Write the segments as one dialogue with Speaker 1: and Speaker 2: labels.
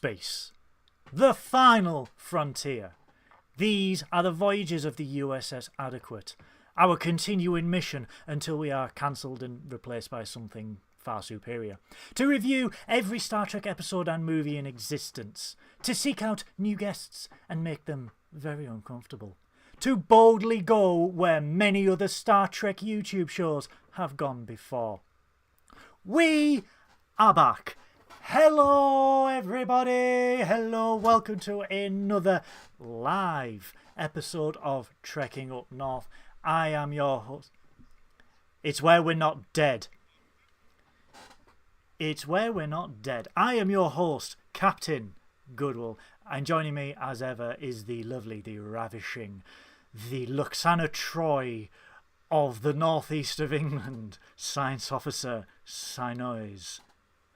Speaker 1: space. The final frontier. These are the voyages of the USS Adequate. Our continuing mission until we are cancelled and replaced by something far superior. To review every Star Trek episode and movie in existence. To seek out new guests and make them very uncomfortable. To boldly go where many other Star Trek YouTube shows have gone before. We are back. Hello everybody. Hello, welcome to another live episode of Trekking Up North. I am your host. It's where we're not dead. It's where we're not dead. I am your host, Captain Goodwill, and joining me as ever is the lovely, the ravishing, the Luxana Troy of the northeast of England, Science Officer Synoiz.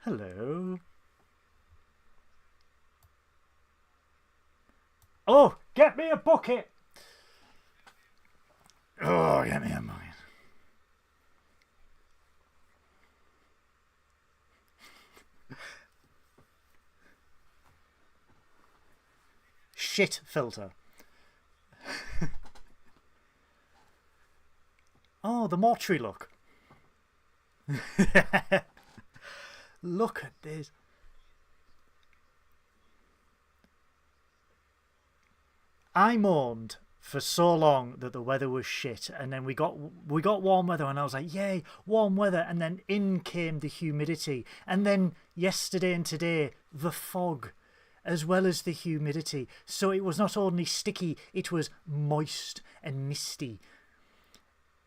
Speaker 1: Hello. Oh, get me a bucket. Oh, get me a bucket. Shit filter. Oh, the mortuary look. Look at this. I moaned for so long that the weather was shit, and then we got warm weather, and I was like, yay, warm weather, and then in came the humidity, and then yesterday and today the fog as well as the humidity. So it was not only sticky, it was moist and misty.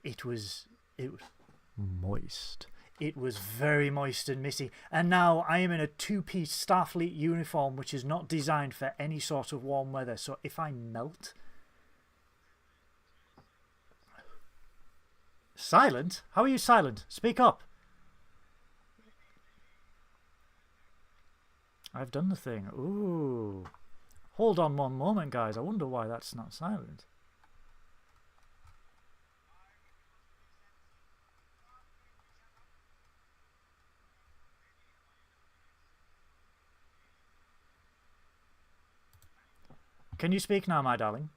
Speaker 1: It was moist. It was very moist and misty. And now I am in a two-piece Starfleet uniform, which is not designed for any sort of warm weather. So if I melt... Silent? How are you silent? Speak up. I've done the thing. Ooh. Hold on one moment, guys. I wonder why that's not silent. Can you speak now, my darling?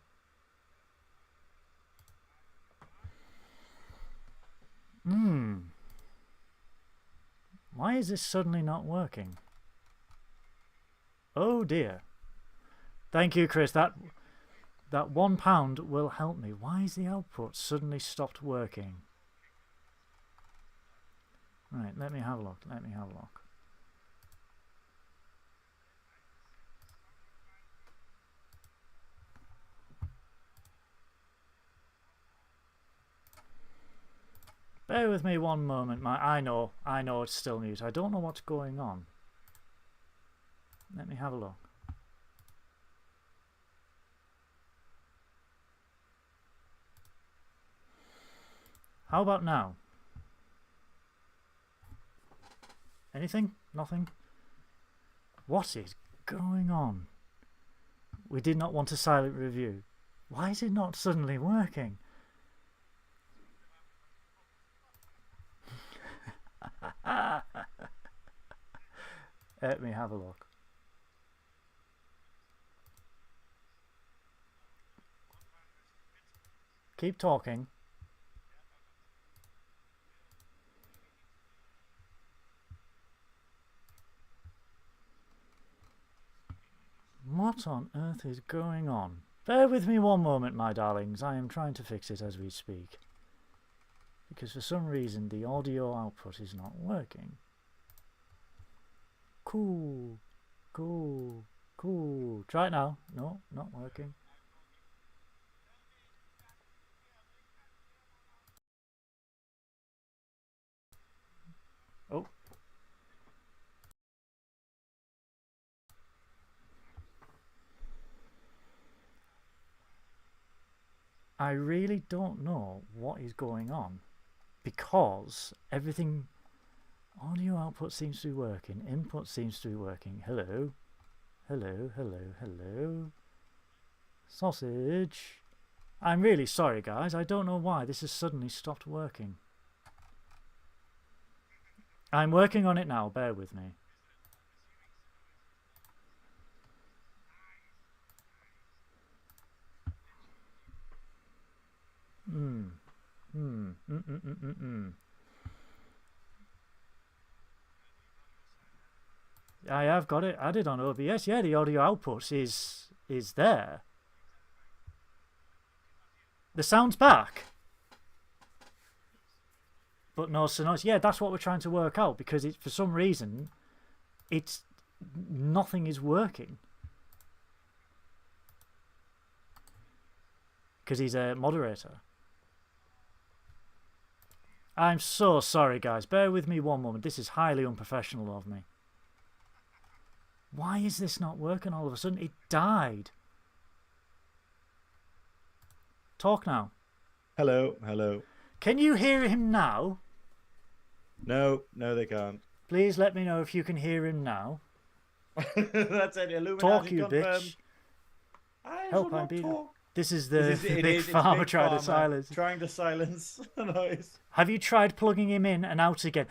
Speaker 1: Why is this suddenly not working? Oh dear. Thank you, Chris. That £1 will help me. Why is the output suddenly stopped working? Right, let me have a look. Let me have a look. Bear with me one moment. I know it's still mute. I don't know what's going on. Let me have a look. How about now? Anything? Nothing? What is going on? We did not want a silent review. Why is it not suddenly working? Let me have a look. Keep talking. What on earth is going on? Bear with me one moment, my darlings. I am trying to fix it as we speak. Because for some reason the audio output is not working. Cool. Cool. Cool. Try it now. No, not working. Oh. I really don't know what is going on, because everything, audio output seems to be working, input seems to be working. Hello, hello, hello, hello. Sausage. I'm really sorry, guys. I don't know why this has suddenly stopped working. I'm working on it now. Bear with me. I have got it added on OBS. Yeah, the audio output is there. The sound's back. But no Synoiz. Yeah, that's what we're trying to work out, because for some reason nothing is working. Because he's a moderator. I'm so sorry, guys. Bear with me one moment. This is highly unprofessional of me. Why is this not working all of a sudden? It died. Talk now.
Speaker 2: Hello, hello.
Speaker 1: Can you hear him now?
Speaker 2: No, they can't.
Speaker 1: Please let me know if you can hear him now.
Speaker 2: That's it. Illuminati
Speaker 1: Talk, you
Speaker 2: confirmed.
Speaker 1: bitch.
Speaker 2: I
Speaker 1: Help,
Speaker 2: shall
Speaker 1: I'm
Speaker 2: not
Speaker 1: being...
Speaker 2: talk.
Speaker 1: This is the big farmer trying to silence.
Speaker 2: Trying to silence the noise.
Speaker 1: Have you tried plugging him in and out again?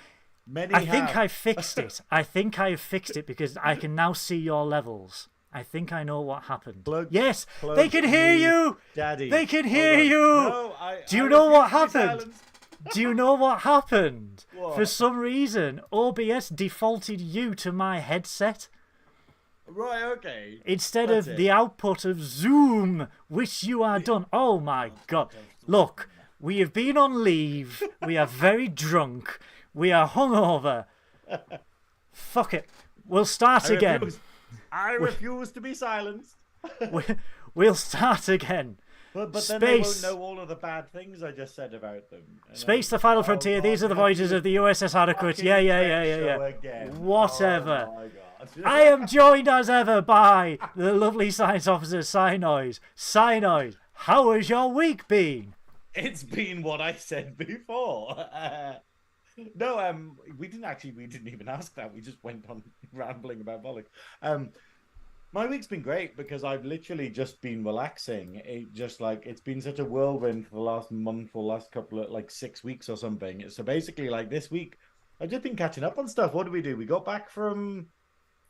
Speaker 2: I
Speaker 1: think I fixed it. I think I have fixed it because I can now see your levels. I think I know what happened. Yes, they can hear you.
Speaker 2: Daddy.
Speaker 1: They can hear you.
Speaker 2: No,
Speaker 1: Do you know what happened? Do you know what happened?
Speaker 2: What?
Speaker 1: For some reason, OBS defaulted you to my headset.
Speaker 2: Right, okay.
Speaker 1: Instead of the output of Zoom, which you are done. Oh my God. Look, we have been on leave. We are very drunk. We are hungover. Fuck it. We'll start again.
Speaker 2: I refuse to be silenced.
Speaker 1: We'll start again.
Speaker 2: But then they won't know all of the bad things I just said about them.
Speaker 1: Space, the final frontier. These are the voyages of the U.S.S. Adequate. Yeah. Whatever.
Speaker 2: Oh my God.
Speaker 1: I am joined as ever by the lovely science officer Synoiz. Synoiz, how has your week been?
Speaker 2: It's been what I said before. No, we didn't even ask that. We just went on rambling about bollocks. My week's been great because I've literally just been relaxing. It's been such a whirlwind for the last month or last couple of 6 weeks or something. So basically, this week, I've just been catching up on stuff. What did we do? We got back from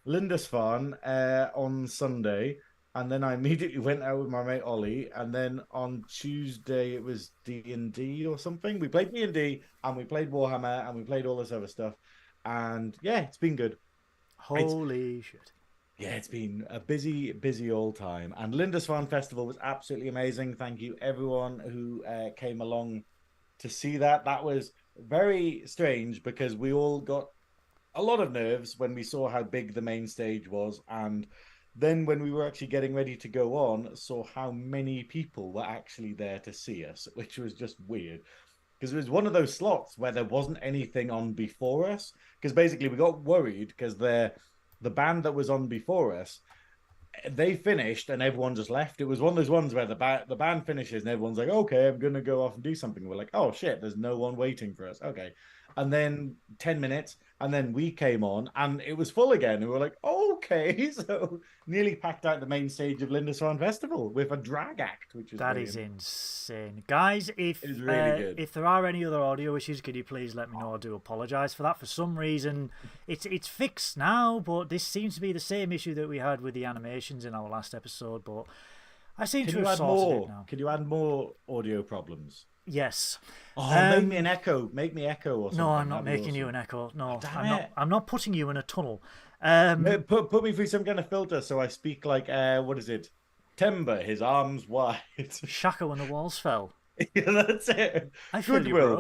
Speaker 2: Lindisfarne on Sunday, and then I immediately went out with my mate Ollie, and then on Tuesday it was D&D or something. We played D&D, and we played Warhammer, and we played all this other stuff, and yeah, it's been good.
Speaker 1: Holy shit.
Speaker 2: Yeah, it's been a busy old time, and Lindisfarne Festival was absolutely amazing. Thank you everyone who came along to see that. That was very strange because we all got a lot of nerves when we saw how big the main stage was, and then when we were actually getting ready to go on, saw how many people were actually there to see us, which was just weird. Because it was one of those slots where there wasn't anything on before us. Because basically we got worried because the band that was on before us, they finished and everyone just left. It was one of those ones where the band finishes and everyone's like, okay, I'm going to go off and do something. We're like, oh shit, there's no one waiting for us. Okay. And then 10 minutes, and then we came on, and it was full again. And we were like, okay, so nearly packed out the main stage of Lindisfarne Festival with a drag act, which is brilliant.
Speaker 1: Insane, guys. If
Speaker 2: really
Speaker 1: if there are any other audio issues, could you please let me know? I do apologise for that. For some reason, it's fixed now, but this seems to be the same issue that we had with the animations in our last episode. But I seem to have sorted it now.
Speaker 2: Can you add more audio problems?
Speaker 1: Yes.
Speaker 2: Oh, make me an echo. Make me echo or something.
Speaker 1: No, I'm not making you an echo. No,
Speaker 2: oh,
Speaker 1: I'm not putting you in a tunnel.
Speaker 2: Put me through some kind of filter so I speak like what is it? Timber, his arms wide.
Speaker 1: Shaka when the walls fell.
Speaker 2: Yeah, that's it. Goodwill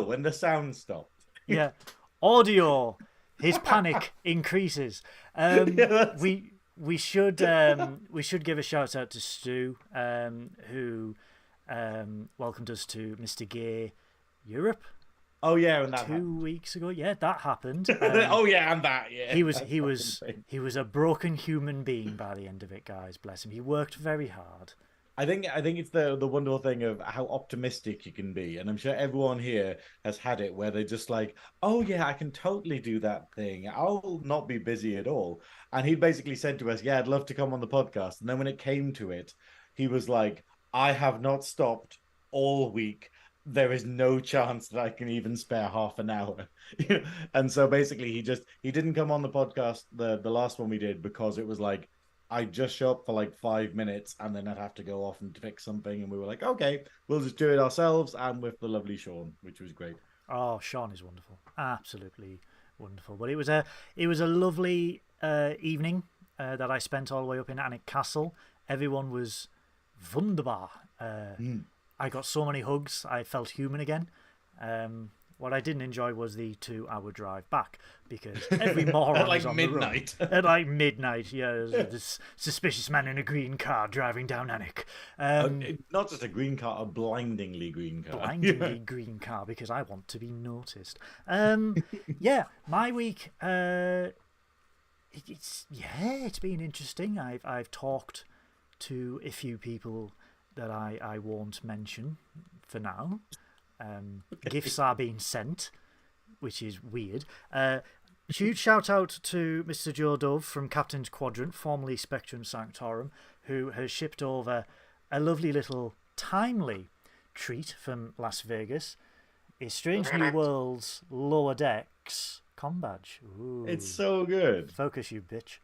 Speaker 2: when the sound stopped.
Speaker 1: Yeah. Audio. His panic increases. We should give a shout out to Stu, who welcomed us to Mr. Gay Europe.
Speaker 2: Oh yeah, and that
Speaker 1: 2 weeks ago. Yeah, that happened.
Speaker 2: Oh yeah, and that yeah.
Speaker 1: He was a broken human being by the end of it, guys. Bless him. He worked very hard.
Speaker 2: I think it's the wonderful thing of how optimistic you can be, and I'm sure everyone here has had it where they're just like, oh yeah, I can totally do that thing. I'll not be busy at all. And he basically said to us, yeah, I'd love to come on the podcast. And then when it came to it, he was like, I have not stopped all week. There is no chance that I can even spare half an hour. And so basically he didn't come on the podcast, the last one we did, because it was like I'd just show up for like 5 minutes and then I'd have to go off and fix something. And we were like, okay, we'll just do it ourselves and with the lovely Sean, which was great.
Speaker 1: Oh, Sean is wonderful. Absolutely wonderful. But it was a lovely evening that I spent all the way up in Alnwick Castle. Everyone was wunderbar. I got so many hugs. I felt human again. What I didn't enjoy was the 2-hour drive back because every moron
Speaker 2: at like
Speaker 1: was on
Speaker 2: midnight.
Speaker 1: The road. At like midnight, yeah. This suspicious man in a green car driving down Alnwick.
Speaker 2: Not just a green car, a blindingly green car.
Speaker 1: Blindingly green car because I want to be noticed. Yeah, my week. It's been interesting. I've talked to a few people that I won't mention for now. Gifts are being sent, which is weird. Huge shout out to Mr. Joe Dove from Captain's Quadrant, formerly Spectrum Sanctorum, who has shipped over a lovely little timely treat from Las Vegas. A Strange New Worlds Lower Decks com badge. Ooh.
Speaker 2: It's so good.
Speaker 1: Focus, you bitch.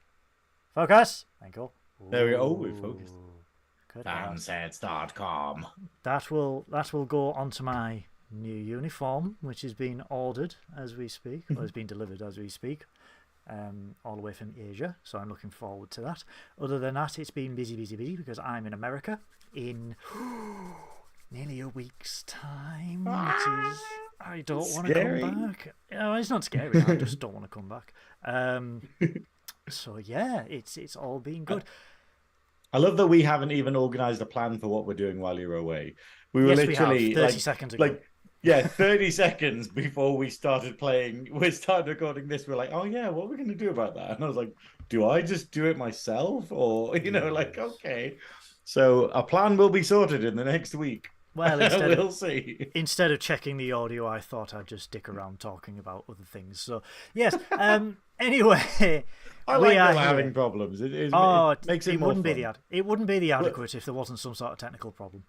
Speaker 1: Focus. Thank you. Ooh.
Speaker 2: There we go. Oh, we're focused.
Speaker 3: Fansets.com.
Speaker 1: That will go onto my new uniform, which is being ordered as we speak, or has been delivered as we speak, all the way from Asia. So I'm looking forward to that. Other than that, it's been busy because I'm in America in nearly a week's time, which is I don't want to come back. No, it's not scary. I just don't want to come back. So yeah, it's all been good.
Speaker 2: I love that we haven't even organized a plan for what we're doing while you're away. We were literally
Speaker 1: we have, 30 seconds ago.
Speaker 2: 30 seconds before we started recording this. We're like, oh yeah, what are we going to do about that? And I was like, do I just do it myself? Or, okay. So a plan will be sorted in the next week.
Speaker 1: Well,
Speaker 2: we'll see.
Speaker 1: Instead of checking the audio, I thought I'd just stick around talking about other things. So, yes. Anyway,
Speaker 2: I like having problems. It makes it more
Speaker 1: wouldn't
Speaker 2: fun.
Speaker 1: It wouldn't be the adequate if there wasn't some sort of technical problem.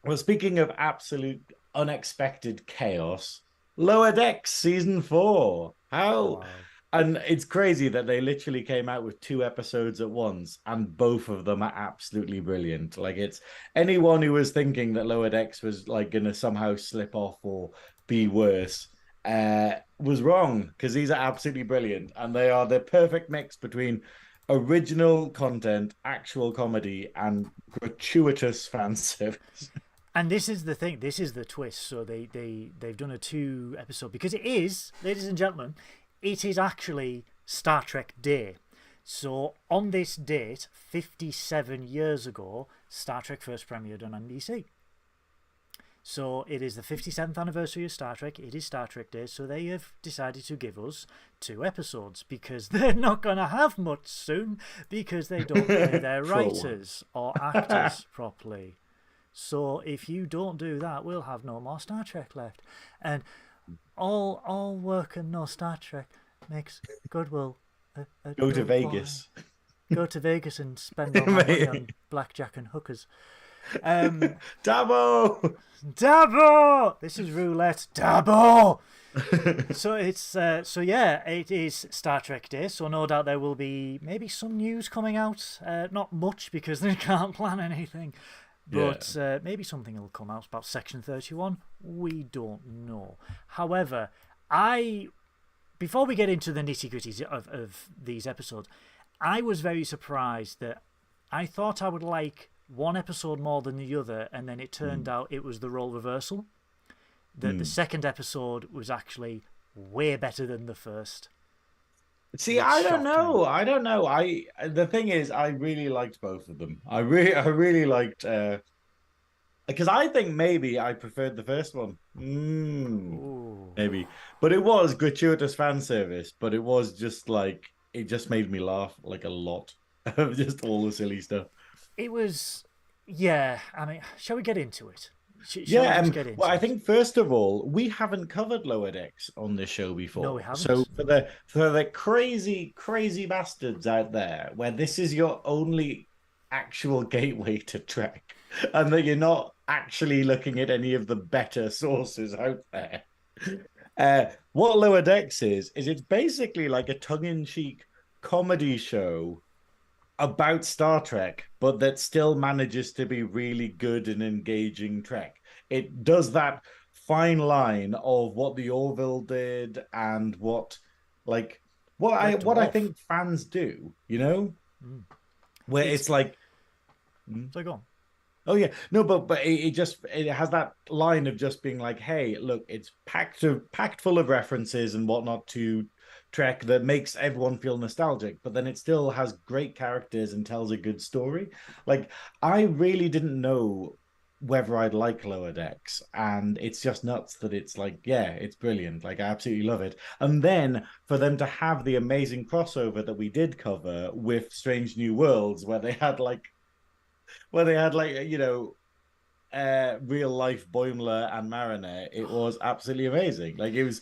Speaker 2: Well, speaking of absolute unexpected chaos, Lower Decks season 4. How? Wow. And it's crazy that they literally came out with 2 episodes at once, and both of them are absolutely brilliant. Like, it's anyone who was thinking that Lower Decks was like going to somehow slip off or be worse was wrong, because these are absolutely brilliant, and they are the perfect mix between original content, actual comedy, and gratuitous fan service.
Speaker 1: And this is the thing. This is the twist. So they've done a 2 episode because it is, ladies and gentlemen, it is actually Star Trek Day. So on this date, 57 years ago, Star Trek first premiered on NBC. So it is the 57th anniversary of Star Trek. It is Star Trek Day. So they have decided to give us 2 episodes because they're not going to have much soon because they don't pay their writers or actors properly. So if you don't do that, we'll have no more Star Trek left. And all work and no Star Trek makes Goodwill
Speaker 2: go to Vegas.
Speaker 1: Go to Vegas and spend all my money on blackjack and hookers.
Speaker 2: Dabo!
Speaker 1: This is roulette. Dabo! So it's it is Star Trek Day, so no doubt there will be maybe some news coming out. Not much because they can't plan anything. But maybe something will come out about Section 31. We don't know. However, before we get into the nitty-gritties of these episodes, I was very surprised that I thought I would like one episode more than the other, and then it turned out it was the role reversal. That the second episode was actually way better than the first.
Speaker 2: See, I don't know. The thing is, I really liked both of them. I really liked because I think maybe I preferred the first one. Maybe, but it was gratuitous fan service. But it was just like it just made me laugh like a lot of just all the silly stuff.
Speaker 1: It was, I mean, shall we get into it?
Speaker 2: I think first of all, we haven't covered Lower Decks on this show before.
Speaker 1: No, we haven't.
Speaker 2: So for the crazy bastards out there, where this is your only actual gateway to Trek, and that you're not actually looking at any of the better sources out there, what Lower Decks is it's basically like a tongue-in-cheek comedy show about Star Trek, but that still manages to be really good and engaging Trek. It does that fine line of what the Orville did and like what I think fans do, you know, where it's like,
Speaker 1: so go on.
Speaker 2: oh yeah, no, but it has that line of just being like, hey, look, it's packed full of references and whatnot to Trek that makes everyone feel nostalgic, but then it still has great characters and tells a good story. Like, I really didn't know whether I'd like Lower Decks, and it's just nuts that it's like, yeah, it's brilliant. Like, I absolutely love it. And then for them to have the amazing crossover that we did cover with Strange New Worlds, where they had like you know, real life Boimler and Mariner, it was absolutely amazing. Like, it was,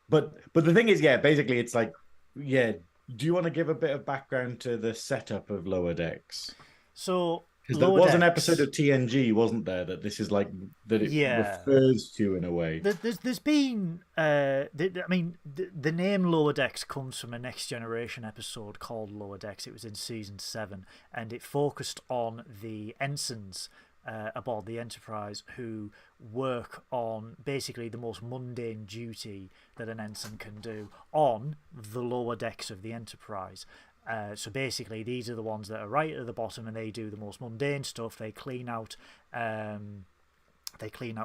Speaker 2: but the thing is, yeah, basically it's like, yeah, do you want to give a bit of background to the setup of Lower Decks?
Speaker 1: So
Speaker 2: because there was an episode of TNG, wasn't there, that this is like that it refers to in a way.
Speaker 1: There's been I mean the name Lower Decks comes from a Next Generation episode called Lower Decks. It was in season 7, and it focused on the ensigns aboard the Enterprise who work on basically the most mundane duty that an ensign can do on the lower decks of the Enterprise. So basically, these are the ones that are right at the bottom, and they do the most mundane stuff. They clean out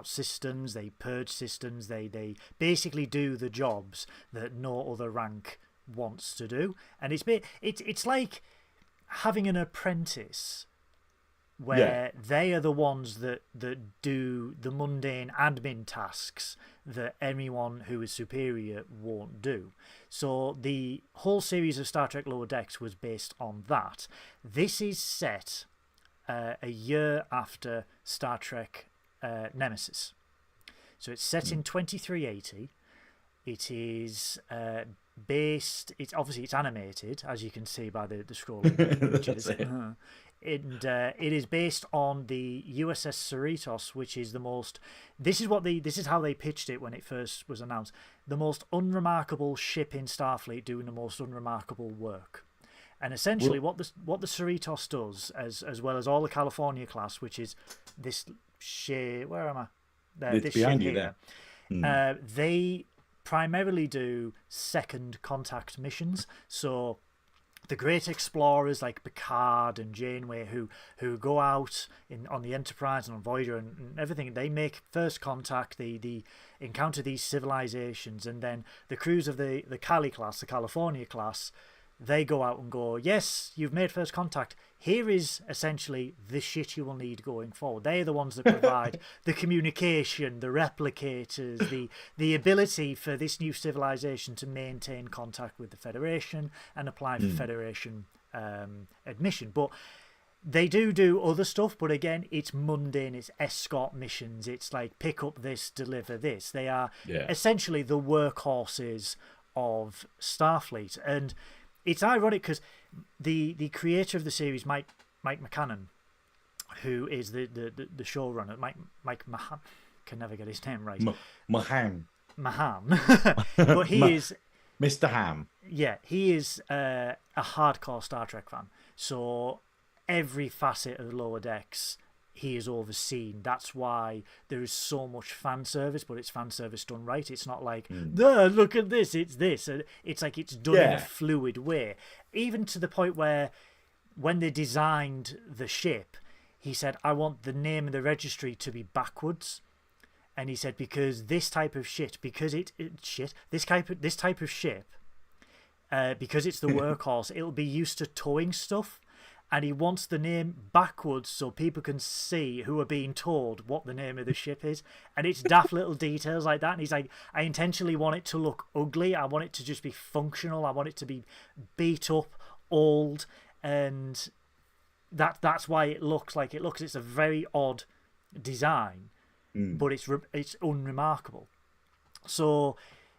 Speaker 1: systems, they purge systems, they basically do the jobs that no other rank wants to do. And it's like having an apprentice where they are the ones that do the mundane admin tasks that anyone who is superior won't do. So the whole series of Star Trek Lower Decks was based on that. This is set a year after Star Trek Nemesis. So it's set in 2380. It is based... It's animated, as you can see by the scrolling images. And it is based on the U.S.S. Cerritos, which is the most... This is how they pitched it when it first was announced. The most unremarkable ship in Starfleet doing the most unremarkable work. And essentially, what the Cerritos does, as well as all the California class, which is this ship... Where am I? There,
Speaker 2: it's
Speaker 1: this
Speaker 2: behind
Speaker 1: ship
Speaker 2: you
Speaker 1: here.
Speaker 2: There.
Speaker 1: They primarily do second contact missions. So the great explorers like Picard and Janeway who go out on the Enterprise and on Voyager and everything, they make first contact, they encounter these civilizations, and then the crews of the Cali class, the California class, they go out and go, yes, you've made first contact. Here is essentially the shit you will need going forward. They're the ones that provide the communication, the replicators, the ability for this new civilization to maintain contact with the Federation and apply for Federation admission. But they do other stuff, but again, it's mundane, it's escort missions, it's like pick up this, deliver this. They are essentially the workhorses of Starfleet. And it's ironic because the creator of the series, Mike McCannon, who is the showrunner, Mike Mahan, can never get his name right.
Speaker 2: Mahan.
Speaker 1: But he is
Speaker 2: Mr. Ham.
Speaker 1: Yeah, he is a hardcore Star Trek fan. So every facet of Lower Decks he has overseen. That's why there is so much fan service, but it's fan service done right. It's not like, look at this, it's this. It's like it's done in a fluid way. Even to the point where when they designed the ship, he said, I want the name of the registry to be backwards. And he said, because this type of shit, because this type of ship, because it's the workhorse, it'll be used to towing stuff. And he wants the name backwards so people can see who are being told what the name of the ship is. And it's daft little details like that. And he's like, I intentionally want it to look ugly. I want it to just be functional. I want it to be beat up, old. And that's why it looks like it looks. It's a very odd design, but it's unremarkable. So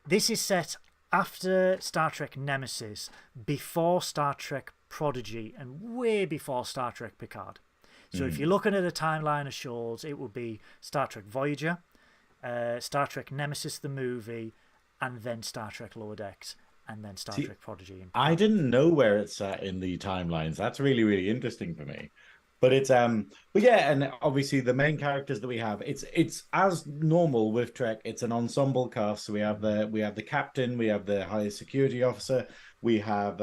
Speaker 1: this is set after Star Trek Nemesis, before Star Trek Prodigy, and way before Star Trek Picard. So if you're looking at a timeline of shows, it would be Star Trek Voyager, Star Trek Nemesis the movie, and then Star Trek Lower Decks. and then Star Trek Prodigy.
Speaker 2: I didn't know where it's at in the timelines. That's really, really interesting for me. But but yeah, and obviously the main characters that we have, it's as normal with Trek. It's an ensemble cast. So we have the captain, we have the highest security officer, we have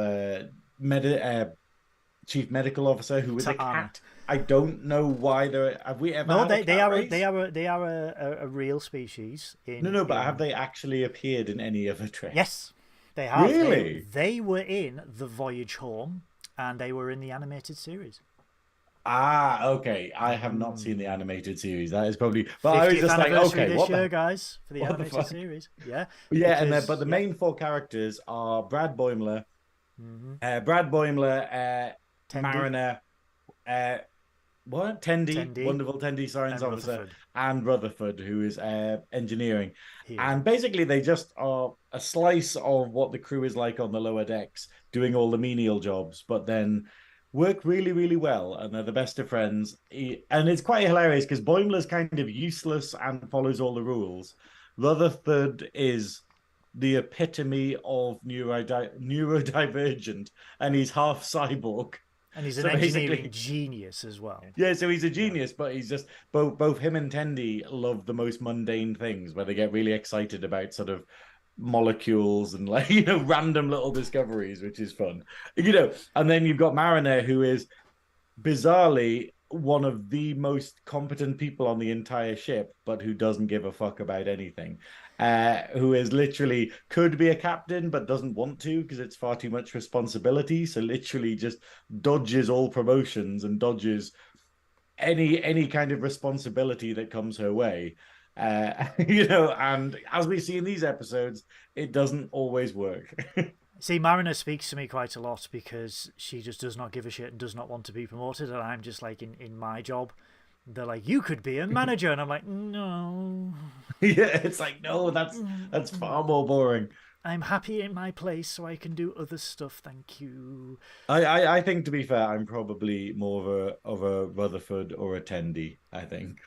Speaker 2: chief medical officer who is a cat. I don't know why they're. Have we ever?
Speaker 1: No, they are a real species.
Speaker 2: But have they actually appeared in any other Trek?
Speaker 1: Yes, they have.
Speaker 2: Really?
Speaker 1: They were in The Voyage Home, and they were in the animated series.
Speaker 2: Ah, okay. I have not seen the animated series. That is probably. But I was just like, okay,
Speaker 1: this year, guys, for the animated series. Yeah,
Speaker 2: yeah, because, but the main four characters are Brad Boimler,
Speaker 1: Tendi.
Speaker 2: Mariner, Tendi, wonderful Tendi science officer, and Rutherford, who is engineering. And basically, they just are a slice of what the crew is like on the lower decks, doing all the menial jobs, but then work really, really well, and they're the best of friends. And it's quite hilarious because Boimler's kind of useless and follows all the rules. Rutherford is the epitome of neurodivergent, and he's half cyborg.
Speaker 1: And he's an engineering genius as well.
Speaker 2: Yeah, so he's a genius, but he's just both him and Tendi love the most mundane things, where they get really excited about sort of molecules and random little discoveries, which is fun. And then you've got Mariner, who is bizarrely one of the most competent people on the entire ship, but who doesn't give a fuck about anything. Who is literally could be a captain but doesn't want to because it's far too much responsibility, so literally just dodges all promotions and dodges any kind of responsibility that comes her way. And as we see in these episodes, it doesn't always work.
Speaker 1: See, Mariner speaks to me quite a lot because she just does not give a shit and does not want to be promoted, and I'm just like, in my job, they're like, you could be a manager, and I'm like, no.
Speaker 2: Yeah, it's like, no, that's far more boring.
Speaker 1: I'm happy in my place, so I can do other stuff. Thank you.
Speaker 2: I think, to be fair, I'm probably more of a Rutherford or a Tendi. I think.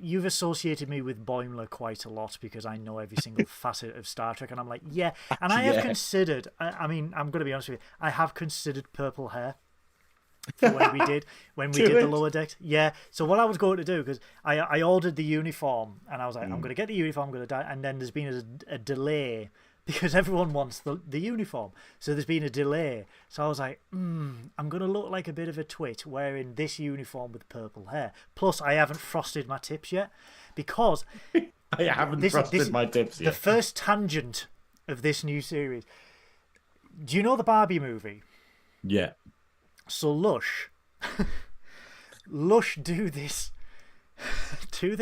Speaker 1: You've associated me with Boimler quite a lot because I know every single facet of Star Trek, and I'm like, yeah. And I have considered. I'm going to be honest with you. I have considered purple hair. For when we did the lower decks. Yeah. So what I was going to do, because I ordered the uniform and I was like, I'm going to get the uniform, I'm going to die. And then there's been a delay because everyone wants the uniform. So there's been a delay. So I was like, I'm going to look like a bit of a twit wearing this uniform with purple hair. Plus, I haven't frosted my tips yet because
Speaker 2: I haven't frosted my tips yet.
Speaker 1: The first tangent of this new series. Do you know the Barbie movie?
Speaker 2: Yeah.
Speaker 1: So Lush do this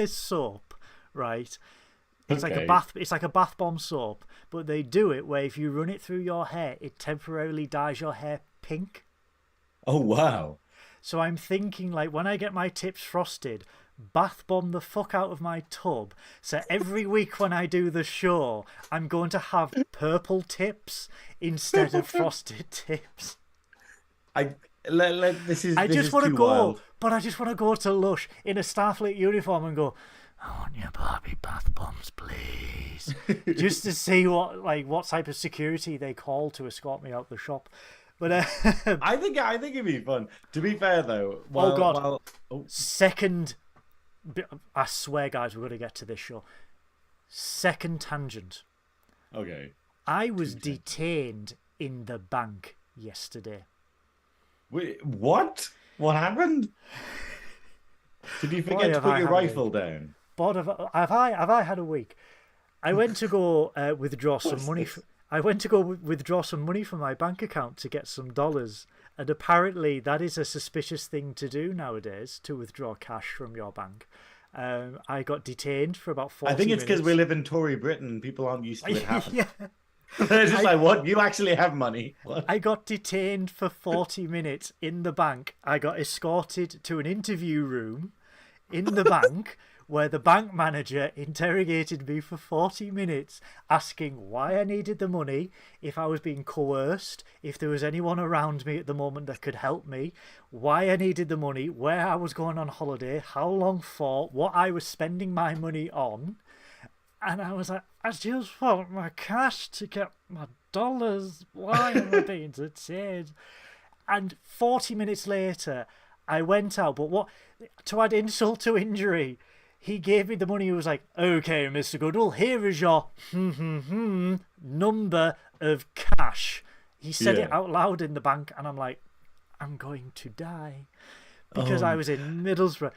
Speaker 1: soap, right? It's like a bath bomb soap, but they do it where if you run it through your hair, it temporarily dyes your hair pink.
Speaker 2: Oh wow.
Speaker 1: So I'm thinking, like, when I get my tips frosted, bath bomb the fuck out of my tub. So every week when I do the show, I'm going to have purple tips instead of frosted tips.
Speaker 2: I just
Speaker 1: want to go,
Speaker 2: wild.
Speaker 1: But I just want to go to Lush in a Starfleet uniform and go, I want your Barbie bath bombs, please. Just to see what type of security they call to escort me out the shop. But
Speaker 2: I think it'd be fun. To be fair though,
Speaker 1: second, I swear, guys, we're going to get to this show. Second tangent.
Speaker 2: Okay.
Speaker 1: I was detained in the bank yesterday.
Speaker 2: Wait, what? What happened? Did you forget to put your rifle down?
Speaker 1: But have I had a week? I went to go withdraw some money. I went to go withdraw some money from my bank account to get some dollars, and apparently that is a suspicious thing to do nowadays, to withdraw cash from your bank. I got detained for about 40 minutes.
Speaker 2: I think it's because we live in Tory Britain. People aren't used to it happening.
Speaker 1: Yeah.
Speaker 2: They're just like, what? You actually have money? What?
Speaker 1: I got detained for 40 minutes in the bank. I got escorted to an interview room in the bank where the bank manager interrogated me for 40 minutes, asking why I needed the money, if I was being coerced, if there was anyone around me at the moment that could help me, why I needed the money, where I was going on holiday, how long for, what I was spending my money on. And I was like, I just want my cash to get my Why am I being detained? And 40 minutes later, I went out. But what, to add insult to injury, he gave me the money. He was like, okay, Mr. Goodwill, here is your number of cash. He said it out loud in the bank, and I'm like, I'm going to die. Because I was in Middlesbrough.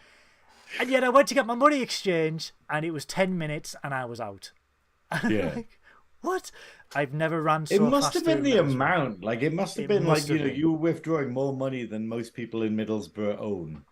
Speaker 1: And yet I went to get my money exchanged, and it was 10 minutes, and I was out.
Speaker 2: Yeah.
Speaker 1: Like, what? I've never ran so
Speaker 2: It must
Speaker 1: fast
Speaker 2: have been
Speaker 1: through
Speaker 2: the
Speaker 1: Middlesbrough.
Speaker 2: amount. Like, it must have been
Speaker 1: must
Speaker 2: like,
Speaker 1: have been.
Speaker 2: you were withdrawing more money than most people in Middlesbrough own.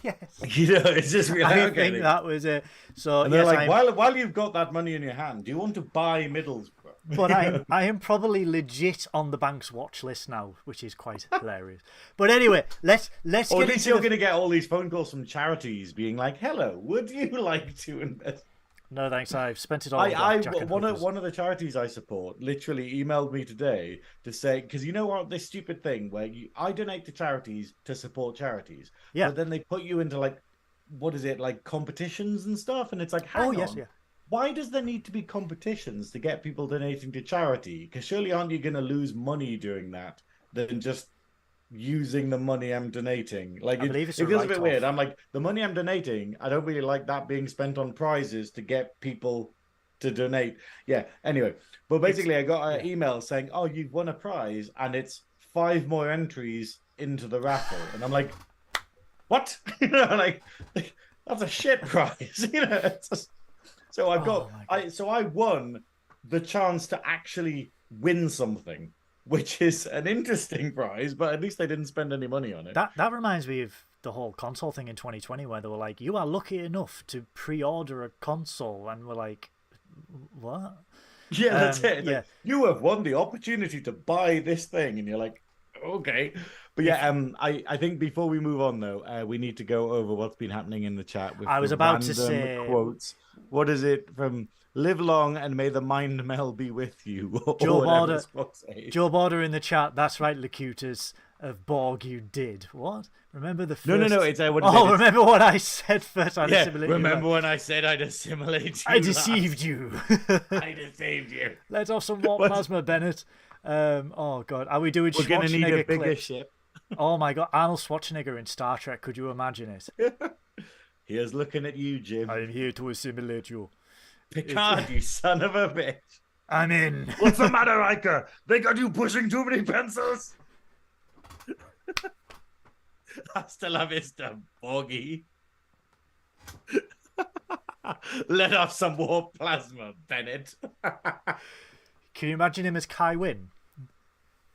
Speaker 1: Yes.
Speaker 2: It's just really,
Speaker 1: I think that was it. So,
Speaker 2: and they're
Speaker 1: yes,
Speaker 2: like, while you've got that money in your hand, do you want to buy Middlesbrough?
Speaker 1: But I am probably legit on the bank's watch list now, which is quite hilarious. But anyway, let's
Speaker 2: Or
Speaker 1: get
Speaker 2: at least you're going to get all these phone calls from charities being like, "Hello, would you like to invest?"
Speaker 1: No, thanks. I've spent it all. On
Speaker 2: one of the charities I support literally emailed me today to say, because you know what, this stupid thing where I donate to charities to support charities, but then they put you into like, what is it, like competitions and stuff, and it's like, hang on. Why does there need to be competitions to get people donating to charity? Because surely aren't you going to lose money doing that than just using the money I'm donating? Like, it feels a bit weird. I'm like, the money I'm donating, I don't really like that being spent on prizes to get people to donate. Yeah, anyway. But basically, I got an email saying, oh, you've won a prize, and it's 5 more entries into the raffle. And I'm like, what? Like that's a shit prize. It's just... So I've got, I won the chance to actually win something, which is an interesting prize, but at least they didn't spend any money on it.
Speaker 1: That reminds me of the whole console thing in 2020, where they were like, you are lucky enough to pre-order a console, and we're like, what?
Speaker 2: Yeah, that's it. Like, you have won the opportunity to buy this thing, and you're like, okay. But I think before we move on though, we need to go over what's been happening in the chat. With
Speaker 1: I was about to say
Speaker 2: quotes. What is it from? Live long and may the mind meld be with you.
Speaker 1: Joe Border in the chat. That's right, Locutus of Borg. You did what? Remember the first...
Speaker 2: No. It's
Speaker 1: remember what I said first.
Speaker 2: Remember when I said I'd assimilate you?
Speaker 1: I deceived you.
Speaker 2: I deceived you.
Speaker 1: Let's have some warp plasma, Bennett. Oh god, are we doing? We're going to need a bigger ship. Oh my god, Arnold Schwarzenegger in Star Trek. Could you imagine it?
Speaker 2: Here's looking at you, Jim.
Speaker 1: I'm here to assimilate you.
Speaker 2: Picard, you son of a bitch.
Speaker 1: I'm in.
Speaker 2: What's the matter, Riker? They got you pushing too many pencils? Hasta la vista, Borgie. Let off some warp plasma, Bennett.
Speaker 1: Can you imagine him as Kai Wynn?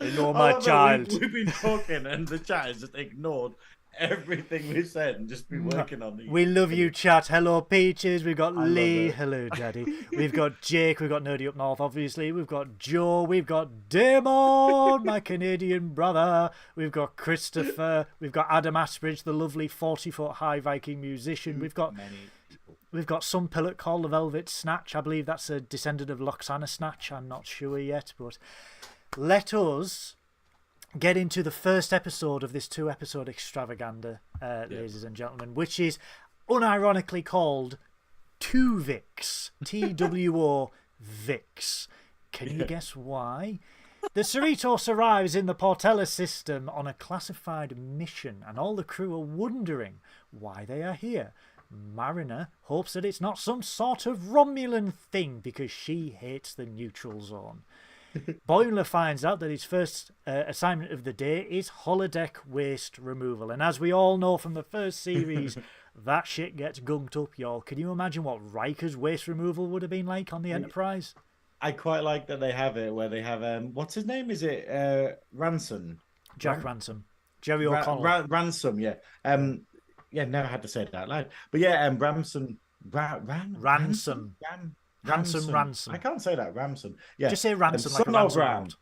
Speaker 1: Ignore my child.
Speaker 2: We've been talking and the chat has just ignored everything we said and just been working on these.
Speaker 1: We love you, chat. Hello, Peaches. We've got Lee. Hello, Daddy. We've got Jake. We've got Nerdy Up North, obviously. We've got Joe. We've got Damon, my Canadian brother. We've got Christopher. We've got Adam Ashbridge, the lovely 40-foot high Viking musician. We've got some pilot called the Velvet Snatch. I believe that's a descendant of Loxana Snatch. I'm not sure yet, but let us get into the first episode of this 2-episode extravaganza, ladies and gentlemen, which is unironically called Two-Vix. TWO Vix. Can you guess why? The Cerritos arrives in the Portella system on a classified mission, and all the crew are wondering why they are here. Mariner hopes that it's not some sort of Romulan thing because she hates the neutral zone. Boimler finds out that his first assignment of the day is holodeck waste removal. And as we all know from the first series, that shit gets gunked up, y'all. Can you imagine what Riker's waste removal would have been like on the Enterprise?
Speaker 2: I quite like that they have it where they have, what's his name? Is it Ransom?
Speaker 1: Jack Ransom. Jerry O'Connell.
Speaker 2: Ransom, yeah. Never had to say it out loud. But yeah, Ransom.
Speaker 1: Ransom. Ransom.
Speaker 2: I can't say that. Ransom. Yeah.
Speaker 1: Just say Ransom like a ransom.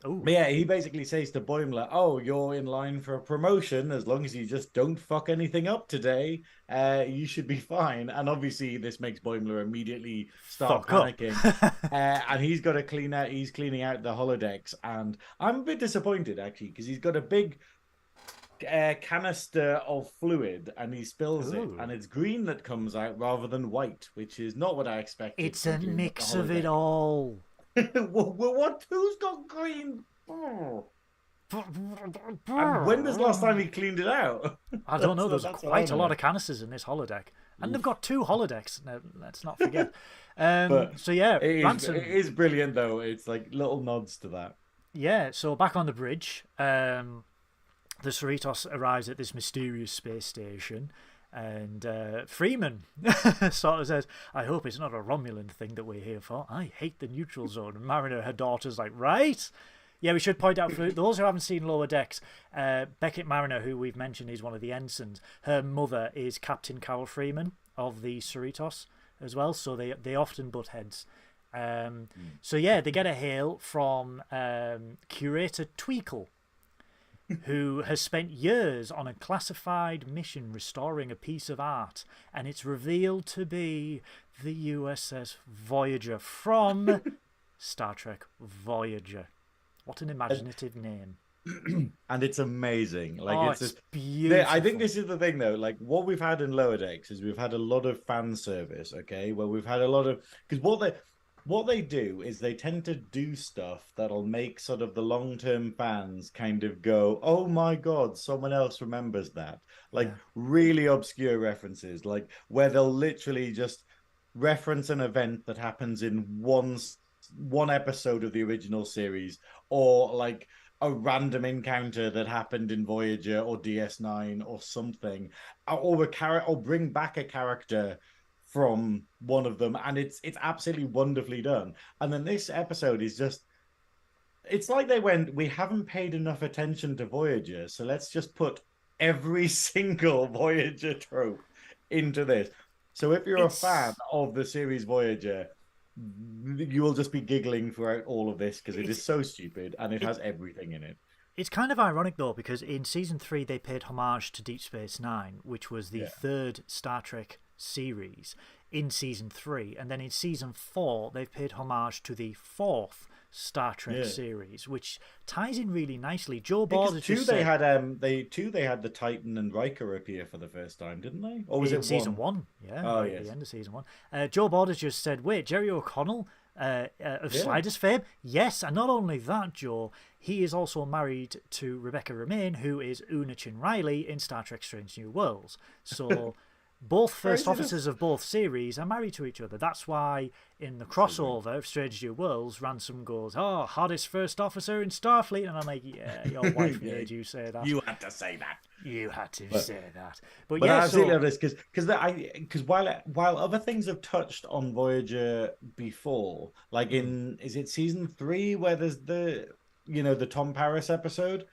Speaker 2: But yeah, he basically says to Boimler, oh, you're in line for a promotion. As long as you just don't fuck anything up today, you should be fine. And obviously this makes Boimler immediately start panicking. And he's got to he's cleaning out the holodecks. And I'm a bit disappointed, actually, because he's got a big canister of fluid and he spills it, and it's green that comes out rather than white, which is not what I expected.
Speaker 1: It's a mix of it all.
Speaker 2: What? Who's got green? Oh. And when was the last time he cleaned it out?
Speaker 1: I don't know. There's
Speaker 2: That's what I
Speaker 1: quite a
Speaker 2: wanna
Speaker 1: lot
Speaker 2: know.
Speaker 1: of canisters in this holodeck, and they've got 2 holodecks. Now, let's not forget.
Speaker 2: But
Speaker 1: So yeah,
Speaker 2: it
Speaker 1: Ransom.
Speaker 2: is brilliant though. It's like little nods to that.
Speaker 1: Yeah. So back on the bridge, the Cerritos arrives at this mysterious space station, and Freeman sort of says, "I hope it's not a Romulan thing that we're here for. I hate the neutral zone." And Mariner, her daughter's like, "Right." Yeah, we should point out for those who haven't seen Lower Decks, Beckett Mariner, who we've mentioned is one of the ensigns, her mother is Captain Carol Freeman of the Cerritos as well, so they often butt heads. So yeah, they get a hail from Curator Tweakle, who has spent years on a classified mission restoring a piece of art, and it's revealed to be the U.S.S. Voyager from Star Trek Voyager. What an imaginative name.
Speaker 2: And it's amazing. Like
Speaker 1: it's beautiful.
Speaker 2: I think this is the thing though. Like what we've had in Lower Decks is we've had a lot of fan service, okay? Where we've had a lot of because what they do is they tend to do stuff that'll make sort of the long-term fans kind of go, "Oh my God, someone else remembers that." Like really obscure references, like where they'll literally just reference an event that happens in one episode of the original series, or like a random encounter that happened in Voyager or DS9 or something, or bring back a character from one of them, and it's absolutely wonderfully done. And then this episode is just, it's like they went, we haven't paid enough attention to Voyager, so let's just put every single Voyager trope into this. So if you're a fan of the series Voyager, you will just be giggling throughout all of this because it is so stupid and it has everything in it.
Speaker 1: It's kind of ironic though, because in season 3 they paid homage to Deep Space Nine, which was the third Star Trek series in season 3, and then in season 4 they've paid homage to the fourth Star Trek series, which ties in really nicely. Joe Border
Speaker 2: they had the Titan and Riker appear for the first time, didn't they? Or was it
Speaker 1: season 1? Yeah, at the end of season 1. Joe Borders just said, "Wait, Jerry O'Connell of Sliders fame?" Yes, and not only that, Joe, he is also married to Rebecca Romaine, who is Una Chin Riley in Star Trek: Strange New Worlds. So both first officers of both series are married to each other. That's why in the crossover of Strange New Worlds, Ransom goes, "Oh, hottest first officer in Starfleet," and I'm like, "Yeah, your wife made you say that.
Speaker 2: You had to say that.
Speaker 1: You had to say that." But
Speaker 2: I
Speaker 1: yeah,
Speaker 2: absolutely love this because while other things have touched on Voyager before, like is it season 3 where there's the Tom Paris episode?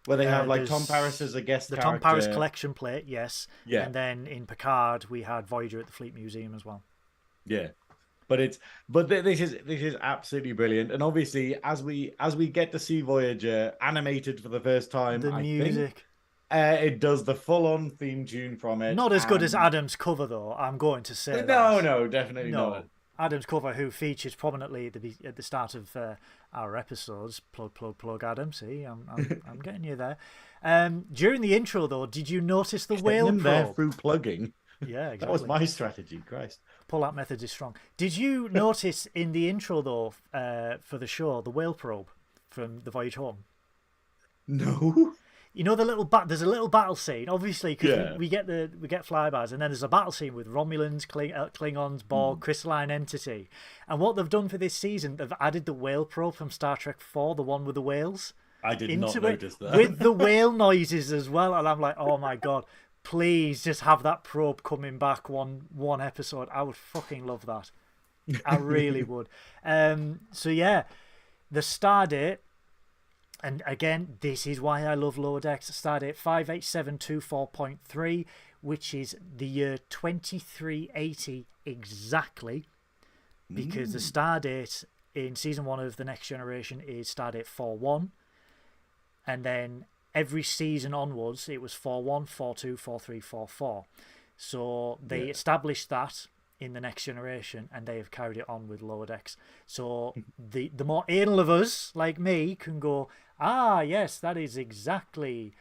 Speaker 2: Where they have like Tom Paris as a guest character.
Speaker 1: The Tom Paris collection plate, yes.
Speaker 2: Yeah.
Speaker 1: And then in Picard we had Voyager at the Fleet Museum as well.
Speaker 2: Yeah. This is absolutely brilliant. And obviously as we get to see Voyager animated for the first time,
Speaker 1: the music.
Speaker 2: It does the full-on theme tune from it.
Speaker 1: Not as good as Adam's cover though, I'm going to say.
Speaker 2: No, definitely not.
Speaker 1: Adam's cover, who features prominently at the start of our episodes. Plug, Adam. See, I'm getting you there. During the intro, though, did you notice the whale probe?
Speaker 2: There through plugging.
Speaker 1: Yeah, exactly.
Speaker 2: That was my strategy, Christ.
Speaker 1: Pull-out method is strong. Did you notice in the intro, though, for the show, the whale probe from the Voyage Home?
Speaker 2: No.
Speaker 1: You know there's a little battle scene, obviously, because we get flybys, and then there's a battle scene with Romulans, Klingons, Borg, crystalline entity, and what they've done for this season, they've added the whale probe from Star Trek 4, the one with the whales.
Speaker 2: I did not notice that.
Speaker 1: With the whale noises as well, and I'm like, oh my God, please just have that probe coming back one episode. I would fucking love that. I really would. So yeah, the stardate. And again, this is why I love Lower Decks. Stardate 58724.3, which is the year 2380 exactly, because the stardate in season 1 of The Next Generation is stardate 41, and then every season onwards it was 41, 42, 43, 44. So they established that in The Next Generation, and they have carried it on with Lower Decks. So the more anal of us, like me, can go, yes, that is exactly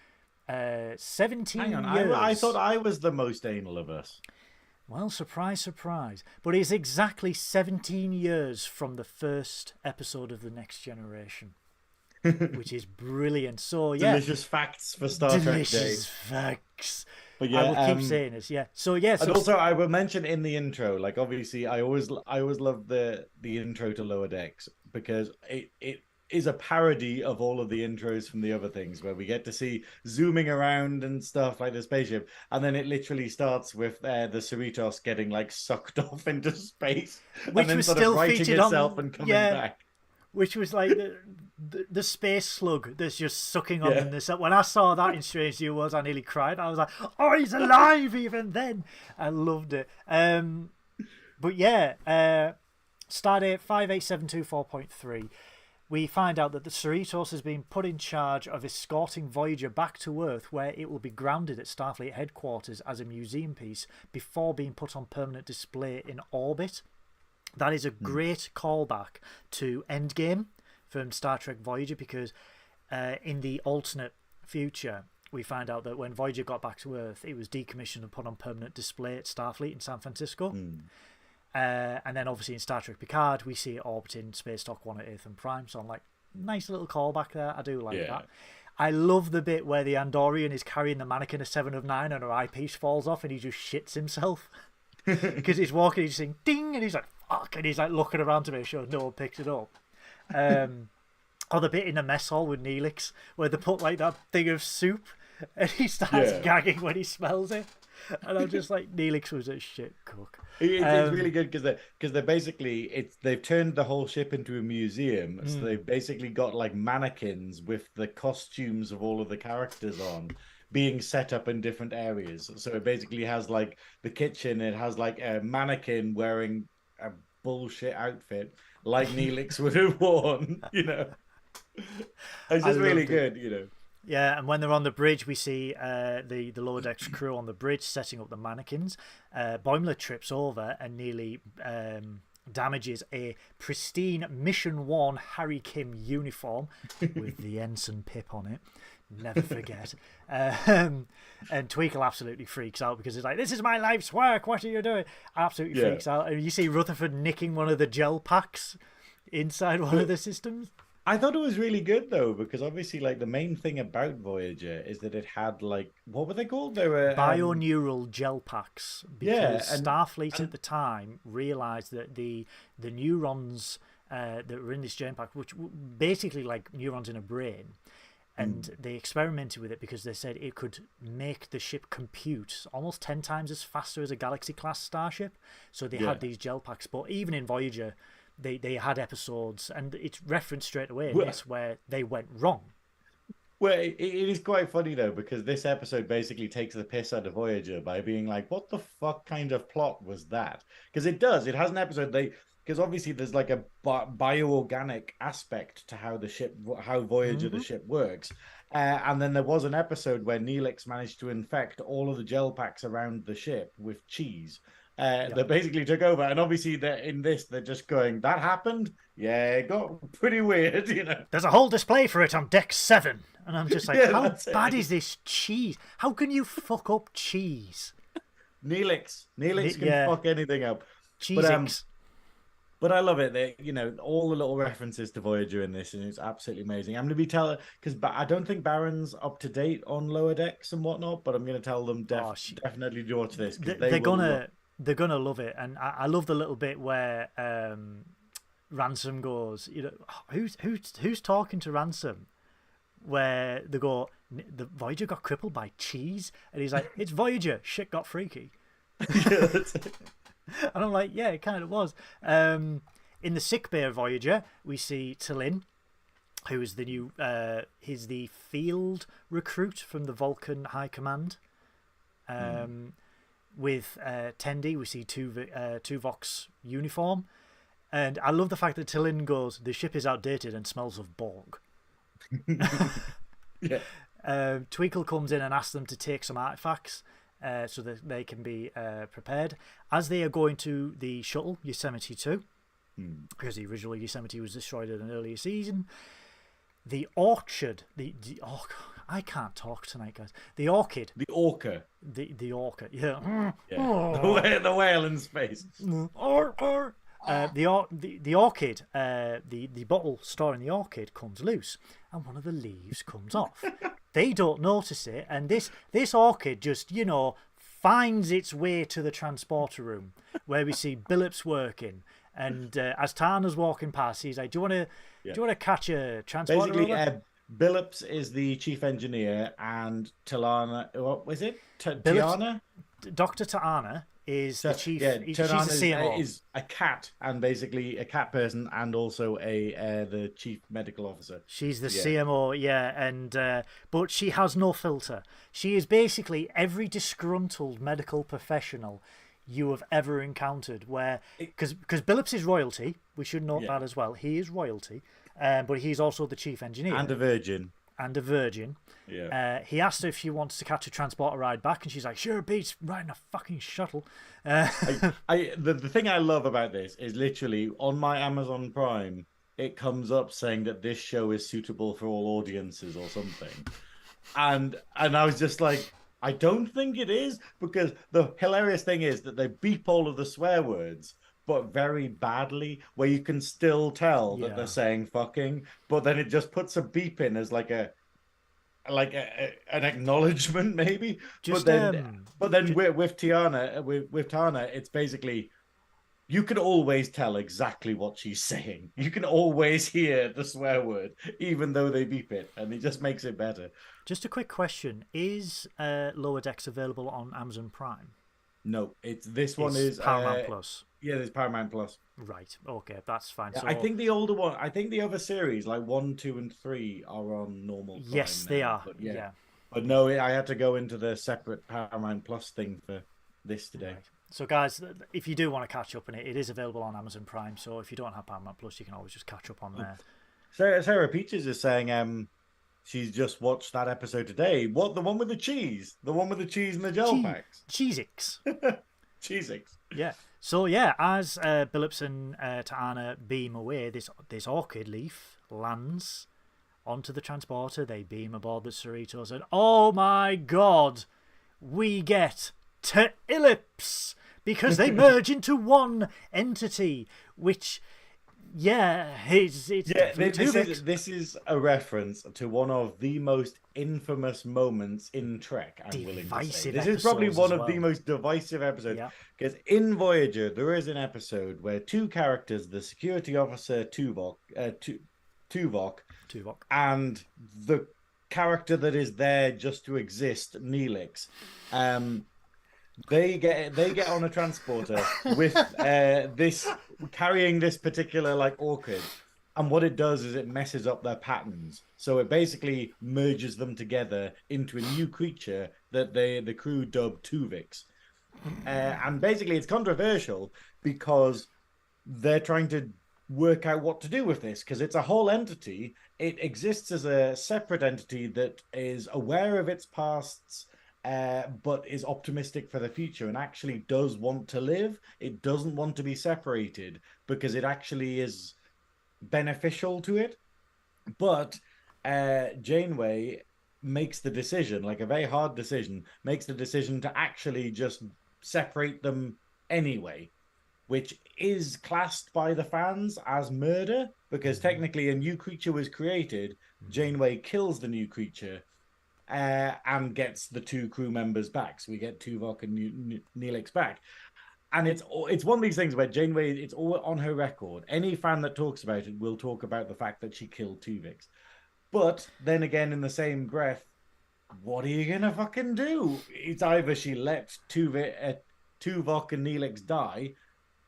Speaker 1: 17
Speaker 2: Hang on,
Speaker 1: years.
Speaker 2: I thought I was the most anal of us.
Speaker 1: Well, surprise, surprise. But it's exactly 17 years from the first episode of The Next Generation, which is brilliant. So, yeah.
Speaker 2: Delicious facts for Star Trek Day.
Speaker 1: Delicious facts.
Speaker 2: But yeah,
Speaker 1: I will keep saying this, yeah. So, yeah. So...
Speaker 2: And also, I will mention in the intro, like, obviously, I always love the intro to Lower Decks, because it is a parody of all of the intros from the other things, where we get to see zooming around and stuff like the spaceship, and then it literally starts with the Cerritos getting like sucked off into space,
Speaker 1: which
Speaker 2: and then
Speaker 1: was
Speaker 2: sort
Speaker 1: still
Speaker 2: of righting
Speaker 1: featured
Speaker 2: itself
Speaker 1: on,
Speaker 2: and coming back.
Speaker 1: Which was like the space slug that's just sucking on them. When I saw that in Strange New Worlds, I nearly cried. I was like, "Oh, he's alive!" Even then, I loved it. But yeah, Stardate 58724.3. We find out that the Cerritos has been put in charge of escorting Voyager back to Earth, where it will be grounded at Starfleet headquarters as a museum piece before being put on permanent display in orbit. That is a great callback to Endgame from Star Trek Voyager, because in the alternate future, we find out that when Voyager got back to Earth, it was decommissioned and put on permanent display at Starfleet in San Francisco. And then obviously in Star Trek Picard, we see it orbiting Space Dock 1 at Aethon Prime. So I'm like, nice little callback there. I do like that. I love the bit where the Andorian is carrying the mannequin of 7 of 9 and her eyepiece falls off and he just shits himself. Because he's walking, he's saying ding, and he's like, fuck, and he's like looking around to make sure no one picks it up. Or the bit in the mess hall with Neelix where they put like that thing of soup and he starts gagging when he smells it. And I'm just like, Neelix was a shit cook.
Speaker 2: It's really good because they're basically they've turned the whole ship into a museum. So they've basically got like mannequins with the costumes of all of the characters on, being set up in different areas. So it basically has like the kitchen. It has like a mannequin wearing a bullshit outfit like Neelix would have worn. You know, it's just really good. You know.
Speaker 1: Yeah, and when they're on the bridge, we see the Lower Decks crew on the bridge setting up the mannequins. Boimler trips over and nearly damages a pristine mission-worn Harry Kim uniform with the ensign pip on it. Never forget. And Tweakle absolutely freaks out because he's like, this is my life's work, what are you doing? Absolutely freaks out. And you see Rutherford nicking one of the gel packs inside one of the systems.
Speaker 2: I thought it was really good though, because obviously, like, the main thing about Voyager is that it had like, what were they called? They were
Speaker 1: bioneural gel packs. Because Starfleet at the time realized that the neurons that were in this gel pack, which were basically like neurons in a brain, and they experimented with it because they said it could make the ship compute almost 10 times as faster as a Galaxy class starship. So they had these gel packs, but even in Voyager, they had episodes, and it's referenced straight away in this where they went wrong.
Speaker 2: Well, it is quite funny though, because this episode basically takes the piss out of Voyager by being like, what the fuck kind of plot was that? Because it does. It has an episode, because obviously there's like a bioorganic aspect to how Voyager, the ship works. And then there was an episode where Neelix managed to infect all of the gel packs around the ship with cheese. That basically took over, and obviously they're just going, that happened? Yeah, it got pretty weird, you know.
Speaker 1: There's a whole display for it on deck 7, and I'm just like, how bad is this cheese? How can you fuck up cheese?
Speaker 2: Neelix can fuck anything up.
Speaker 1: Cheese.
Speaker 2: But I love it. You know, all the little references to Voyager in this, and it's absolutely amazing. I'm going to be because I don't think Baron's up to date on Lower Decks and whatnot, but I'm going to tell them definitely to watch this.
Speaker 1: They're gonna love it, and I love the little bit where Ransom goes, you know, who's talking to Ransom? Where they go, the Voyager got crippled by cheese, and he's like, it's Voyager, shit got freaky. And I'm like, yeah, it kind of was. In the sickbay of Voyager, we see T'Lyn, who is the new, he's the field recruit from the Vulcan High Command. With Tendi, we see Tuvok's uniform, and I love the fact that T'Lyn goes, the ship is outdated and smells of Borg. Tweakle comes in and asks them to take some artifacts so that they can be prepared as they are going to the shuttle Yosemite 2, because the original Yosemite was destroyed in an earlier season. The orchard, I can't talk tonight, guys. The orchid.
Speaker 2: The orca.
Speaker 1: The orca. Yeah.
Speaker 2: Yeah. The whale in space.
Speaker 1: The orchid, the bottle storing the orchid comes loose, and one of the leaves comes off. They don't notice it, and this orchid just, finds its way to the transporter room where we see Billups working. And as Tana's walking past, he's like, "Do you want to catch a transporter?"
Speaker 2: Basically, Billups is the chief engineer, and Tilana, what was it? Tiana?
Speaker 1: Dr. Ta'ana is the chief.
Speaker 2: Yeah,
Speaker 1: she's the CMO.
Speaker 2: Is a cat, and basically a cat person, and also the chief medical officer.
Speaker 1: She's the CMO, and but she has no filter. She is basically every disgruntled medical professional you have ever encountered, because Billups is royalty. We should note that as well. He is royalty, but he's also the chief engineer
Speaker 2: and a virgin.
Speaker 1: Yeah. He asked her if she wants to catch a transporter ride back, and she's like, "Sure, beats riding a fucking shuttle."
Speaker 2: The thing I love about this is literally on my Amazon Prime, it comes up saying that this show is suitable for all audiences or something, and I was just like, I don't think it is, because the hilarious thing is that they beep all of the swear words, but very badly, where you can still tell that they're saying fucking, but then it just puts a beep in as like an acknowledgement, maybe. But then with Tana, it's basically, you can always tell exactly what she's saying. You can always hear the swear word, even though they beep it, and it just makes it better.
Speaker 1: Just a quick question: is Lower Decks available on Amazon Prime?
Speaker 2: No, this one is
Speaker 1: Paramount Plus.
Speaker 2: Yeah, there's Paramount Plus.
Speaker 1: Right. Okay, that's fine.
Speaker 2: Yeah, so I think the older one, I think the other series, like 1, 2, and 3, are on normal Prime.
Speaker 1: Yes, they are.
Speaker 2: But but no, I had to go into the separate Paramount Plus thing for this today.
Speaker 1: Right. So, guys, if you do want to catch up on it, it is available on Amazon Prime. So, if you don't have Paramount Plus, you can always just catch up on there.
Speaker 2: Sarah Peaches is saying she's just watched that episode today. What, the one with the cheese? The one with the cheese and the gel packs?
Speaker 1: Cheesix.
Speaker 2: Cheesix.
Speaker 1: Yeah. So, as Billups and Ta'ana beam away, this orchid leaf lands onto the transporter. They beam aboard the Cerritos, and oh my god, we get to Ellipse, because they merge into one entity, which this
Speaker 2: is a reference to one of the most infamous moments in Trek. I'm willing to say this is probably one of the most divisive episodes, because in Voyager there is an episode where two characters, the security officer Tuvok, and the character that is there just to exist, Neelix, they get on a transporter with carrying this particular orchid, and what it does is it messes up their patterns. So it basically merges them together into a new creature that the crew dubbed Tuvix. And basically it's controversial because they're trying to work out what to do with this, because it's a whole entity. It exists as a separate entity that is aware of its pasts, but is optimistic for the future and actually does want to live. It doesn't want to be separated because it actually is beneficial to it. But Janeway makes the decision, like a very hard decision, makes the decision to actually just separate them anyway, which is classed by the fans as murder, because technically a new creature was created. Janeway kills the new creature, and gets the two crew members back. So we get Tuvok and Neelix back. And it's one of these things where Janeway, it's all on her record. Any fan that talks about it will talk about the fact that she killed Tuvix. But then again, in the same breath, what are you going to fucking do? It's either she lets Tuvok and Neelix die,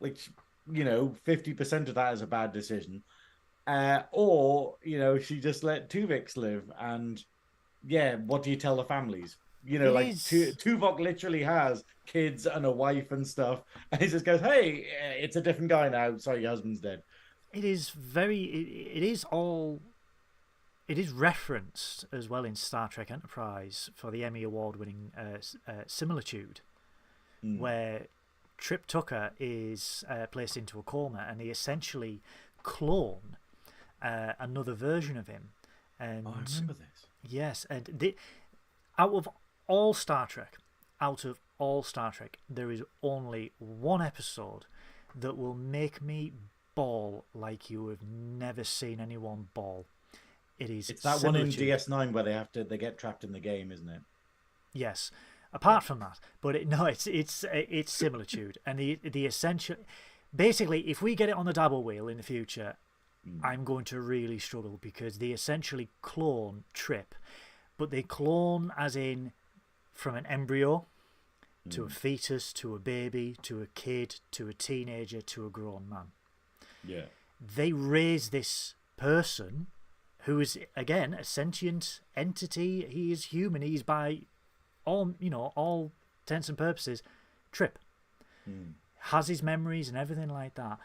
Speaker 2: which, 50% of that is a bad decision. Or, she just let Tuvix live, and what do you tell the families? Tuvok literally has kids and a wife and stuff, and he just goes, "Hey, it's a different guy now. Sorry, your husband's dead."
Speaker 1: It is referenced as well in Star Trek Enterprise for the Emmy Award-winning Similitude, where Trip Tucker is placed into a coma, and they essentially clone another version of him. And
Speaker 2: I remember this.
Speaker 1: Yes, and out of all Star Trek, there is only one episode that will make me bawl like you have never seen anyone bawl.
Speaker 2: It's that one in DS9 where they get trapped in the game, isn't it?
Speaker 1: Yes. Apart from that, but it's similitude, and the essential. Basically, if we get it on the dabble wheel in the future, I'm going to really struggle because they essentially clone Trip, but they clone as in from an embryo to a fetus to a baby to a kid to a teenager to a grown man.
Speaker 2: Yeah.
Speaker 1: They raise this person who is, again, a sentient entity. He is human. He's by all intents and purposes Trip. Has his memories and everything like that.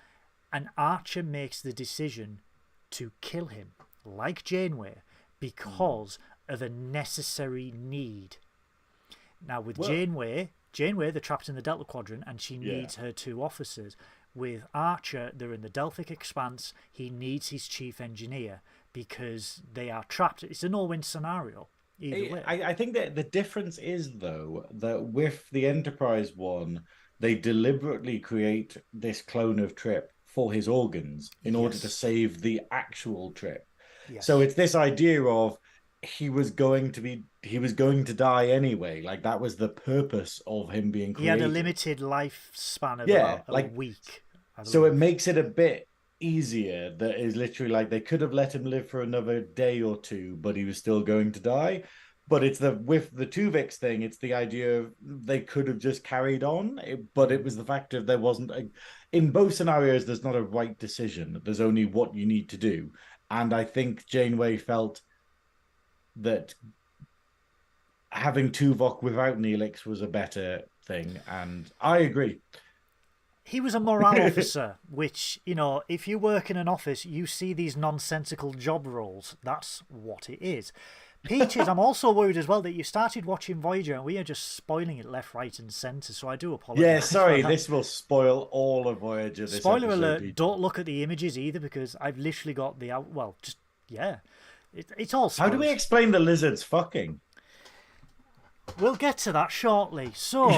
Speaker 1: And Archer makes the decision to kill him, like Janeway, because of a necessary need. Now, with Janeway, they're trapped in the Delta Quadrant, and she needs her 2 officers. With Archer, they're in the Delphic Expanse. He needs his chief engineer because they are trapped. It's a no-win scenario. Either way.
Speaker 2: I think that the difference is, though, that with the Enterprise one, they deliberately create this clone of Trip for his organs in order to save the actual Trip.
Speaker 1: Yes.
Speaker 2: So it's this idea of he was going to die anyway. Like, that was the purpose of him being created.
Speaker 1: He had a limited lifespan of about a week.
Speaker 2: So it makes it a bit easier that is literally like they could have let him live for another day or two, but he was still going to die. But it's with the Tuvix thing, it's the idea of they could have just carried on, but it was the fact of there wasn't in both scenarios, there's not a right decision. There's only what you need to do. And I think Janeway felt that having Tuvok without Neelix was a better thing. And I agree.
Speaker 1: He was a morale officer, which, if you work in an office, you see these nonsensical job roles. That's what it is. Peaches, I'm also worried as well that you started watching Voyager and we are just spoiling it left, right, and centre. So I do apologise.
Speaker 2: Yeah, sorry, this will spoil all of Voyager.
Speaker 1: Spoiler alert! Don't look at the images either because I've literally got it's all. Spoiled.
Speaker 2: How do we explain the lizards fucking?
Speaker 1: We'll get to that shortly. So.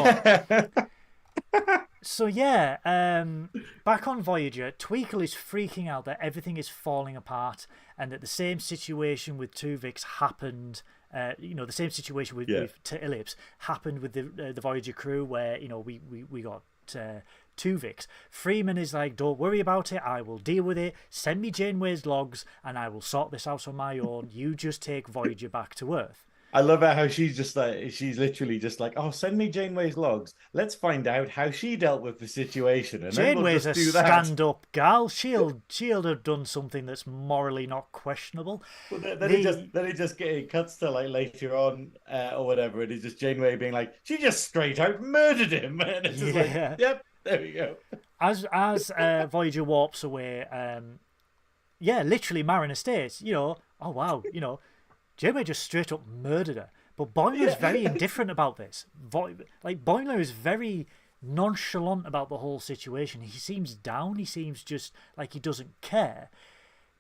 Speaker 1: So back on Voyager, Tweakle is freaking out that everything is falling apart and that the same situation with Tuvix happened, the same situation with Ellipse happened with the Voyager crew where, we got Tuvix. Freeman is like, don't worry about it, I will deal with it, send me Janeway's logs and I will sort this out on my own, you just take Voyager back to Earth.
Speaker 2: I love how she's literally just like, oh, send me Janeway's logs. Let's find out how she dealt with the situation. And
Speaker 1: Janeway's
Speaker 2: then we'll just
Speaker 1: a stand-up gal. She'll have done something that's morally not questionable.
Speaker 2: Well, it cuts to like later on or whatever, and it's just Janeway being like, she just straight out murdered him. And it's just like, yep, there we go.
Speaker 1: As Voyager warps away, literally Mariner states, oh wow, Janeway just straight up murdered her. But Boimler's very indifferent about this. Boimler is very nonchalant about the whole situation. He seems down. He seems just like he doesn't care.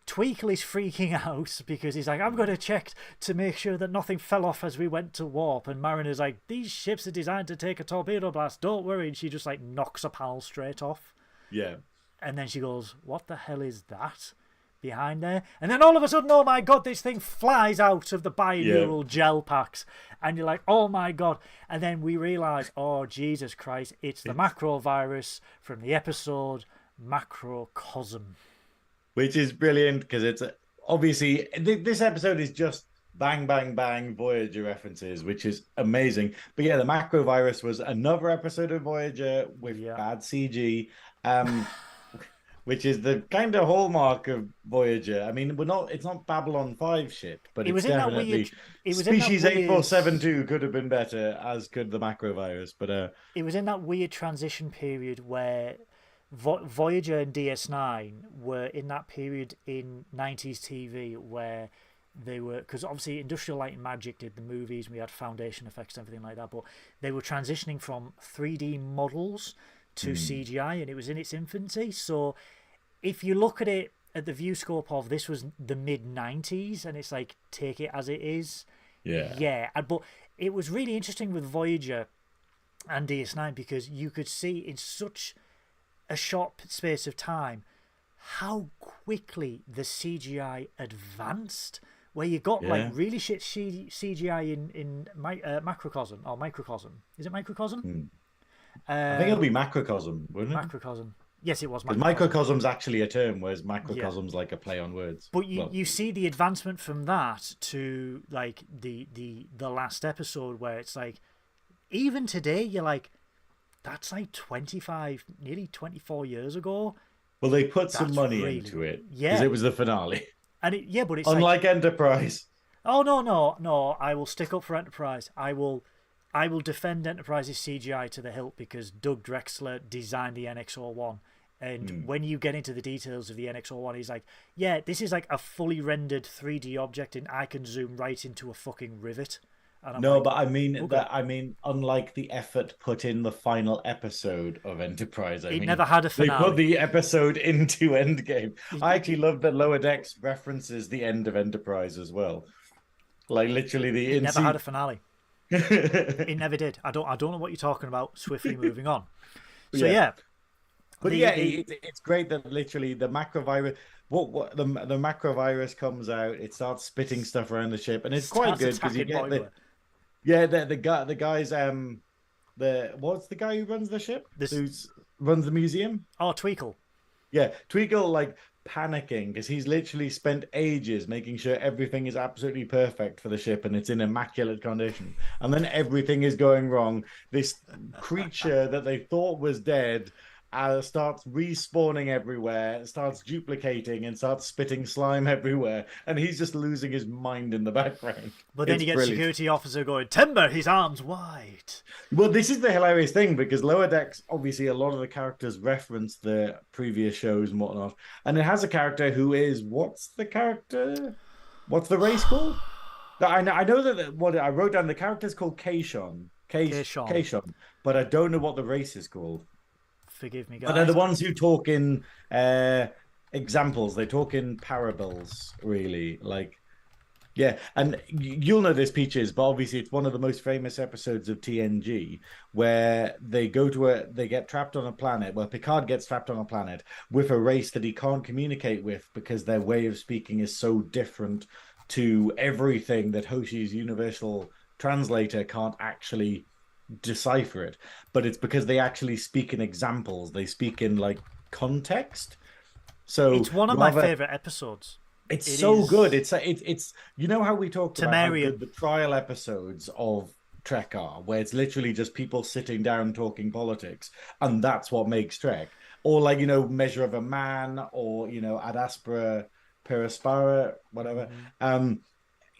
Speaker 1: Tweakle is freaking out because he's like, I'm going to check to make sure that nothing fell off as we went to warp. And Mariner's like, these ships are designed to take a torpedo blast. Don't worry. And she just like knocks a panel straight off.
Speaker 2: Yeah.
Speaker 1: And then she goes, what the hell is that behind there? And then all of a sudden, oh my god, this thing flies out of the binaural gel packs and you're like, oh my god. And then we realize, oh Jesus Christ, it's the macro virus from the episode Macrocosm,
Speaker 2: which is brilliant because it's obviously this episode is just bang bang bang Voyager references, which is amazing. But yeah, the macro virus was another episode of Voyager with bad CG, which is the kind of hallmark of Voyager. I mean, it's not Babylon 5 shit, but it's definitely Species 8472 could have been better, as could the macro virus. But
Speaker 1: it was in that weird transition period where Voyager and DS9 were in that period in 90s TV where they were, because obviously Industrial Light and Magic did the movies, and we had foundation effects and everything like that, but they were transitioning from 3D models to CGI, and it was in its infancy. So if you look at it at the view scope of this was the mid-90s, and it's like, take it as it is.
Speaker 2: Yeah.
Speaker 1: But it was really interesting with Voyager and DS9 because you could see in such a short space of time how quickly the CGI advanced, where you got like really shit CGI in Macrocosm or Microcosm. Is it Microcosm?
Speaker 2: I think it'll be Macrocosm, wouldn't it?
Speaker 1: Macrocosm. Yes, it was.
Speaker 2: Because microcosm's actually a term, whereas macrocosm's like a play on words.
Speaker 1: But you see the advancement from that to like the last episode, where it's like, even today you're like, that's like 25, nearly 24 years ago.
Speaker 2: Well, they put some money into it because it was the finale.
Speaker 1: And but it's
Speaker 2: unlike Enterprise.
Speaker 1: Oh no! I will stick up for Enterprise. I will defend Enterprise's CGI to the hilt because Doug Drexler designed the NX-01. And when you get into the details of the NX-01, he's like, yeah, this is like a fully rendered 3D object, and I can zoom right into a fucking rivet.
Speaker 2: No, but I mean, unlike the effort put in the final episode of Enterprise, it
Speaker 1: never had a finale.
Speaker 2: They put the episode into Endgame. I actually love that Lower Decks references the end of Enterprise as well. Like literally,
Speaker 1: it never had a finale. It never did. I don't know what you're talking about. Swiftly moving on. So
Speaker 2: but it's great that literally the macrovirus. The macrovirus comes out. It starts spitting stuff around the ship, and it's quite good because you get the guys. What's the guy who runs the ship? Who runs the museum?
Speaker 1: Oh, Tweakle.
Speaker 2: Yeah, Tweakle like panicking because he's literally spent ages making sure everything is absolutely perfect for the ship and it's in immaculate condition, and then everything is going wrong. This creature that they thought was dead starts respawning everywhere, starts duplicating, and starts spitting slime everywhere, and he's just losing his mind in the background.
Speaker 1: But then you get security officer going, "Timber, his arms wide."
Speaker 2: Well, this is the hilarious thing because Lower Decks, obviously, a lot of the characters reference the previous shows and whatnot, and it has a character who is what's the race called? I know that what I wrote down. The character's called Kashon, but I don't know what the race is called.
Speaker 1: Forgive me, guys.
Speaker 2: But they're the ones who talk in examples. They talk in parables, really. And you'll know this, Peaches, but obviously it's one of the most famous episodes of TNG where they get trapped on a planet. Well, Picard gets trapped on a planet with a race that he can't communicate with because their way of speaking is so different to everything that Hoshi's universal translator can't actually decipher it, but it's because they actually speak in examples. They speak in like context. So
Speaker 1: it's one of my favorite episodes.
Speaker 2: It's so good. It's you know how we talked about how good the trial episodes of Trek are, where it's literally just people sitting down talking politics, and that's what makes Trek. Or like, Measure of a Man, or Ad Aspera per Aspera, whatever.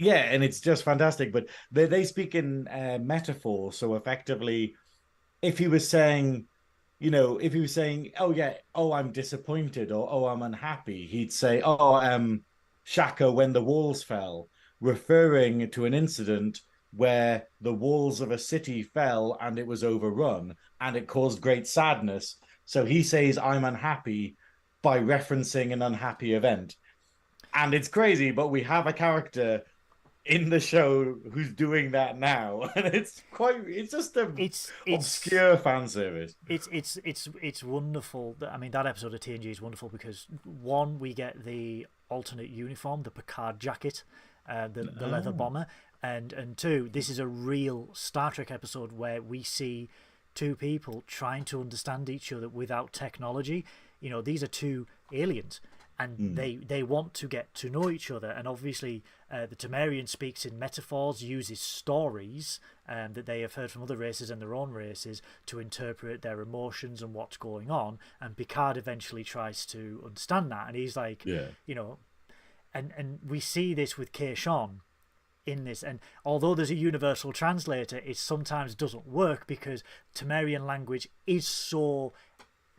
Speaker 2: Yeah, and it's just fantastic. But they speak in metaphor. So effectively, if he was saying, oh yeah, oh I'm disappointed, or oh I'm unhappy, he'd say, Shaka when the walls fell, referring to an incident where the walls of a city fell and it was overrun and it caused great sadness. So he says I'm unhappy by referencing an unhappy event. And it's crazy, but we have a character in the show who's doing that now, and it's just obscure fan service.
Speaker 1: It's wonderful. I mean, that episode of TNG is wonderful because one, we get the alternate uniform, the Picard jacket, the leather bomber, and two, this is a real Star Trek episode where we see two people trying to understand each other without technology. These are two aliens. And they want to get to know each other. And obviously, the Temerian speaks in metaphors, uses stories that they have heard from other races and their own races to interpret their emotions and what's going on. And Picard eventually tries to understand that. And he's like, and we see this with Kashon in this. And although there's a universal translator, it sometimes doesn't work because Temerian language is so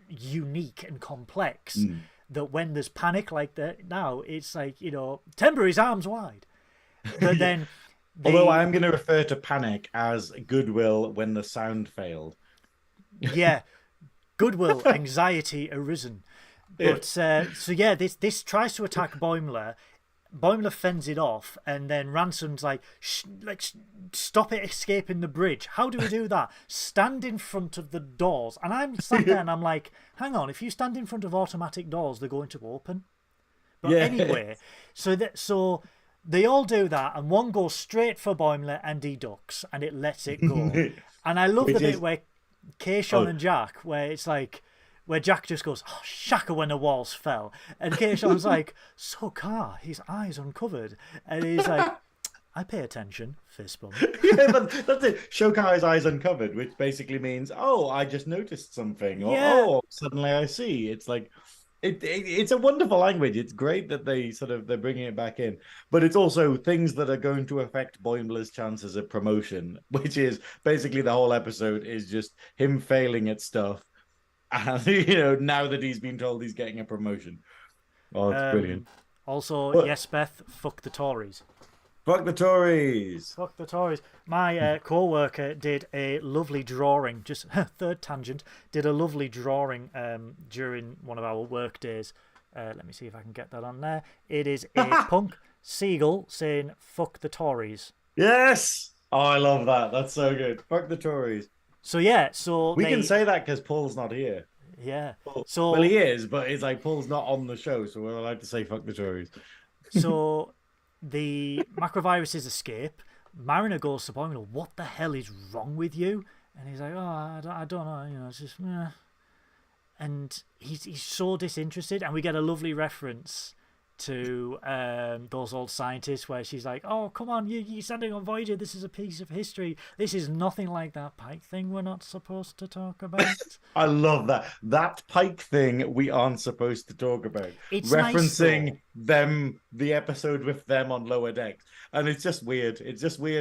Speaker 1: unique and complex. That when there's panic like that now, it's like, Timber, his arms wide. But then...
Speaker 2: Although I am going to refer to panic as Goodwill when the sound failed.
Speaker 1: Yeah. Goodwill, anxiety arisen. But so yeah, this tries to attack Boimler. Boimler fends it off, and then Ransom's like, stop it escaping the bridge. How do we do that? Stand in front of the doors. And I'm sat there and I'm like, hang on, if you stand in front of automatic doors, they're going to open. But anyway, so they all do that, and one goes straight for Boimler and he ducks, and it lets it go. And I love the bit where Keishon and Jack, where it's like, where Jack just goes, oh, shaka, when the walls fell. And Keishon's like, so Car, his eyes uncovered. And he's like, I pay attention, fist bump.
Speaker 2: Yeah, but that's it. Shokar's eyes uncovered, which basically means, oh, I just noticed something. Or, oh, suddenly I see. It's like, it's a wonderful language. It's great that they're bringing it back in. But it's also things that are going to affect Boimler's chances of promotion, which is basically the whole episode is just him failing at stuff. And, now that he's been told he's getting a promotion. Oh, it's brilliant.
Speaker 1: Also, yes, Beth, fuck the Tories.
Speaker 2: Fuck the Tories.
Speaker 1: Fuck the Tories. My co-worker did a lovely drawing, just third tangent, did a lovely drawing during one of our work days. Let me see if I can get that on there. It is a punk seagull saying, fuck the Tories.
Speaker 2: Yes! Oh, I love that. That's so good. Fuck the Tories.
Speaker 1: So we
Speaker 2: can say that because Paul's not here.
Speaker 1: Yeah.
Speaker 2: Well, he is, but it's like Paul's not on the show, so we're allowed to say fuck the Tories.
Speaker 1: So the macroviruses escape. Mariner goes to Boimler, what the hell is wrong with you? And he's like, oh, I don't know, it's just, and he's so disinterested. And we get a lovely reference to those old scientists where she's like, oh, come on, you're standing on Voyager, this is a piece of history, this is nothing like that Pike thing we're not supposed to talk about.
Speaker 2: I love that Pike thing we aren't supposed to talk about.
Speaker 1: It's
Speaker 2: referencing
Speaker 1: nice,
Speaker 2: them, the episode with them on Lower Decks, and it's just weird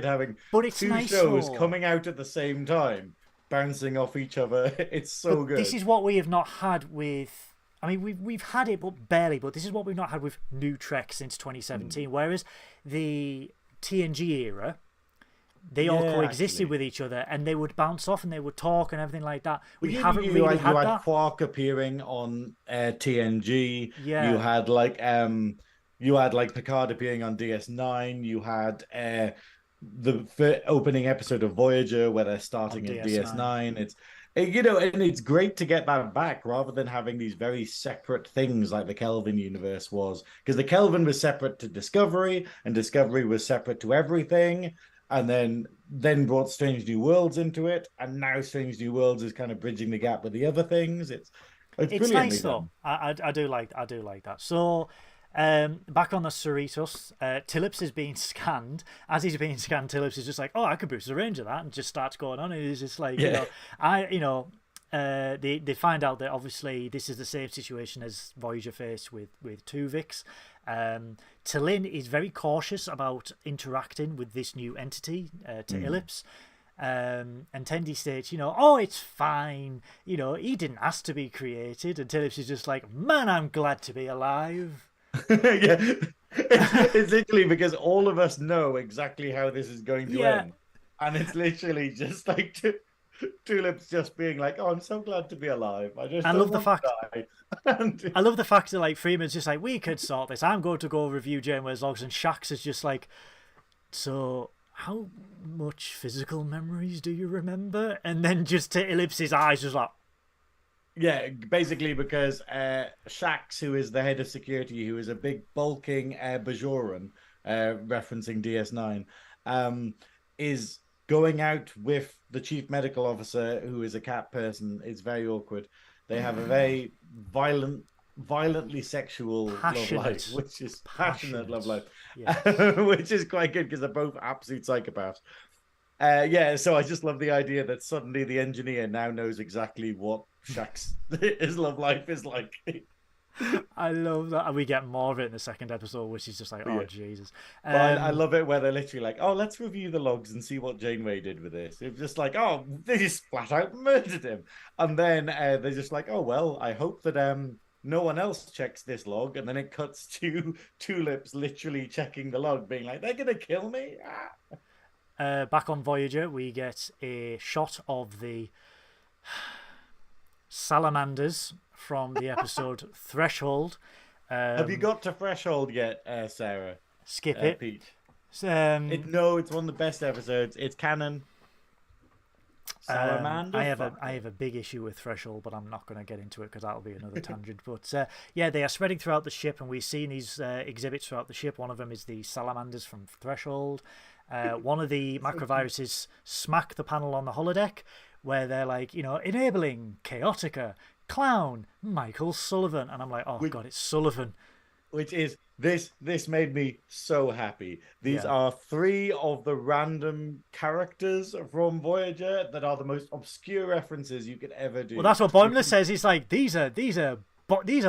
Speaker 2: having two
Speaker 1: nice
Speaker 2: shows coming out at the same time, bouncing off each other. It's so good.
Speaker 1: This is what we have not had with, I mean, we've had it, but barely. But this is what we've not had with New Trek since 2017. Whereas the TNG era, they all coexisted with each other, and they would bounce off and they would talk and everything like that. We haven't really had that. You had
Speaker 2: Quark appearing on TNG.
Speaker 1: Yeah.
Speaker 2: You had Picard appearing on DS9. You had the opening episode of Voyager where they're starting at DS9. And it's great to get that back rather than having these very separate things like the Kelvin universe was, because the Kelvin was separate to Discovery and Discovery was separate to everything, and then brought Strange New Worlds into it, and now Strange New Worlds is kind of bridging the gap with the other things. It's
Speaker 1: nice though. I do like that. So back on the Cerritos, Tillips is being scanned. As he's being scanned, Tillips is just like, oh, I could boost the range of that, and just starts going on. And he's just like, they find out that obviously this is the same situation as Voyager faced with Tuvix. T'Lyn is very cautious about interacting with this new entity, to Illips. And Tendi states, oh, it's fine. He didn't ask to be created. And Tillips is just like, man, I'm glad to be alive.
Speaker 2: Yeah, it's literally because all of us know exactly how this is going to end, and it's literally just like Tulips just being like, "Oh, I'm so glad to be alive. I love the fact.
Speaker 1: I love the fact that Freeman's just like, we could sort this. I'm going to go review Janeway's logs, and Shax is just like, so how much physical memories do you remember? And then just to Ellipse's eyes, just like.
Speaker 2: Yeah, basically because Shax, who is the head of security, who is a big bulking Bajoran, referencing DS9, is going out with the chief medical officer, who is a cat person. It's very awkward. They have a very violently sexual love life, which is passionate love life, which is quite good because they're both absolute psychopaths. So I just love the idea that suddenly the engineer now knows exactly what Shax's his love life is like.
Speaker 1: I love that. And we get more of it in the second episode, which is just like, oh, Jesus.
Speaker 2: I love it where they're literally like, oh, let's review the logs and see what Janeway did with this. It's just like, oh, they just flat out murdered him. And then they're just like, oh, well, I hope that no one else checks this log. And then it cuts to Tulips literally checking the log, being like, they're going to kill me.
Speaker 1: Back on Voyager, we get a shot of the salamanders from the episode Threshold.
Speaker 2: Have you got to Threshold yet, Sarah?
Speaker 1: Skip it.
Speaker 2: Pete.
Speaker 1: No,
Speaker 2: it's one of the best episodes. It's canon. Salamander.
Speaker 1: I have a big issue with Threshold, but I'm not going to get into it because that'll be another tangent. But yeah, they are spreading throughout the ship, and we've seen these exhibits throughout the ship. One of them is the salamanders from Threshold. One of the macroviruses smack the panel on the holodeck, where they're like, enabling Chaotica, Clown, Michael Sullivan, and I'm like, oh god, it's Sullivan.
Speaker 2: Which is this made me so happy. These are 3 of the random characters from Voyager that are the most obscure references you could ever do.
Speaker 1: Well, that's what Boimler says. He's like, these are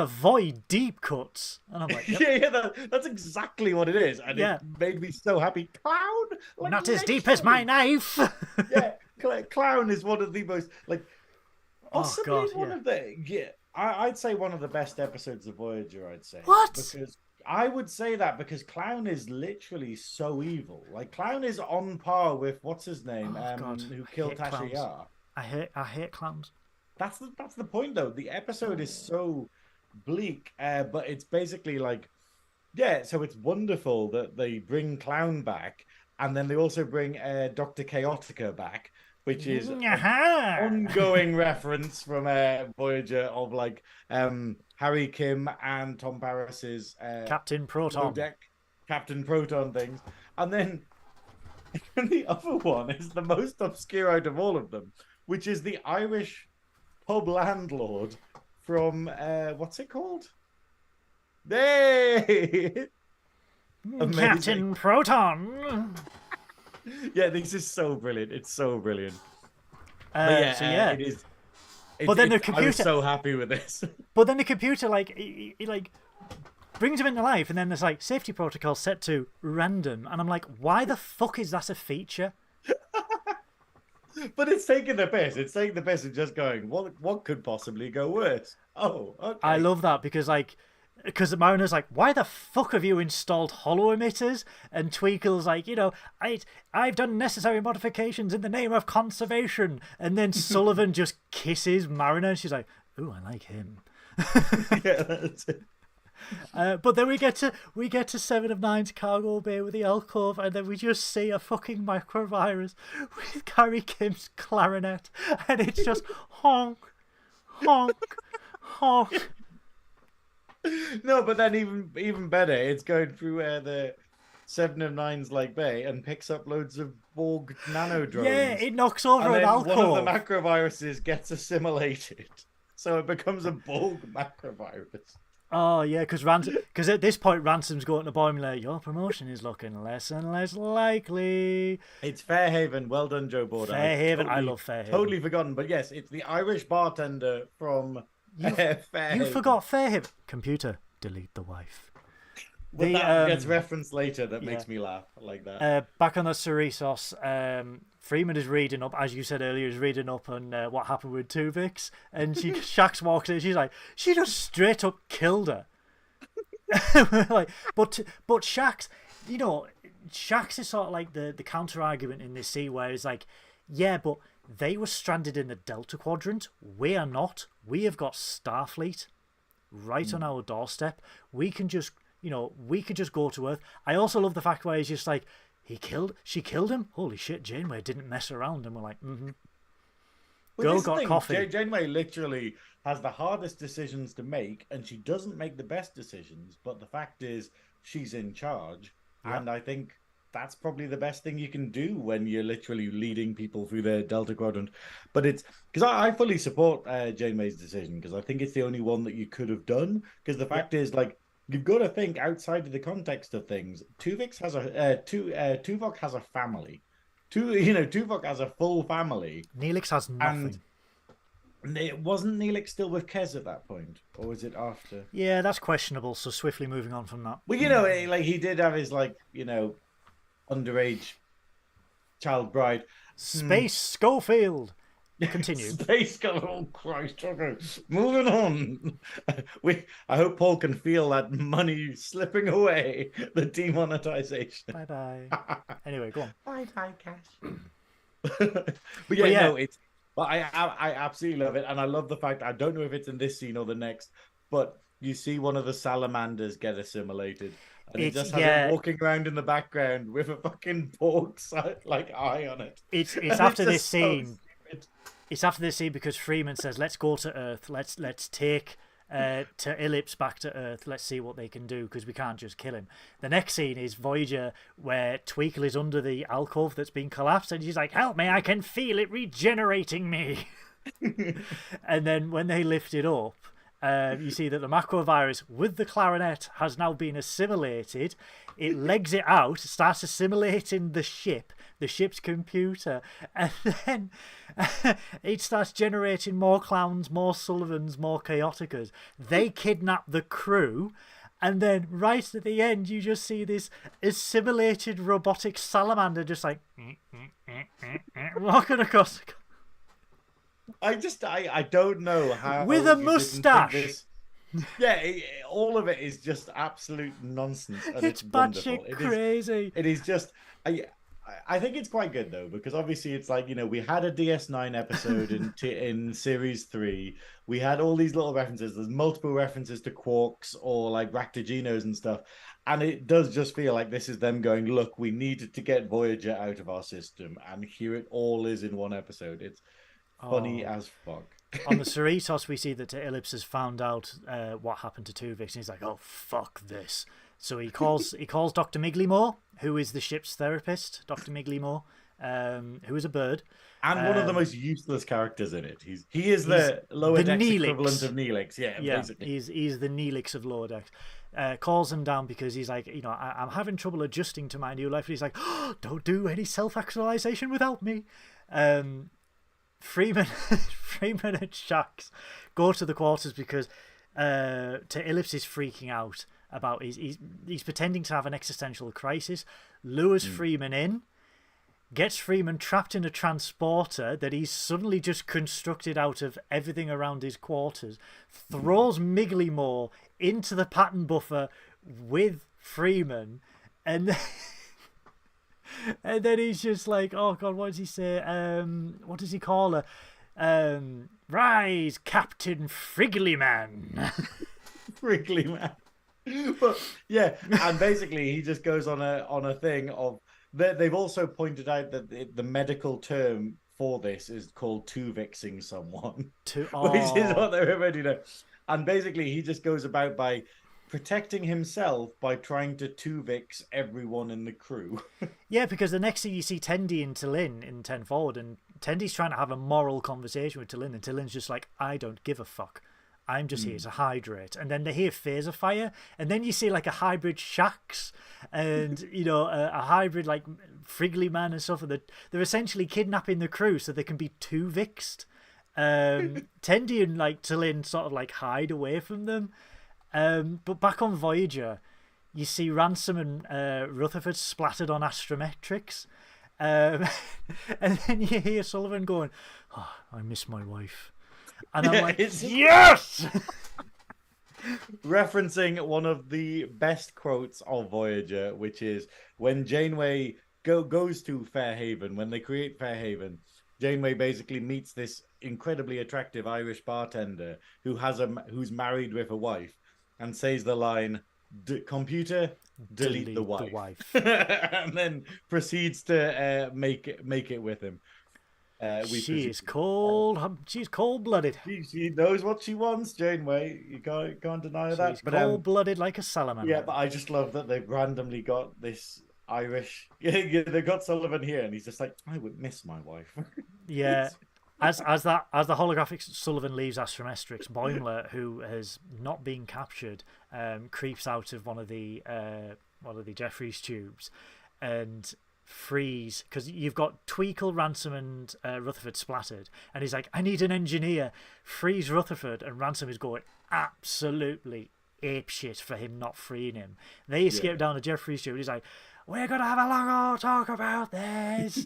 Speaker 1: void deep cuts, and I'm like, yep.
Speaker 2: that's exactly what it is, and it made me so happy. Clown, like,
Speaker 1: not as deep as my knife.
Speaker 2: Clown is one of the most possibly one of the I'd say one of the best episodes of Voyager. I'd say
Speaker 1: what?
Speaker 2: Because I would say that because Clown is literally so evil. Like Clown is on par with what's his name, who killed Tasha Yar.
Speaker 1: I hate clowns.
Speaker 2: That's the point though. The episode is so bleak, but it's basically like, so it's wonderful that they bring Clown back, and then they also bring Dr. Chaotica back, which is an ongoing reference from Voyager of like Harry Kim and Tom Paris's
Speaker 1: Captain Proton
Speaker 2: things, and then the other one is the most obscure out of all of them, which is the Irish pub landlord from what's it called? Hey,
Speaker 1: Captain Proton.
Speaker 2: Yeah, this is so brilliant. It's so brilliant.
Speaker 1: It
Speaker 2: is.
Speaker 1: But then the computer.
Speaker 2: I was so happy with this.
Speaker 1: But then the computer, like, he brings him into life, and then there's like safety protocol set to random, and I'm like, why the fuck is that a feature?
Speaker 2: But it's taking the piss. It's taking the piss and just going, what could possibly go worse? Oh, okay.
Speaker 1: I love that because the Mariner's like, why the fuck have you installed hollow emitters? And Tweakle's like, I've done necessary modifications in the name of conservation. And then Sullivan just kisses Mariner, and she's like, ooh, I like him.
Speaker 2: Yeah, that's it.
Speaker 1: But then we get to 7 of 9's cargo bay with the alcove, and then we just see a fucking microvirus with Carrie Kim's clarinet, and it's just honk, honk, honk.
Speaker 2: No, but then even better, it's going through the 7 of 9's like bay and picks up loads of Borg nano drones.
Speaker 1: Yeah, it knocks over an alcove.
Speaker 2: One of the macroviruses gets assimilated, so it becomes a Borg macrovirus.
Speaker 1: Oh yeah, because at this point Ransom's going to Boimler. Your promotion is looking less and less likely.
Speaker 2: It's Fairhaven. Well done, Joe Border.
Speaker 1: Fairhaven. I love Fairhaven.
Speaker 2: Totally forgotten, but yes, it's the Irish bartender from Fairhaven.
Speaker 1: You forgot Fairhaven. Computer, delete the wife.
Speaker 2: Well, that gets referenced later. That makes me laugh. I like that.
Speaker 1: Back on the Synoiz, Freeman is reading up, as you said earlier, is reading up on what happened with Tuvix, and Shax walks in. She's like, she just straight up killed her. Like, but Shax, Shax is sort of like the counter argument in this scene, where it's like, yeah, but they were stranded in the Delta Quadrant. We are not. We have got Starfleet right on our doorstep. We can just go to Earth. I also love the fact where he's just like, she killed him? Holy shit, Janeway didn't mess around. And we're like, Girl got coffee.
Speaker 2: Janeway literally has the hardest decisions to make, and she doesn't make the best decisions, but the fact is she's in charge. Yep. And I think that's probably the best thing you can do when you're literally leading people through the Delta Quadrant. But it's because I fully support Janeway's decision, because I think it's the only one that you could have done. Because the fact is, like, you've got to think outside of the context of things. Tuvok has a family. Tuvok has a full family.
Speaker 1: Neelix has nothing.
Speaker 2: And wasn't Neelix still with Kez at that point, or was it after?
Speaker 1: Yeah, that's questionable. So swiftly moving on from that.
Speaker 2: Well, he did have his underage child bride.
Speaker 1: Space Schofield. Continue.
Speaker 2: Space Schofield. Oh Christ! Okay, moving on. I hope Paul can feel that money slipping away. The demonetization.
Speaker 1: Bye bye. Anyway, go on.
Speaker 2: Bye bye, cash. But yeah, no, it's. But I absolutely love it, and I love the fact, I don't know if it's in this scene or the next, but you see one of the salamanders get assimilated, and it just has him walking around in the background with a fucking pork like eye on it.
Speaker 1: It's after this scene. It's after this scene because Freeman says, "Let's go to Earth. Let's take to Ellipse back to Earth. Let's see what they can do because we can't just kill him." The next scene is Voyager, where Tweakle is under the alcove that's been collapsed, and she's like, "Help me! I can feel it regenerating me." And then when they lift it up, you see that the macrovirus with the clarinet has now been assimilated. It legs it out, starts assimilating the ship's computer, and then it starts generating more clowns, more Sullivans, more Chaoticas. They kidnap the crew, and then right at the end you just see this assimilated robotic salamander just like walking across the...
Speaker 2: I don't know how
Speaker 1: with a mustache.
Speaker 2: Yeah, all of it is just absolute nonsense, and it's wonderful.
Speaker 1: Crazy.
Speaker 2: It is just I think it's quite good though, because obviously it's like, you know, we had a DS9 episode in series 3. We had all these little references. There's multiple references to Quarks or like Raktaginos and stuff, and it does just feel like this is them going, look, we needed to get Voyager out of our system, and here it all is in one episode. It's funny as fuck.
Speaker 1: On the Cerritos, we see that Ellipse has found out what happened to Tuvix, and he's like, "Oh fuck this!" So he calls Dr. Miglymore, who is the ship's therapist. Dr. Miglymore, who is a bird,
Speaker 2: and one of the most useless characters in it. He is the lower decks equivalent of Neelix. Yeah, basically.
Speaker 1: He's the Neelix of lower decks. Calls him down because he's like, you know, I'm having trouble adjusting to my new life. And he's like, oh, don't do any self-actualization without me. Freeman and Shax go to the quarters because Ellipse is freaking out about he's pretending to have an existential crisis, lures Freeman in, gets Freeman trapped in a transporter that he's suddenly just constructed out of everything around his quarters, throws Miglymore into the pattern buffer with Freeman, and then... And then he's just like, oh god, what does he say? What does he call her? Rise, Captain Frigglyman.
Speaker 2: Frigglyman. But yeah, and basically he just goes on a thing of they've also pointed out that the medical term for this is called Tuvixing someone, which is what they're already know. And basically he just goes about by protecting himself by trying to Tuvix everyone in the crew.
Speaker 1: Yeah, because the next thing you see Tendi and T'Lyn in 10 Forward, and Tendi's trying to have a moral conversation with T'Lyn, and T'Lyn's just like, I don't give a fuck. I'm just here to hydrate. And then they hear phaser fire, and then you see like a hybrid Shax and, you know, a hybrid like Frigglyman and stuff. And they're essentially kidnapping the crew so they can be Tuvixed. Tendi and like T'Lyn sort of like hide away from them. But back on Voyager, you see Ransom and Rutherford splattered on Astrometrics. And then you hear Sullivan going, oh, I miss my wife. And I'm like, yes!
Speaker 2: Referencing one of the best quotes of Voyager, which is when Janeway goes to Fairhaven, when they create Fairhaven, Janeway basically meets this incredibly attractive Irish bartender who's married with a wife, and says the line, computer, delete the wife. And then proceeds to make it with him.
Speaker 1: She's cold. She's cold-blooded.
Speaker 2: She knows what she wants, Janeway. You can't deny that.
Speaker 1: She's cold-blooded like a salamander.
Speaker 2: Yeah, but I just love that they've randomly got this Irish... Yeah, they've got Sullivan here, and he's just like, I would miss my wife.
Speaker 1: Yeah. As the holographic Sullivan leaves Astrometrics, Boimler, who has not been captured, creeps out of one of the Jeffries tubes and frees, because you've got Tweakle, Ransom, and Rutherford splattered, and he's like, I need an engineer. Frees Rutherford, and Ransom is going absolutely apeshit for him not freeing him. They escape down the Jeffries tube. He's like, we're gonna have a long old talk about this.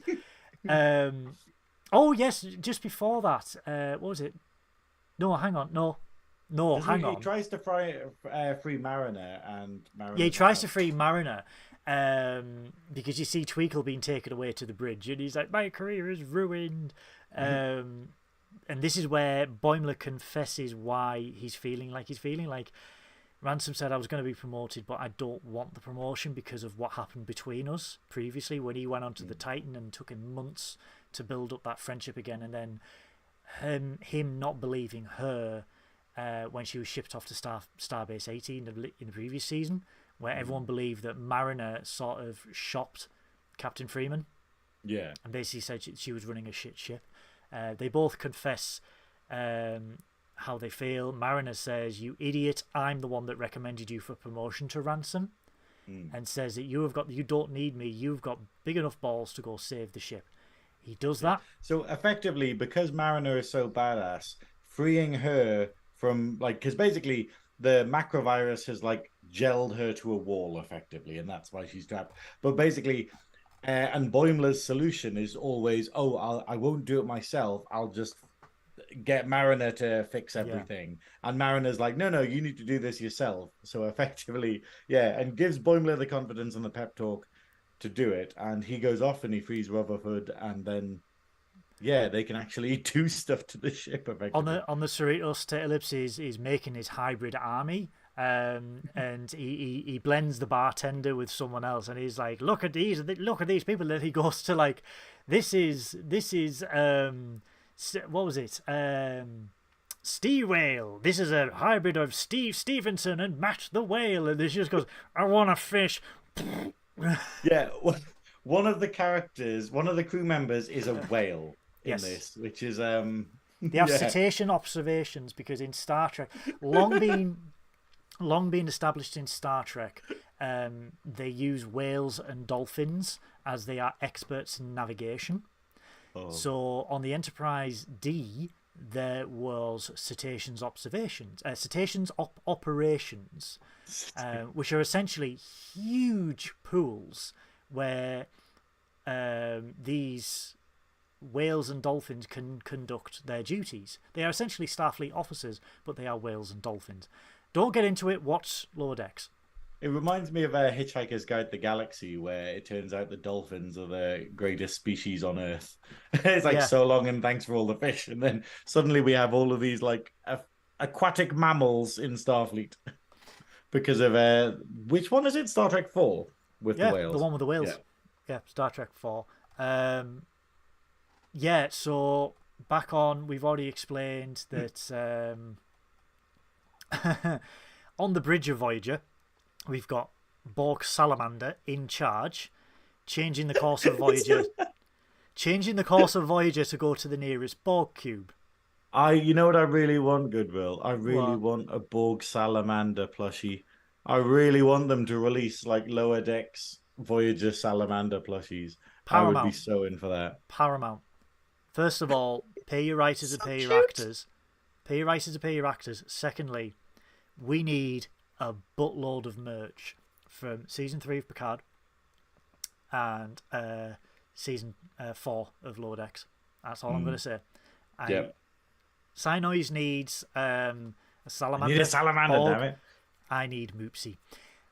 Speaker 1: Oh, yes, just before that, what was it? No, hang on. No, hang on.
Speaker 2: He tries to free Mariner, and Mariner...
Speaker 1: Yeah, he tries to free Mariner, because you see Tweakle being taken away to the bridge, and he's like, my career is ruined. this is where Boimler confesses why he's feeling like he's feeling. Like, Ransom said, I was going to be promoted, but I don't want the promotion because of what happened between us previously when he went onto the Titan, and took him months to build up that friendship again. And then him not believing her when she was shipped off to Starbase 18 in the previous season, where everyone believed that Mariner sort of shopped Captain Freeman.
Speaker 2: Yeah.
Speaker 1: And basically said she was running a shit ship. They both confess how they feel. Mariner says, "You idiot, I'm the one that recommended you for promotion to Ransom." And says that you don't need me, you've got big enough balls to go save the ship. He does that.
Speaker 2: So effectively, because Mariner is so badass, freeing her from, like, because basically the macrovirus has like gelled her to a wall effectively, and that's why she's trapped. But basically, and Boimler's solution is always, I won't do it myself, I'll just get Mariner to fix everything. And Mariner's like, no, you need to do this yourself. So effectively, and gives Boimler the confidence and the pep talk to do it. And he goes off and he frees Rutherford, and then they can actually do stuff to the ship effectively.
Speaker 1: On the Cerritos to Ellipses, he's making his hybrid army. And he blends the bartender with someone else, and he's like, look at these people that he goes to, like, this is what was it, Steve Whale, this is a hybrid of Steve Stevenson and Matt the Whale, and she just goes, I want a fish.
Speaker 2: One of the crew members is a whale in this, which is
Speaker 1: they have cetacean observations, because in Star Trek, long been established in Star Trek, they use whales and dolphins as they are experts in navigation. So on the Enterprise D, there was cetaceans operations, which are essentially huge pools where these whales and dolphins can conduct their duties. They are essentially Starfleet officers, but they are whales and dolphins. Don't get into it, watch Lower Decks.
Speaker 2: It reminds me of Hitchhiker's Guide to the Galaxy, where it turns out the dolphins are the greatest species on Earth. It's like, so long and thanks for all the fish. And then suddenly we have all of these like aquatic mammals in Starfleet. Because of, which one is it? Star Trek 4 with the whales?
Speaker 1: The one with the whales. Yeah, Star Trek 4. So back on, we've already explained that on the bridge of Voyager, we've got Borg Salamander in charge, changing the course of Voyager to go to the nearest Borg cube.
Speaker 2: You know what I really want, Goodwill? I really want a Borg Salamander plushie. I really want them to release like Lower Decks Voyager Salamander plushies.
Speaker 1: Paramount.
Speaker 2: I would be so in for that.
Speaker 1: Paramount. First of all, pay your writers and pay your actors. Pay your writers and pay your actors. Secondly, we need a buttload of merch from season 3 of Picard and season 4 of Lower Decks. That's all I'm going to say. Synoiz needs a salamander.
Speaker 2: I need a salamander, damn it.
Speaker 1: I need Moopsy.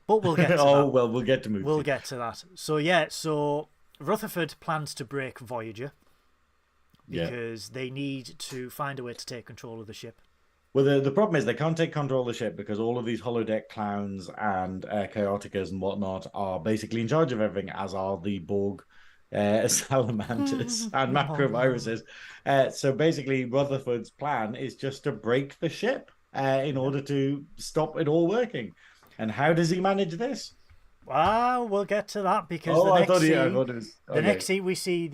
Speaker 1: But we'll get to that.
Speaker 2: Well, we'll get to Moopsy.
Speaker 1: We'll get to that. So Rutherford plans to break Voyager because they need to find a way to take control of the ship.
Speaker 2: Well, the problem is they can't take control of the ship because all of these holodeck clowns and chaoticas and whatnot are basically in charge of everything, as are the Borg salamanders and macroviruses. So basically, Rutherford's plan is just to break the ship in order to stop it all working. And how does he manage this?
Speaker 1: Well, we'll get to that because the next scene we see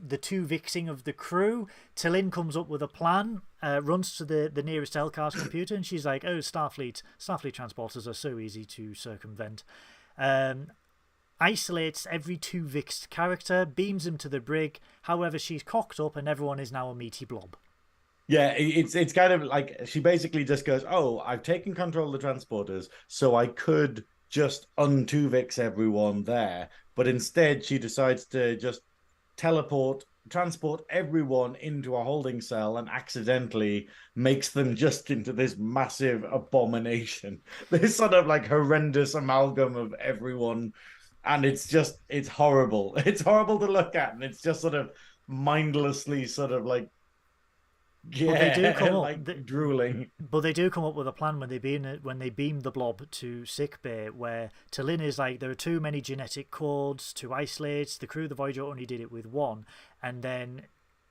Speaker 1: the two vixing of the crew. T'Lyn comes up with a plan, runs to the nearest Elcar's computer, and she's like, "Oh, Starfleet transporters are so easy to circumvent." Isolates every 2 vixed character, beams them to the brig. However, she's cocked up, and everyone is now a meaty blob.
Speaker 2: Yeah, it's kind of like she basically just goes, "Oh, I've taken control of the transporters, so I could just un-2vix everyone there," but instead she decides to just transport everyone into a holding cell and accidentally makes them just into this massive abomination. This sort of like horrendous amalgam of everyone, and it's horrible. It's horrible to look at, and it's just sort of mindlessly sort of like Yeah,
Speaker 1: But they do come up.
Speaker 2: like drooling.
Speaker 1: But they do come up with a plan when they beam the blob to sickbay, where T'Lyn is like, there are too many genetic codes to isolate. The crew of the Voyager only did it with one, and then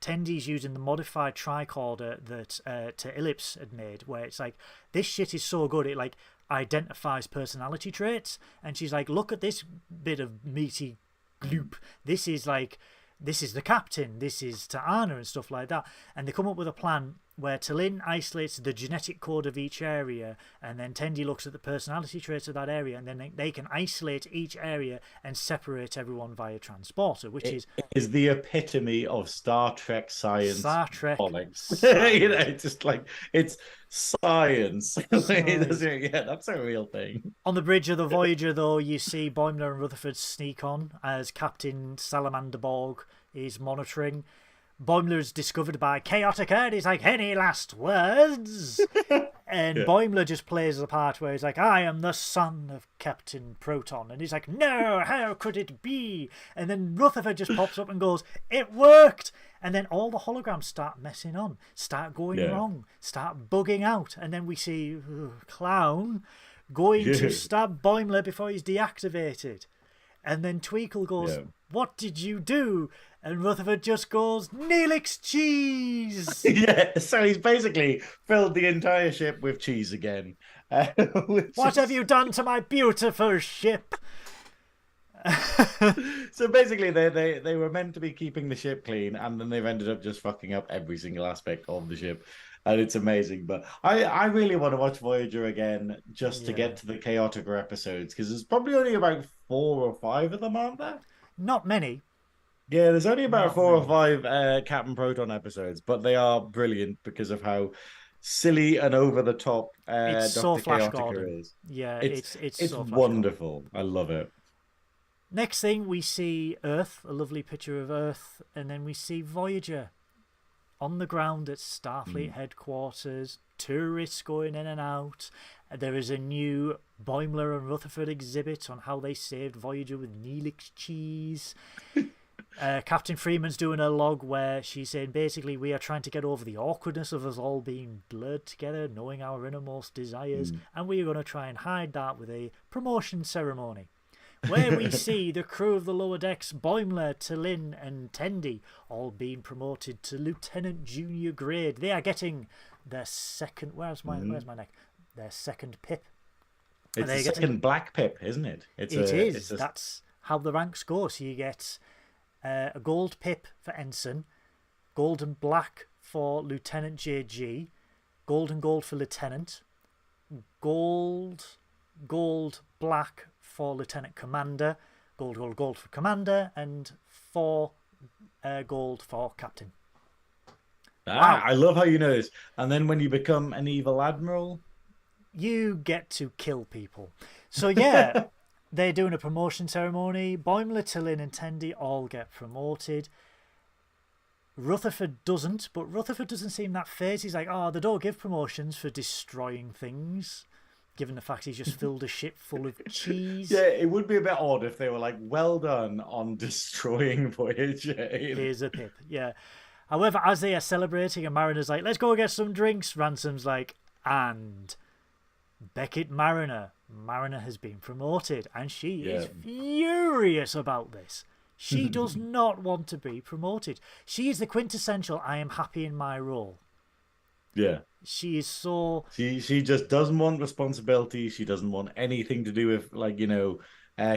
Speaker 1: Tendi's using the modified tricorder that Ellipse had made, where it's like, this shit is so good it like identifies personality traits, and she's like, look at this bit of meaty gloop. This is the captain, this is Ta'ana and stuff like that. And they come up with a plan where T'Lyn isolates the genetic code of each area, and then Tendi looks at the personality traits of that area, and then they can isolate each area and separate everyone via transporter, which
Speaker 2: is the epitome of Star Trek science.
Speaker 1: Star Trek
Speaker 2: science. You know, it's just like, it's science. Yeah, that's a real thing.
Speaker 1: On the bridge of the Voyager, though, you see Boimler and Rutherford sneak on as Captain Salamander Borg is monitoring. Boimler is discovered by Chaotica, and he's like, any last words? And Boimler just plays the part where he's like, I am the son of Captain Proton. And he's like, no, how could it be? And then Rutherford just pops up and goes, it worked! And then all the holograms start messing on, start going wrong, start bugging out. And then we see Clown going to stab Boimler before he's deactivated. And then Tweakle goes, what did you do? And Rutherford just goes, Neelix cheese!
Speaker 2: Yeah, so he's basically filled the entire ship with cheese again.
Speaker 1: What have you done to my beautiful ship?
Speaker 2: So basically, they were meant to be keeping the ship clean, and then they've ended up just fucking up every single aspect of the ship. And it's amazing. But I really want to watch Voyager again just to get to the Chaotica episodes, because there's probably only about 4 or 5 of them, aren't there?
Speaker 1: Not many.
Speaker 2: Yeah, there's only about 4 or 5 Captain Proton episodes, but they are brilliant because of how silly and over the top
Speaker 1: it's
Speaker 2: Dr.
Speaker 1: so Flash
Speaker 2: Chaotica
Speaker 1: Gordon.
Speaker 2: is.
Speaker 1: Yeah, it's so
Speaker 2: wonderful. I love it.
Speaker 1: Next thing, we see Earth, a lovely picture of Earth, and then we see Voyager on the ground at Starfleet headquarters, tourists going in and out. There is a new Boimler and Rutherford exhibit on how they saved Voyager with Neelix cheese. Captain Freeman's doing a log where she's saying, basically, we are trying to get over the awkwardness of us all being blurred together, knowing our innermost desires, and we are going to try and hide that with a promotion ceremony, where we see the crew of the lower decks, Boimler, T'Lyn, and Tendi, all being promoted to Lieutenant Junior grade. They are getting their second... Where's my neck? Their second pip.
Speaker 2: It's the second black pip, isn't it? It
Speaker 1: is. That's how the ranks go. So you get a gold pip for Ensign, gold and black for Lieutenant JG, gold and gold for Lieutenant, gold, black for Lieutenant Commander, gold for Commander, and 4 gold for Captain.
Speaker 2: Wow. I love how you know this. And then when you become an evil admiral,
Speaker 1: you get to kill people. So yeah, they're doing a promotion ceremony. Boimler, T'Lyn, and Tendi all get promoted. Rutherford doesn't, but Rutherford doesn't seem that phased. He's like, they don't give promotions for destroying things, given the fact he's just filled a ship full of cheese.
Speaker 2: Yeah, it would be a bit odd if they were like, well done on destroying Voyager.
Speaker 1: Here's a pip, yeah. However, as they are celebrating, and Mariner's like, let's go get some drinks, Ransom's like, and Beckett Mariner has been promoted, and she is furious about this. She does not want to be promoted. She is the quintessential, I am happy in my role.
Speaker 2: Yeah.
Speaker 1: She is so...
Speaker 2: She just doesn't want responsibility. She doesn't want anything to do with, like,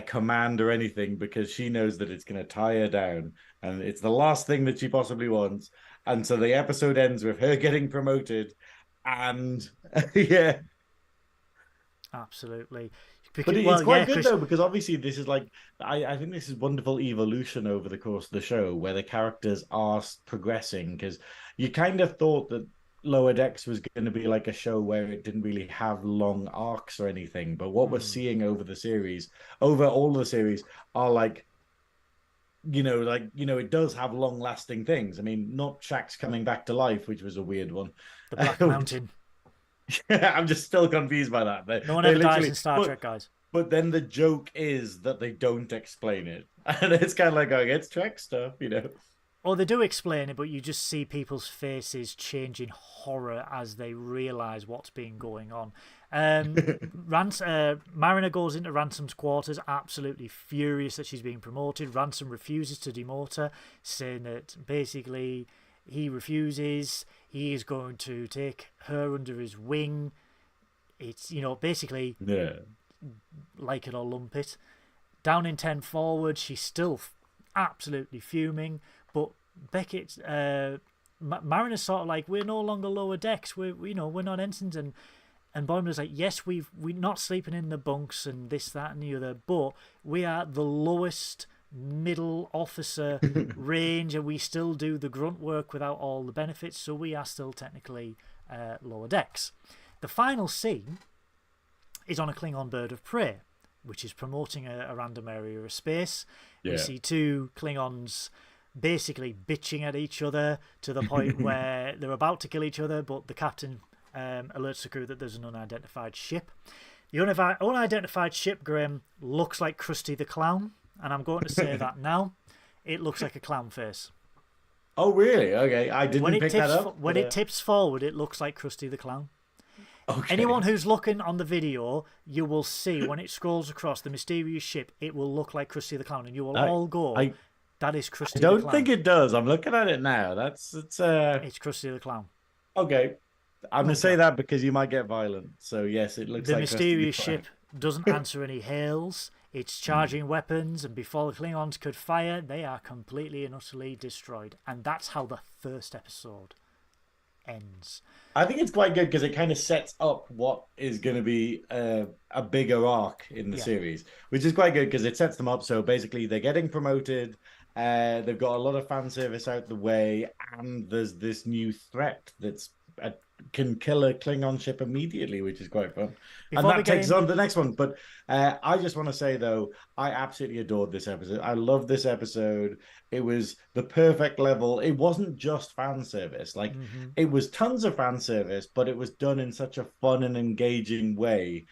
Speaker 2: command or anything, because she knows that it's going to tie her down, and it's the last thing that she possibly wants. And so the episode ends with her getting promoted, and yeah.
Speaker 1: Absolutely.
Speaker 2: But it's quite good, though, because obviously this is like, I think this is wonderful evolution over the course of the show, where the characters are progressing, because you kind of thought that Lower Decks was going to be like a show where it didn't really have long arcs or anything, but what we're seeing over all the series are like, it does have long lasting things. I mean, not Shax's coming back to life, which was a weird one.
Speaker 1: The Black Mountain.
Speaker 2: I'm just still confused by that.
Speaker 1: No one ever dies in Star Trek, guys.
Speaker 2: But then the joke is that they don't explain it. And it's kind of like going, it's Trek stuff,
Speaker 1: Or they do explain it, but you just see people's faces change in horror as they realise what's been going on. Mariner goes into Ransom's quarters, absolutely furious that she's being promoted. Ransom refuses to demote her, saying that basically he refuses. He is going to take her under his wing. It's, basically like it or lump it. Down in 10 forward, she's still absolutely fuming. But Beckett, Mariner's sort of like, we're no longer lower decks. We're not ensigns, and Boimler's like, yes, we're not sleeping in the bunks and this, that, and the other, but we are the lowest middle officer range, and we still do the grunt work without all the benefits, so we are still technically lower decks. The final scene is on a Klingon bird of prey, which is promoting a random area of space. Yeah. We see two Klingons basically bitching at each other to the point where they're about to kill each other, but the captain alerts the crew that there's an unidentified ship. The unidentified ship, Graeme, looks like Krusty the Clown, and I'm going to say that now. It looks like a clown face.
Speaker 2: Oh, really? Okay, I didn't pick that up.
Speaker 1: When it tips forward, it looks like Krusty the Clown.
Speaker 2: Okay.
Speaker 1: Anyone who's looking on the video, you will see when it scrolls across the mysterious ship, it will look like Krusty the Clown, and you will all go, that is Krusty the Clown.
Speaker 2: I don't think it does. I'm looking at it now. It's
Speaker 1: Krusty the Clown.
Speaker 2: Okay. I'm going to say that because you might get violent. So, yes, it looks like
Speaker 1: the mysterious ship doesn't answer any hails. It's charging weapons, and before the Klingons could fire, they are completely and utterly destroyed. And that's how the first episode ends.
Speaker 2: I think it's quite good because it kind of sets up what is going to be a bigger arc in the series, which is quite good because it sets them up. So basically, they're getting promoted. They've got a lot of fan service out the way, and there's this new threat that's can kill a Klingon ship immediately, which is quite fun. And that takes on the next one. But I just want to say, though, I absolutely adored this episode. I love this episode. It was the perfect level. It wasn't just fan service. Like, it was tons of fan service, but it was done in such a fun and engaging way.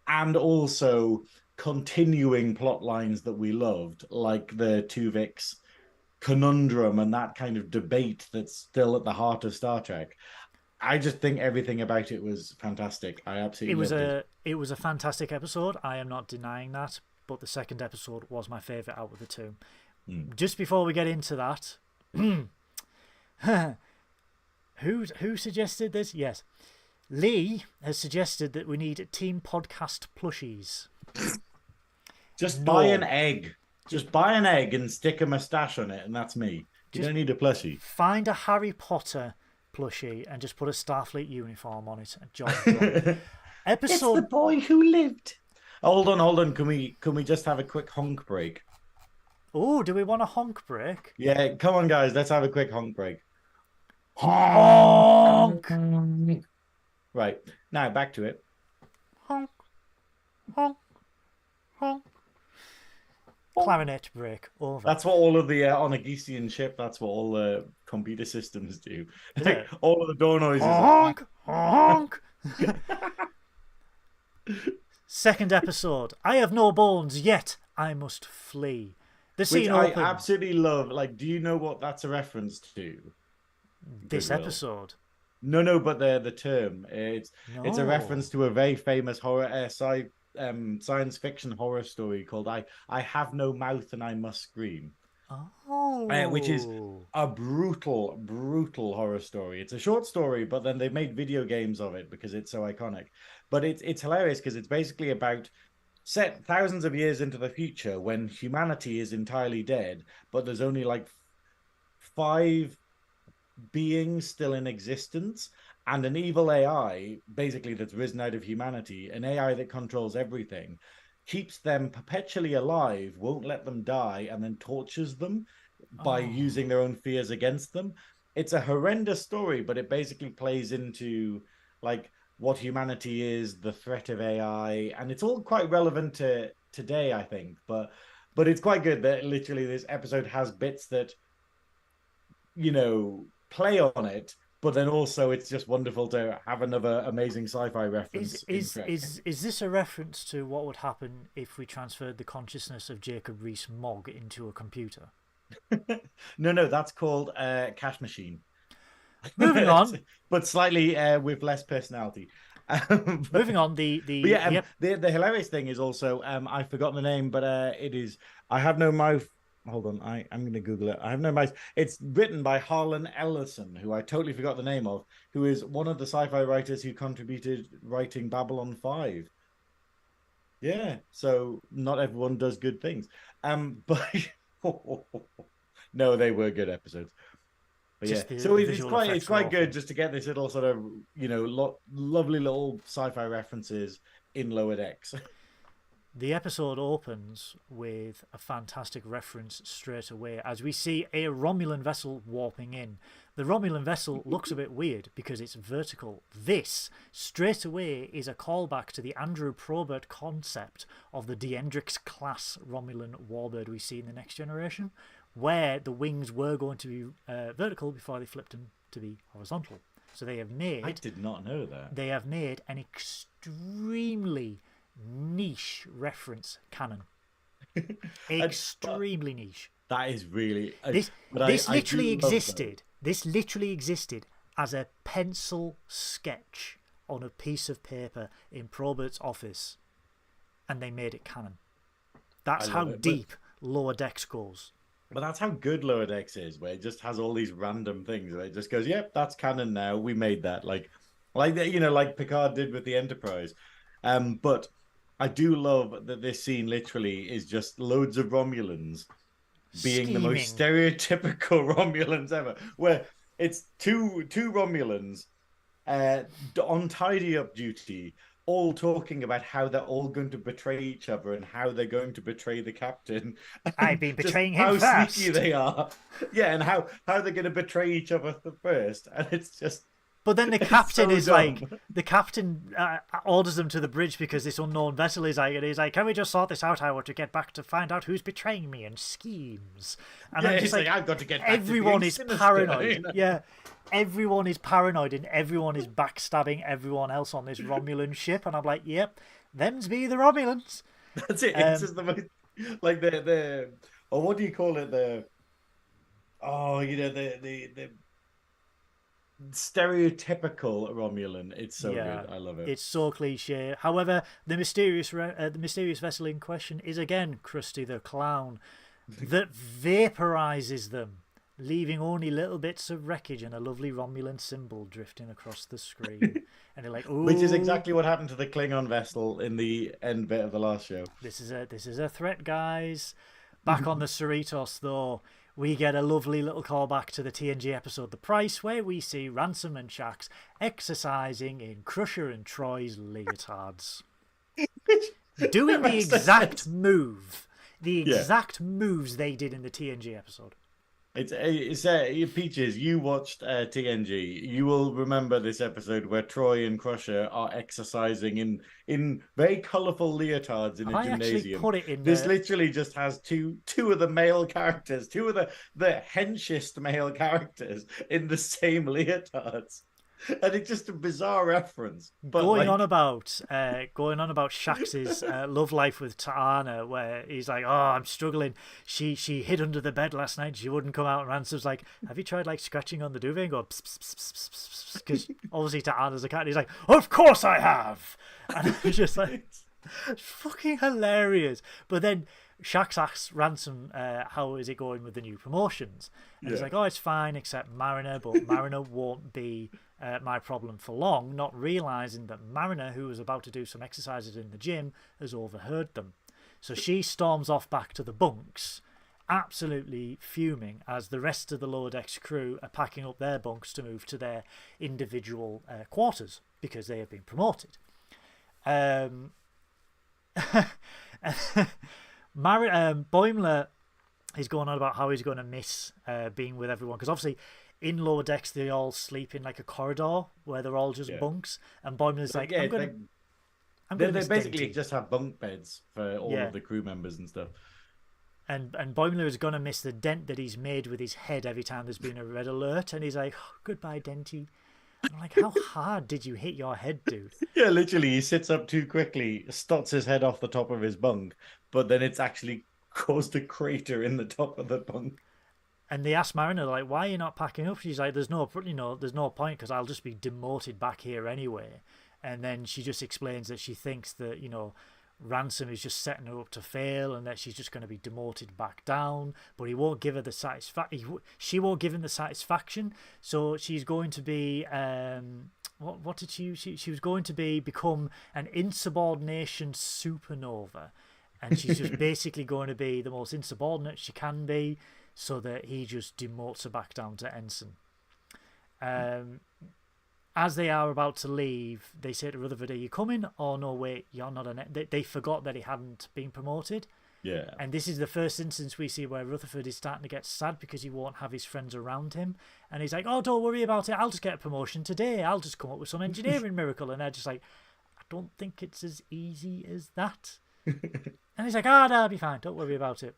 Speaker 2: And also continuing plot lines that we loved, like the Tuvix conundrum and that kind of debate that's still at the heart of Star Trek. I just think everything about it was fantastic. I absolutely loved it.
Speaker 1: It was a fantastic episode. I am not denying that, but the second episode was my favourite out of the two. Just before we get into that, who suggested this? Yes, Lee has suggested that we need Team Podcast plushies.
Speaker 2: Just buy an egg. Just buy an egg and stick a moustache on it, and that's me. You don't need a plushie. Find
Speaker 1: a Harry Potter plushie and just put a Starfleet uniform on it. Episode.
Speaker 2: It's the boy who lived. Hold on. Can we just have a quick honk break?
Speaker 1: Oh, do we want a honk break?
Speaker 2: Yeah, come on, guys. Let's have a quick honk break.
Speaker 1: Honk.
Speaker 2: Right now, back to it.
Speaker 1: Honk, honk, honk. Clarinet break over.
Speaker 2: That's what all of the on a Geesian ship. That's what all the computer systems do. All of the door noises.
Speaker 1: Honk, honk. Second episode. I have no bones yet. I must flee. The scene
Speaker 2: Which I absolutely love. Like, do you know what that's a reference to?
Speaker 1: This episode.
Speaker 2: No, but the term. It's a reference to a very famous horror science fiction horror story called I Have No Mouth and I Must Scream. Which is a brutal horror story. It's a short story, but then they've made video games of it because it's so iconic. But it's hilarious because it's basically about set thousands of years into the future when humanity is entirely dead, but there's only like 5 beings still in existence, and an evil AI, basically, that's risen out of humanity, an AI that controls everything, keeps them perpetually alive, won't let them die, and then tortures them by using their own fears against them. It's a horrendous story, but it basically plays into like what humanity is, the threat of AI, and it's all quite relevant to today, I think. But it's quite good that literally this episode has bits that, play on it, but then also it's just wonderful to have another amazing sci-fi reference.
Speaker 1: Is this a reference to what would happen if we transferred the consciousness of Jacob Rees-Mogg into a computer?
Speaker 2: No, that's called Cash Machine.
Speaker 1: Moving on.
Speaker 2: But slightly with less personality.
Speaker 1: Moving on.
Speaker 2: But yeah,
Speaker 1: Yep.
Speaker 2: the hilarious thing is also I've forgotten the name, but it is I have no mouth. Hold on, I'm going to Google it. I have no mouth. It's written by Harlan Ellison, who I totally forgot the name of, who is one of the sci-fi writers who contributed writing Babylon 5. Yeah, so not everyone does good things. But no, they were good episodes. But yeah, so it's quite good just to get this little sort of lovely little sci-fi references in Lower Decks.
Speaker 1: The episode opens with a fantastic reference straight away as we see a Romulan vessel warping in. The Romulan vessel looks a bit weird because it's vertical. This, straight away, is a callback to the Andrew Probert concept of the Diendrix class Romulan warbird we see in The Next Generation, where the wings were going to be vertical before they flipped them to be horizontal. So they have made...
Speaker 2: I did not know that.
Speaker 1: They have made an extremely niche reference canon. Extremely niche.
Speaker 2: That is really...
Speaker 1: This literally existed. This literally existed as a pencil sketch on a piece of paper in Probert's office, and they made it canon. That's how deep Lower Decks goes.
Speaker 2: But that's how good Lower Decks is, where it just has all these random things. Where it just goes, "Yep, that's canon now. We made that." Like Picard did with the Enterprise. But I do love that this scene literally is just loads of Romulans being the most stereotypical Romulans ever, where it's two Romulans on tidy up duty, all talking about how they're all going to betray each other and how they're going to betray the captain.
Speaker 1: I've been betraying him first.
Speaker 2: How sneaky they are. Yeah, and how they're going to betray each other first. And it's just...
Speaker 1: But then the captain is dumb. Like, the captain orders them to the bridge because this unknown vessel is like, can we just sort this out? I want to get back to find out who's betraying me and schemes. And I'm just like,
Speaker 2: I've got to get back
Speaker 1: everyone
Speaker 2: to
Speaker 1: is paranoid. Yeah. Everyone is paranoid and everyone is backstabbing everyone else on this Romulan ship. And I'm like, yep, them's be the Romulans.
Speaker 2: That's it. It's just the most, like or what do you call it? The stereotypical Romulan. It's so good. I love it.
Speaker 1: It's so cliche. However, the mysterious vessel in question is again Krusty the Clown that vaporizes them, leaving only little bits of wreckage and a lovely Romulan symbol drifting across the screen. And they're like, ooh.
Speaker 2: Which is exactly what happened to the Klingon vessel in the end bit of the last show.
Speaker 1: This is a threat, guys. Back on the Cerritos, though, we get a lovely little callback to the TNG episode The Price, where we see Ransom and Shax exercising in Crusher and Troy's leotards. Doing the exact move. The exact moves they did in the TNG episode.
Speaker 2: It's Peaches, you watched TNG. You will remember this episode where Troy and Crusher are exercising in very colourful leotards in a gymnasium.
Speaker 1: Put it in
Speaker 2: this literally just has two of the male characters, two of the henchest male characters in the same leotards. And it's just a bizarre reference. But
Speaker 1: going on about Shax's love life with Ta'ana, where he's like, "Oh, I'm struggling. She hid under the bed last night. She wouldn't come out." And Ransom's like, "Have you tried like scratching on the duvet and go because obviously Ta'ana's a cat." And he's like, "Of course I have." And it's just like, it's fucking hilarious. But then Shax asks Ransom, how is it going with the new promotions? And he's like, "Oh, it's fine, except Mariner, but Mariner won't be my problem for long," not realising that Mariner, who was about to do some exercises in the gym, has overheard them. So she storms off back to the bunks, absolutely fuming, as the rest of the Lower Decks crew are packing up their bunks to move to their individual quarters because they have been promoted. Boimler is going on about how he's going to miss being with everyone, because obviously in Lower Decks they all sleep in like a corridor where they're all just bunks, and Boimler's like, they
Speaker 2: basically just have bunk beds for all of the crew members and stuff.
Speaker 1: And Boimler is going to miss the dent that he's made with his head every time there's been a red alert, and he's like, "Oh, goodbye, Denty." I'm like, how hard did you hit your head, dude?
Speaker 2: Yeah, literally, he sits up too quickly, stots his head off the top of his bunk, but then it's actually caused a crater in the top of the bunk.
Speaker 1: And they ask Mariner, like, why are you not packing up? She's like, there's no point because I'll just be demoted back here anyway. And then she just explains that she thinks that, Ransom is just setting her up to fail and that she's just going to be demoted back down. But he won't give her the she won't give him the satisfaction. So she's going to be, what did she was going to become an insubordination supernova. And she's just basically going to be the most insubordinate she can be, so that he just demotes her back down to ensign. As they are about to leave, they say to Rutherford, "Are you coming?" "Oh no, wait, you're not They forgot that he hadn't been promoted.
Speaker 2: Yeah.
Speaker 1: And this is the first instance we see where Rutherford is starting to get sad because he won't have his friends around him. And he's like, "Oh, don't worry about it. I'll just get a promotion today. I'll just come up with some engineering miracle." And they're just like, "I don't think it's as easy as that." And he's like, "Ah, that'll be fine. Don't worry about it."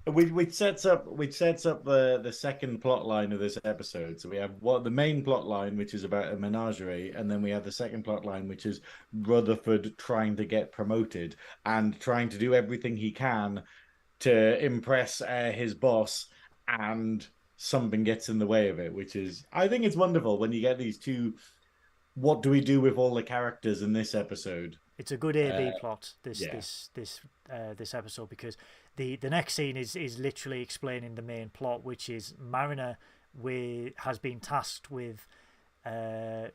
Speaker 2: Which sets up the second plot line of this episode. So we have the main plot line, which is about a menagerie, and then we have the second plot line, which is Rutherford trying to get promoted and trying to do everything he can to impress his boss, and something gets in the way of it. Which is, I think it's wonderful when you get these two. What do we do with all the characters in this episode?
Speaker 1: It's a good A/B plot. This episode, because the next scene is literally explaining the main plot, which is Mariner has been tasked with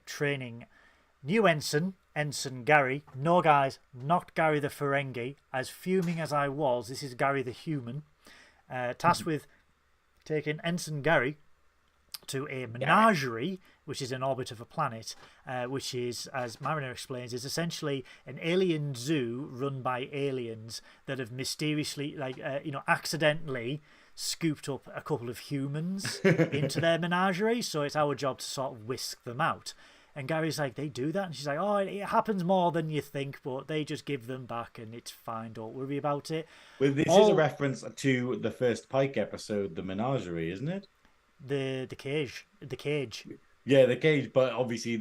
Speaker 1: training new ensign Gary. No, guys, not Gary the Ferengi. As fuming as I was, this is Gary the human. Tasked with taking Ensign Gary to a menagerie, which is in orbit of a planet, which is, as Mariner explains, is essentially an alien zoo run by aliens that have mysteriously, accidentally scooped up a couple of humans into their menagerie. So it's our job to sort of whisk them out. And Gary's like, "They do that?" And she's like, "Oh, it happens more than you think, but they just give them back and it's fine. Don't worry about it."
Speaker 2: Well, this is a reference to the first Pike episode, The Menagerie, isn't it?
Speaker 1: The cage.
Speaker 2: Yeah, the cage, but obviously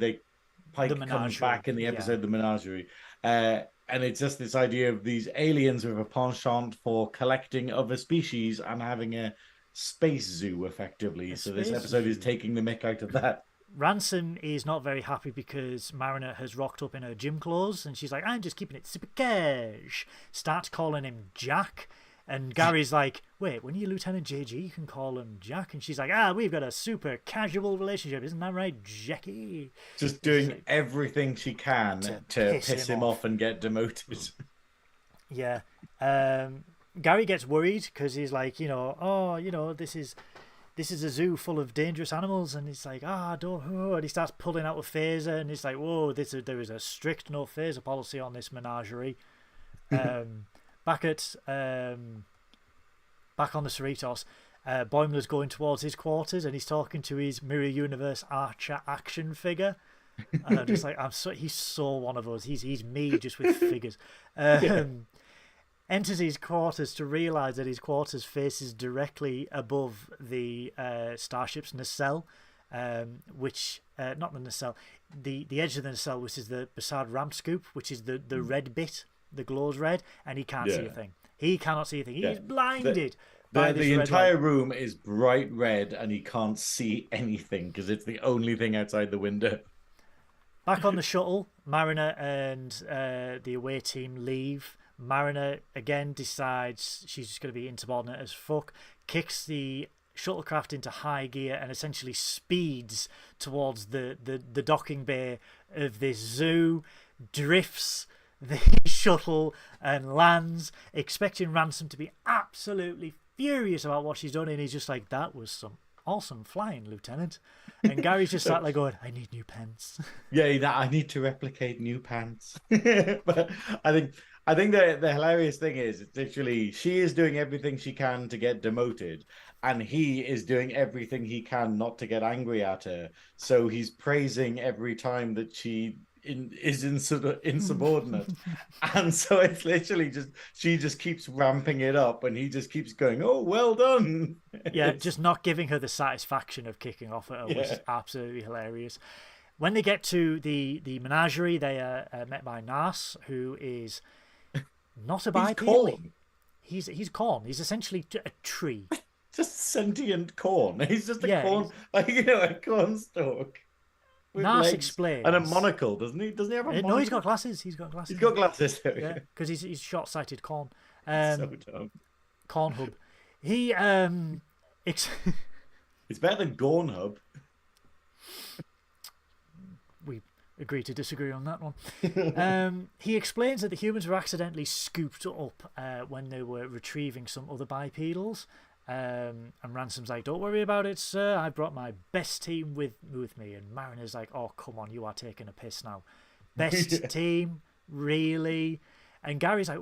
Speaker 2: Pike
Speaker 1: The
Speaker 2: comes back in the episode The Menagerie. And it's just this idea of these aliens with a penchant for collecting other species and having a space zoo, effectively. So this episode is taking the mick out of that.
Speaker 1: Ransom is not very happy because Mariner has rocked up in her gym clothes, and she's like, "I'm just keeping it super cash." Starts calling him Jack. And Gary's like, "Wait, when you're Lieutenant JG, you can call him Jack." And she's like, "We've got a super casual relationship. Isn't that right, Jackie?"
Speaker 2: Just doing everything she can to piss him off and get demoted.
Speaker 1: Yeah. Gary gets worried because he's like, this is a zoo full of dangerous animals. And he's like, don't. And he starts pulling out a phaser. And he's like, "Whoa, there is a strict no phaser policy on this menagerie." Back on the Cerritos, Boimler's going towards his quarters and he's talking to his Mirror Universe Archer action figure. And I'm just like, he's so one of us. He's me just with figures. Enters his quarters to realise that his quarters faces directly above the starship's nacelle, which not the nacelle, the edge of the nacelle, which is the Bassard ramp scoop, which is the red bit. The glows red, and he can't see a thing. He cannot see a thing. He's blinded.
Speaker 2: The entire room is bright red, and he can't see anything because it's the only thing outside the window.
Speaker 1: Back on the shuttle, Mariner and the away team leave. Mariner again decides she's just going to be insubordinate as fuck. Kicks the shuttlecraft into high gear and essentially speeds towards the docking bay of this zoo. Drifts the shuttle and lands, expecting Ransom to be absolutely furious about what she's done, and he's just like, "That was some awesome flying, Lieutenant." And Gary's just sat like going, "I need new pants."
Speaker 2: Yeah, I need to replicate new pants. But I think the hilarious thing is, it's literally, she is doing everything she can to get demoted, and he is doing everything he can not to get angry at her. So he's praising every time that she is insubordinate. And so it's literally she just keeps ramping it up, and he just keeps going, "Oh, well done."
Speaker 1: Yeah, just not giving her the satisfaction of kicking off at her, which is absolutely hilarious. When they get to the menagerie, they are met by Nas, who is not a bipedal. He's corn. He's essentially a tree.
Speaker 2: just sentient corn. He's just a
Speaker 1: Yeah,
Speaker 2: corn, like, you know, a corn stalk with
Speaker 1: Nas
Speaker 2: legs and a
Speaker 1: explains.
Speaker 2: monocle, doesn't he? Doesn't he have a monocle?
Speaker 1: No, he's got glasses. He's got glasses.
Speaker 2: He's got glasses.
Speaker 1: Yeah, because he's short-sighted corn.
Speaker 2: So dumb.
Speaker 1: Corn hub. He ex-
Speaker 2: It's better than Gorn Hub.
Speaker 1: we agree to disagree on that one. He explains that the humans were accidentally scooped up when they were retrieving some other bipedals. And Ransom's like, "Don't worry about it, sir. I brought my best team with me." And Mariner's like, "Oh, come on, you are taking a piss now. Best team, really?" And Gary's like,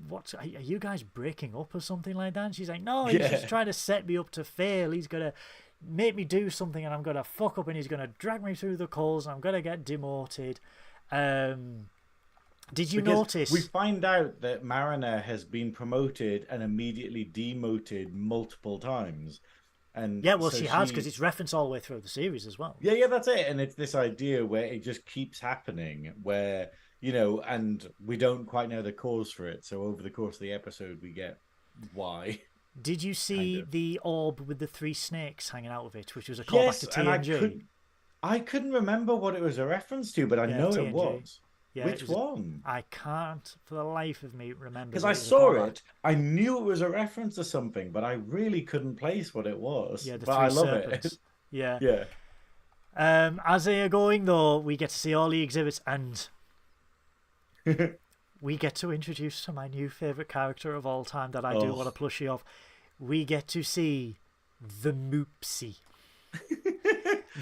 Speaker 1: "What? Are you guys breaking up or something like that?" And she's like, "No, he's just trying to set me up to fail. He's gonna make me do something, and I'm gonna fuck up, and he's gonna drag me through the coals, and I'm gonna get demoted." Did you notice?
Speaker 2: We find out that Mariner has been promoted and immediately demoted multiple times. And
Speaker 1: yeah, well, so she has, because it's referenced all the way through the series as well.
Speaker 2: Yeah, that's it. And it's this idea where it just keeps happening, where, you know, and we don't quite know the cause for it. So over the course of the episode, we get why.
Speaker 1: Did you see the orb with the 3 snakes hanging out of it, which was a callback to TNG?
Speaker 2: And I couldn't remember what it was a reference to, but I know
Speaker 1: TNG.
Speaker 2: it was.
Speaker 1: Yeah,
Speaker 2: Which one?
Speaker 1: I can't for the life of me remember.
Speaker 2: Because I saw it, I knew it was a reference to something, but I really couldn't place what it was.
Speaker 1: Yeah, the
Speaker 2: but
Speaker 1: 3
Speaker 2: I love
Speaker 1: serpents.
Speaker 2: it.
Speaker 1: Yeah.
Speaker 2: Yeah.
Speaker 1: As they are going, though, we get to see all the exhibits, and we get to introduce to my new favourite character of all time that I do want to plushie of. We get to see the Moopsie.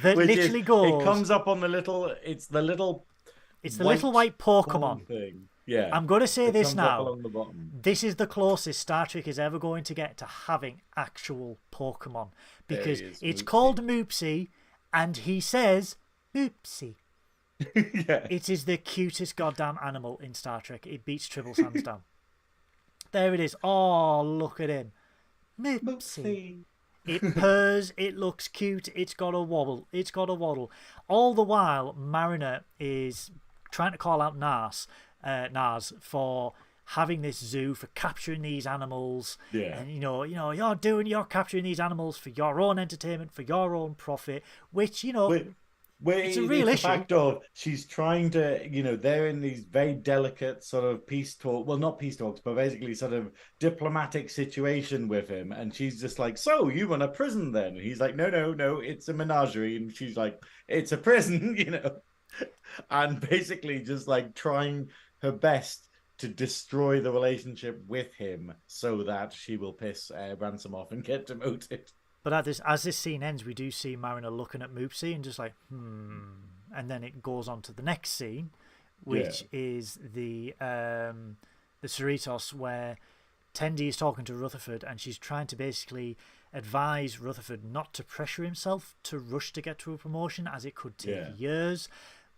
Speaker 1: That
Speaker 2: Which
Speaker 1: literally goes...
Speaker 2: It comes up on the little... It's the little
Speaker 1: white Pokemon
Speaker 2: thing. Yeah.
Speaker 1: I'm going to say this now.
Speaker 2: Along the bottom.
Speaker 1: This is the closest Star Trek is ever going to get to having actual Pokemon. Because it's called Moopsie, and he says Moopsie.
Speaker 2: Yeah.
Speaker 1: It is the cutest goddamn animal in Star Trek. It beats Tribbles hands down. There it is. Oh, look at him. Moopsie. It purrs, it looks cute, it's got a wobble, All the while, Mariner is trying to call out Nas for having this zoo, for capturing these animals.
Speaker 2: Yeah.
Speaker 1: And you're capturing these animals for your own entertainment, for your own profit, which, it's a real issue.
Speaker 2: The fact of she's trying to, they're in these very delicate sort of peace talk. Well, not peace talks, but basically sort of diplomatic situation with him. And she's just like, "So you run a prison then?" And he's like, No, it's a menagerie. And she's like, "It's a prison," and basically just like trying her best to destroy the relationship with him so that she will piss Ransom off and get demoted.
Speaker 1: But as this scene ends, we do see Mariner looking at Moopsie and just like, and then it goes on to the next scene, which is the Cerritos, where Tendi is talking to Rutherford, and she's trying to basically advise Rutherford not to pressure himself to rush to get to a promotion, as it could take years.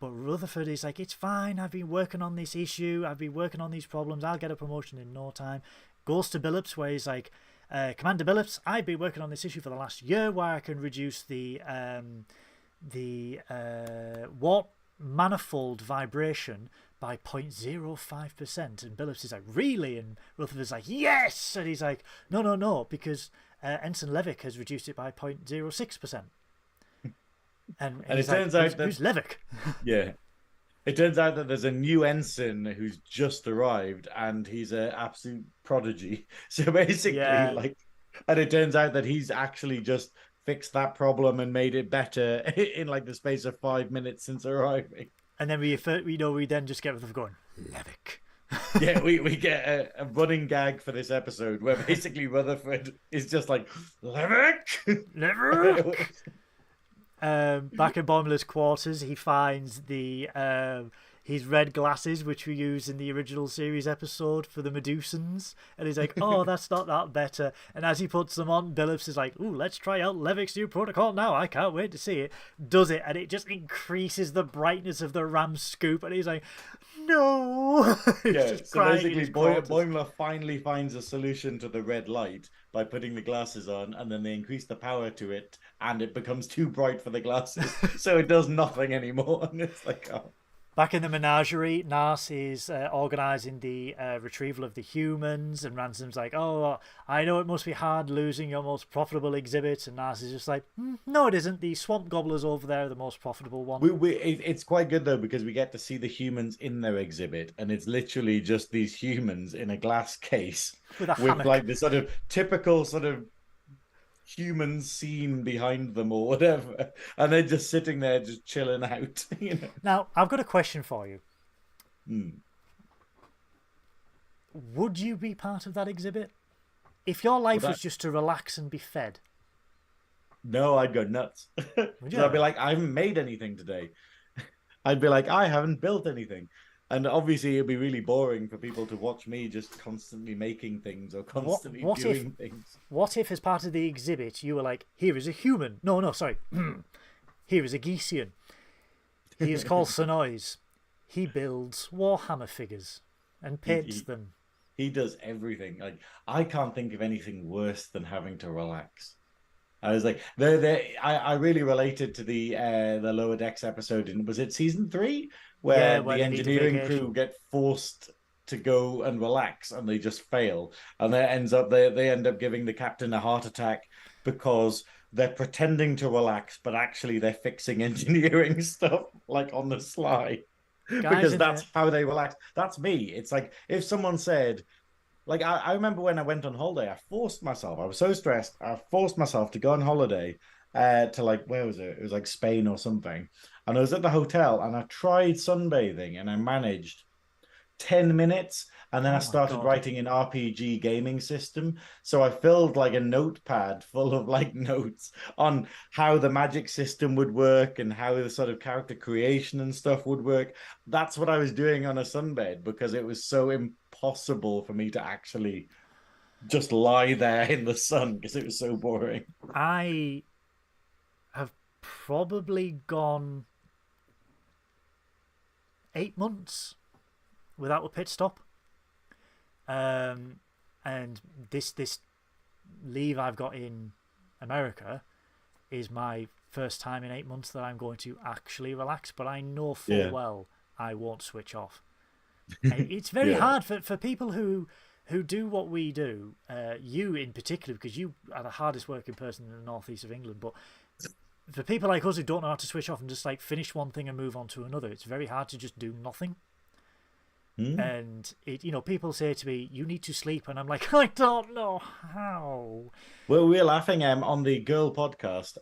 Speaker 1: But Rutherford is like, "It's fine. I've been working on this issue. I've been working on these problems. I'll get a promotion in no time." Goes to Billups, where he's like, "Commander Billups, I've been working on this issue for the last year, where I can reduce the warp manifold vibration by 0.05%. And Billups is like, "Really?" And Rutherford's like, "Yes!" And he's like, No, because Ensign Levick has reduced it by 0.06%. And it turns out who's Levick?
Speaker 2: Yeah. It turns out that there's a new ensign who's just arrived, and he's an absolute prodigy. So basically, and it turns out that he's actually just fixed that problem and made it better in like the space of 5 minutes since arriving.
Speaker 1: And then we then just get Rutherford going, "Levick."
Speaker 2: Yeah, we get a running gag for this episode where basically Rutherford is just like, "Levick."
Speaker 1: Back in Bomula's quarters, he finds his red glasses, which we use in the original series episode for the Medusans, and he's like, "Oh, that's not that better." And as he puts them on, Billups is like, "Ooh, let's try out Levick's new protocol now. I can't wait to see it." Does it, and it just increases the brightness of the RAM scoop, and he's like, "No."
Speaker 2: Yeah, so basically Boimler finally finds a solution to the red light by putting the glasses on, and then they increase the power to it, and it becomes too bright for the glasses, so it does nothing anymore. And it's like, oh.
Speaker 1: Back in the menagerie, Nas is organising the retrieval of the humans, and Ransom's like, "Oh, I know it must be hard losing your most profitable exhibit," and Nas is just like, "No, it isn't. The swamp gobblers over there are the most profitable one."
Speaker 2: It's quite good though, because we get to see the humans in their exhibit, and it's literally just these humans in a glass case
Speaker 1: With a
Speaker 2: with
Speaker 1: hammock.
Speaker 2: like this sort of typical sort of human scene behind them or whatever, and they're just sitting there just chilling out.
Speaker 1: Now, I've got a question for you.
Speaker 2: Hmm.
Speaker 1: Would you be part of that exhibit? If your life was just to relax and be fed?
Speaker 2: No, I'd go nuts.
Speaker 1: Would
Speaker 2: I'd be
Speaker 1: you?
Speaker 2: like, I haven't made anything today. I'd be like, I haven't built anything. And obviously, it'd be really boring for people to watch me just constantly making things or constantly doing things.
Speaker 1: What if, as part of the exhibit, you were like, here is a human. No, sorry. Here is a Geesian. He is called Synoiz. He builds Warhammer figures and paints them.
Speaker 2: He does everything. Like, I can't think of anything worse than having to relax. I was like, I really related to the Lower Decks episode in, was it season 3, where
Speaker 1: where
Speaker 2: the
Speaker 1: they need a
Speaker 2: engineering
Speaker 1: vacation.
Speaker 2: crew get forced to go and relax, and they just fail, and they end up giving the captain a heart attack because they're pretending to relax, but actually they're fixing engineering stuff like on the sly, because that's how they relax. That's me. It's like if someone said, like, I remember when I went on holiday, I forced myself. I was so stressed. I forced myself to go on holiday to, like, where was it? It was like Spain or something. And I was at the hotel and I tried sunbathing and I managed 10 minutes. And then I started writing an RPG gaming system. So I filled like a notepad full of like notes on how the magic system would work and how the sort of character creation and stuff would work. That's what I was doing on a sunbed, because it was so impossible for me to actually just lie there in the sun because it was so boring.
Speaker 1: I have probably gone 8 months without a pit stop. And this leave I've got in America is my first time in 8 months that I'm going to actually relax, but I know full well I won't switch off. It's very hard for people who do what we do, you in particular, because you are the hardest working person in the northeast of England, but for people like us who don't know how to switch off and just like finish one thing and move on to another, it's very hard to just do nothing. And people say to me, you need to sleep, and I'm like, I don't know how.
Speaker 2: Well, we're laughing on the Girl podcast.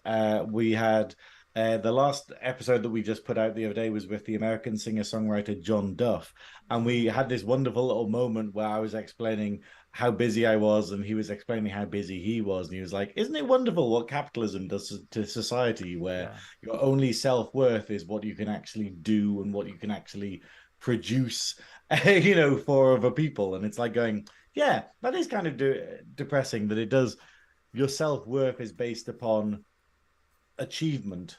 Speaker 2: We had the last episode that we just put out the other day was with the American singer-songwriter John Duff, and we had this wonderful little moment where I was explaining how busy I was, and he was explaining how busy he was, and he was like, isn't it wonderful what capitalism does to society, where your only self-worth is what you can actually do and what you can actually produce for other people. And it's like going, yeah, that is kind of depressing, that it does, your self-worth is based upon achievement.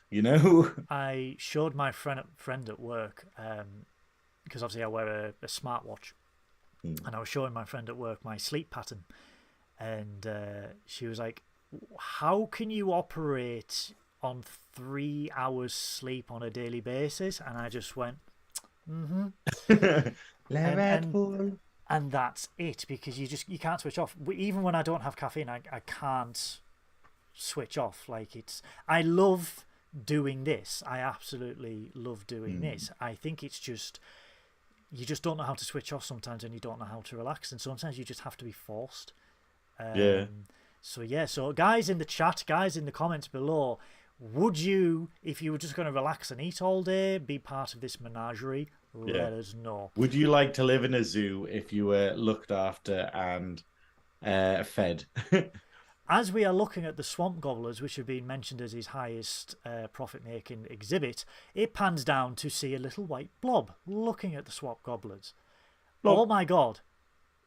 Speaker 1: I showed my friend at work, because obviously I wear a smartwatch, and I was showing my friend at work my sleep pattern, and she was like, how can you operate on 3 hours sleep on a daily basis? And I just went, and that's it, because you can't switch off. Even when I don't have caffeine, I can't switch off. Like, I love doing this. I absolutely love doing this. I think it's just, you just don't know how to switch off sometimes, and you don't know how to relax, and sometimes you just have to be forced. So guys in the chat, guys in the comments below, would you, if you were just going to relax and eat all day, be part of this menagerie? Let us know.
Speaker 2: Would you like to live in a zoo if you were looked after and fed?
Speaker 1: As we are looking at the swamp gobblers, which have been mentioned as his highest profit-making exhibit, it pans down to see a little white blob looking at the swamp gobblers. Blob. Oh my god,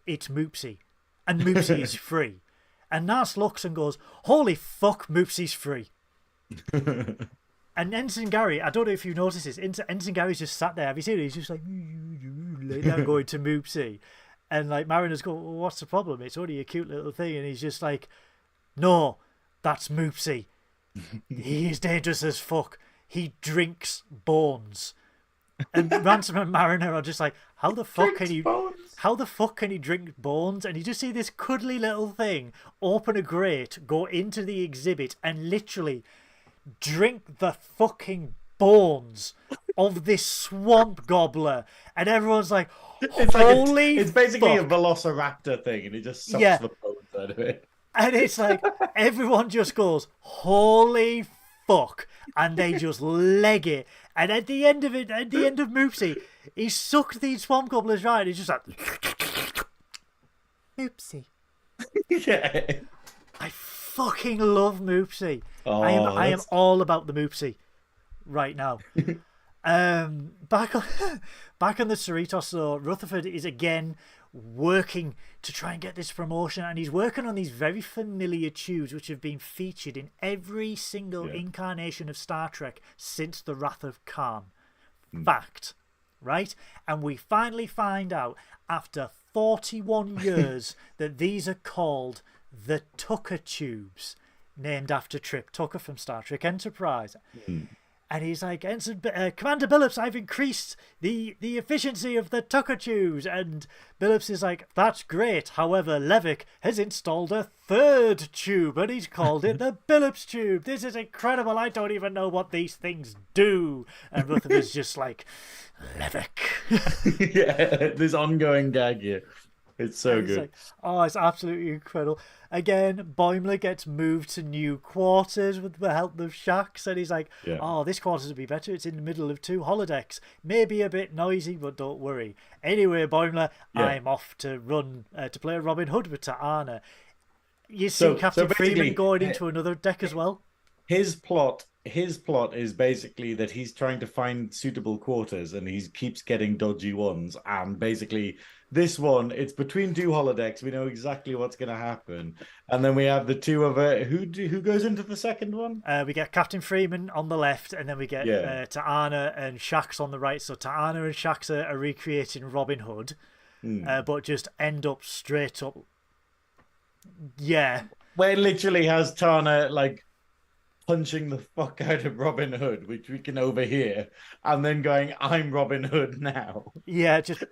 Speaker 1: it's Moopsy, and Moopsy is free. And Nas looks and goes, holy fuck, Moopsy's free. And Ensign Gary, I don't know if you noticed this, Ensign Gary's just sat there. Have you seen it? He's just like, lay down going to Moopsy. And like Mariners go, well, what's the problem? It's only a cute little thing. And he's just like, no, that's Moopsy. He is dangerous as fuck. He drinks bones. And Ransom and Mariner are just like, how the fuck
Speaker 2: Drinks
Speaker 1: can you
Speaker 2: bones.
Speaker 1: how the fuck can you drink bones? And you just see this cuddly little thing open a grate, go into the exhibit, and literally drink the fucking bones of this swamp gobbler. And everyone's like,
Speaker 2: It's like
Speaker 1: holy
Speaker 2: it's basically a
Speaker 1: fuck.
Speaker 2: velociraptor thing, and it just sucks
Speaker 1: Yeah.
Speaker 2: the bones out of it.
Speaker 1: And it's like everyone just goes, holy fuck. And they just leg it. And at the end of it, at the end of Moopsy, he sucked these swamp gobblers right. And he's just like, Moopsy.
Speaker 2: Yeah.
Speaker 1: I fucking love Moopsy.
Speaker 2: Oh,
Speaker 1: I am all about the Moopsy right now. Back on the Cerritos though, Rutherford is again working to try and get this promotion, and he's working on these very familiar tubes which have been featured in every single incarnation of Star Trek since the Wrath of Khan. Fact, right? And we finally find out after 41 years that these are called the Tucker tubes, named after Trip Tucker from Star Trek Enterprise. And he's like, Commander Billups, I've increased the efficiency of the Tucker tubes. And Billups is like, that's great. However, Levick has installed a third tube, and he's called it the Billups tube. This is incredible. I don't even know what these things do. And Rutherford's just like, Levick.
Speaker 2: Yeah, this ongoing gag here. It's so good.
Speaker 1: Like, oh, it's absolutely incredible. Again, Boimler gets moved to new quarters with the help of Shax, and he's like, oh, this quarters would be better. It's in the middle of two holodecks. Maybe a bit noisy, but don't worry. Anyway, Boimler, I'm off to run to play Robin Hood with Ta'ana. You see Captain Freeman going into another deck as well.
Speaker 2: His plot is basically that he's trying to find suitable quarters, and he keeps getting dodgy ones. And basically, this one, it's between two holodecks. We know exactly what's going to happen. And then we have the two of who goes into the second one?
Speaker 1: We get Captain Freeman on the left, and then we get Ta'ana and Shax on the right. So Ta'ana and Shax are recreating Robin Hood, but just end up straight up. Yeah.
Speaker 2: Where it literally has Tana like punching the fuck out of Robin Hood, which we can overhear, and then going, I'm Robin Hood now.
Speaker 1: Yeah, just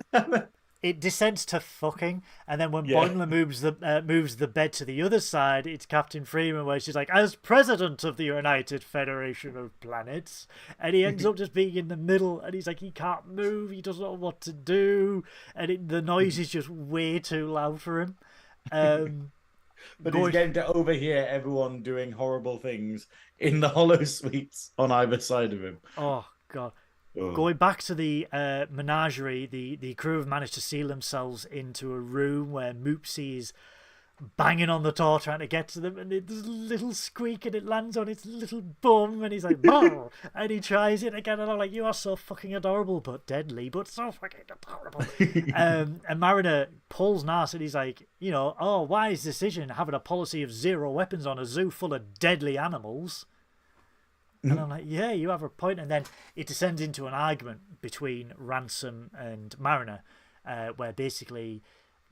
Speaker 1: it descends to fucking, and then when Boimler moves the bed to the other side, it's Captain Freeman where she's like, as president of the United Federation of Planets, and he ends up just being in the middle, and he's like, he can't move, he doesn't know what to do, and the noise is just way too loud for him.
Speaker 2: But he's getting to overhear everyone doing horrible things in the hollow suites on either side of him.
Speaker 1: Oh god. Going back to the menagerie, the crew have managed to seal themselves into a room where Moopsy is banging on the door trying to get to them, and there's a little squeak and it lands on its little bum, and he's like, "Bah!" and he tries it again, and I'm like, you are so fucking adorable but deadly, but so fucking adorable. And Mariner pulls Nas, and he's like, wise decision having a policy of 0 weapons on a zoo full of deadly animals. And I'm like, yeah, you have a point. And then it descends into an argument between Ransom and Mariner, where basically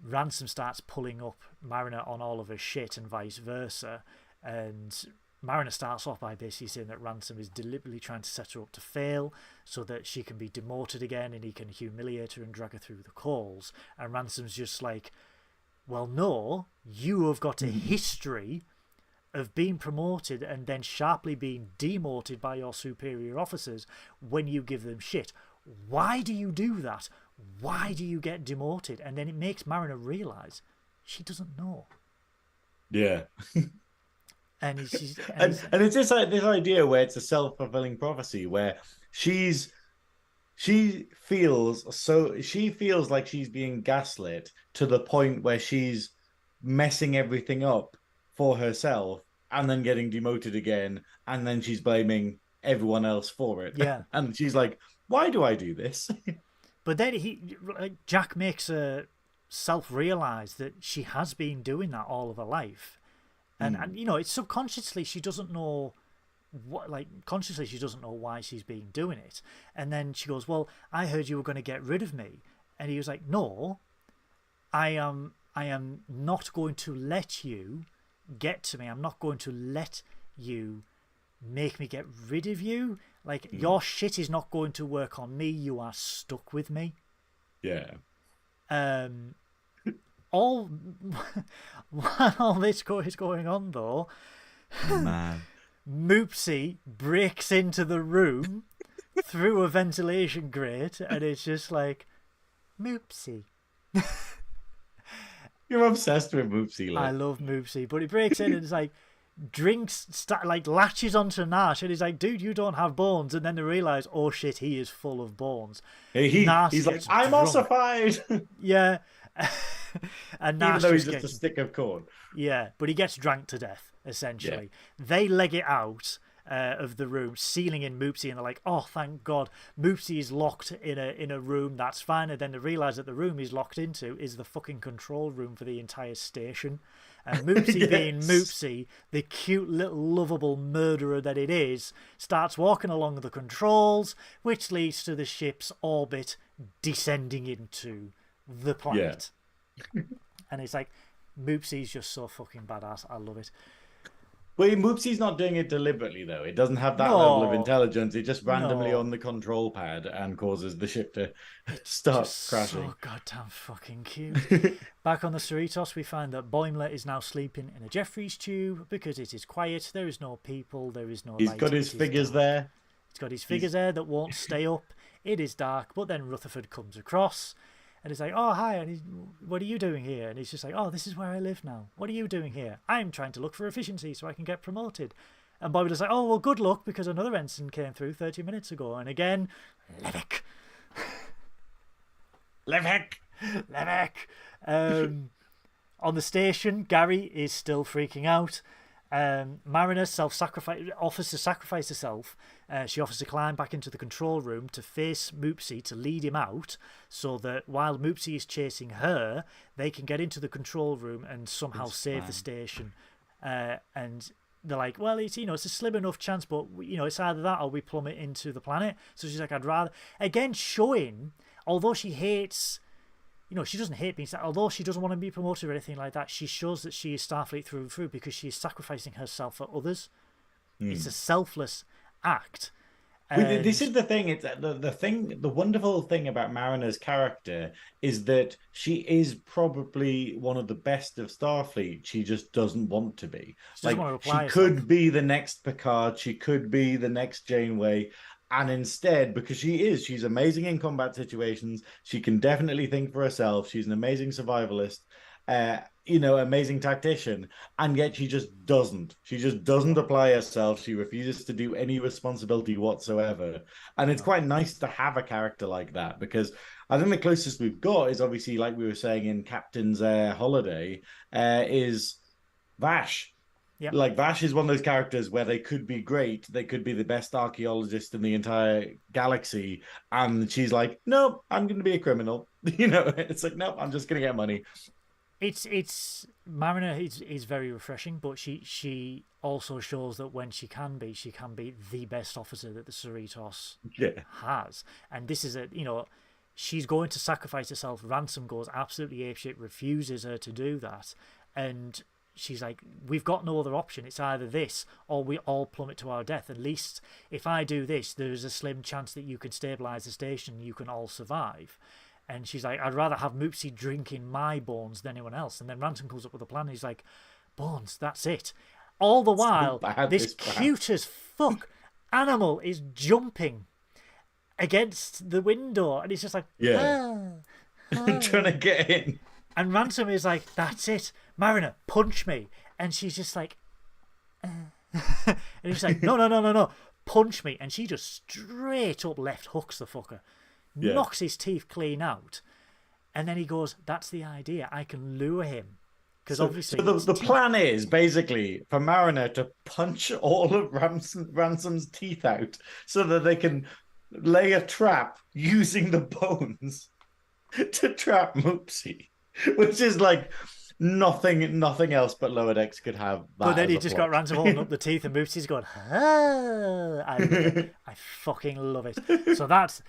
Speaker 1: Ransom starts pulling up Mariner on all of her shit and vice versa. And Mariner starts off by basically saying that Ransom is deliberately trying to set her up to fail so that she can be demoted again and he can humiliate her and drag her through the coals. And Ransom's just like, well, no, you have got a history of being promoted and then sharply being demoted by your superior officers when you give them shit. Why do you do that? Why do you get demoted? And then it makes Mariner realise she doesn't know.
Speaker 2: Yeah.
Speaker 1: And it's
Speaker 2: just like this idea where it's a self-fulfilling prophecy where she feels like she's being gaslit to the point where she's messing everything up for herself and then getting demoted again, and then she's blaming everyone else for it.
Speaker 1: Yeah.
Speaker 2: And she's like, why do I do this?
Speaker 1: But then Jack makes her self-realise that she has been doing that all of her life. And it's subconsciously she doesn't know consciously she doesn't know why she's been doing it. And then she goes, well, I heard you were going to get rid of me. And he was like, no, I am not going to let you get to me. I'm not going to let you make me get rid of you. Like, your shit is not going to work on me. You are stuck with me.
Speaker 2: Yeah.
Speaker 1: All while all this is going on, though,
Speaker 2: Man.
Speaker 1: Moopsy breaks into the room through a ventilation grate, and it's just like, Moopsy.
Speaker 2: You're obsessed with Moopsy, like.
Speaker 1: I love Moopsy, but he breaks in and it's like, latches onto Nash, and he's like, dude, you don't have bones. And then they realize, oh shit, he is full of bones.
Speaker 2: He's like, I'm ossified.
Speaker 1: Yeah. And Nash,
Speaker 2: even though he's just a stick of corn.
Speaker 1: Yeah, but he gets drank to death, essentially. Yeah. They leg it out of the room, sealing in Moopsy, and they're like, oh, thank God. Moopsy is locked in a room, that's fine. And then they realise that the room he's locked into is the fucking control room for the entire station. And Moopsy, being Moopsy, the cute little lovable murderer that it is, starts walking along the controls, which leads to the ship's orbit descending into the planet. Yeah. And it's like, Moopsy's just so fucking badass. I love it.
Speaker 2: But Moopsy's not doing it deliberately, though. It doesn't have that level of intelligence. It just randomly on the control pad and causes the ship to start crashing.
Speaker 1: So goddamn fucking cute. Back on the Cerritos, we find that Boimler is now sleeping in a Jeffries tube because it is quiet. There is no people. There is no
Speaker 2: He's
Speaker 1: light.
Speaker 2: Got his figures there.
Speaker 1: He's got his figures there that won't stay up. It is dark, but then Rutherford comes across. And he's like, oh, hi, and what are you doing here? And he's just like, oh, this is where I live now. What are you doing here? I'm trying to look for efficiency so I can get promoted. And Boimler's like, oh, well, good luck, because another ensign came through 30 minutes ago. And again, Levick. On the station, Gary is still freaking out. Mariner offers to sacrifice herself. She offers to climb back into the control room to face Moopsy to lead him out, so that while Moopsy is chasing her, they can get into the control room and somehow save the station. And they're like, well, it's a slim enough chance, but it's either that or we plummet into the planet. So she's like, I'd rather, again, showing, although she hates. She doesn't hate being, although she doesn't want to be promoted or anything like that, she shows that she is Starfleet through and through because she is sacrificing herself for others. It's a selfless act.
Speaker 2: This is the thing. It's the wonderful thing about Mariner's character is that she is probably one of the best of Starfleet. She just doesn't want to be. She could be the next Picard. She could be the next Janeway. And instead, because she's amazing in combat situations, she can definitely think for herself. She's an amazing survivalist, amazing tactician, and yet she just doesn't. She just doesn't apply herself. She refuses to do any responsibility whatsoever. And it's quite nice to have a character like that, because I think the closest we've got is obviously, like we were saying in Captain's Holiday, is Vash.
Speaker 1: Yep.
Speaker 2: Like, Vash is one of those characters where they could be great. They could be the best archaeologist in the entire galaxy. And she's like, no, I'm going to be a criminal. It's like, no, I'm just going to get money.
Speaker 1: It's Mariner is very refreshing, but she also shows that when she can be the best officer that the Cerritos has. And this is she's going to sacrifice herself. Ransom goes absolutely apeshit, refuses her to do that. And she's like, we've got no other option. It's either this or we all plummet to our death. At least if I do this, there's a slim chance that you can stabilize the station and you can all survive. And she's like, I'd rather have Moopsy drinking my bones than anyone else. And then Ransom comes up with a plan. He's like, bones, that's it. All the while, this cute as fuck animal is jumping against the window. And he's just like,
Speaker 2: trying to get in.
Speaker 1: And Ransom is like, that's it. Mariner, punch me. And she's just like, and he's like, no, punch me. And she just straight up left hooks the fucker, knocks his teeth clean out. And then he goes, that's the idea. I can lure him. Because obviously.
Speaker 2: So the plan is basically for Mariner to punch all of Ransom's teeth out so that they can lay a trap using the bones to trap Moopsy. Which is like nothing else but Lower Decks could have.
Speaker 1: But then he just got Ransom holding up the teeth and Moopsy's going, I love it. I fucking love it. So that's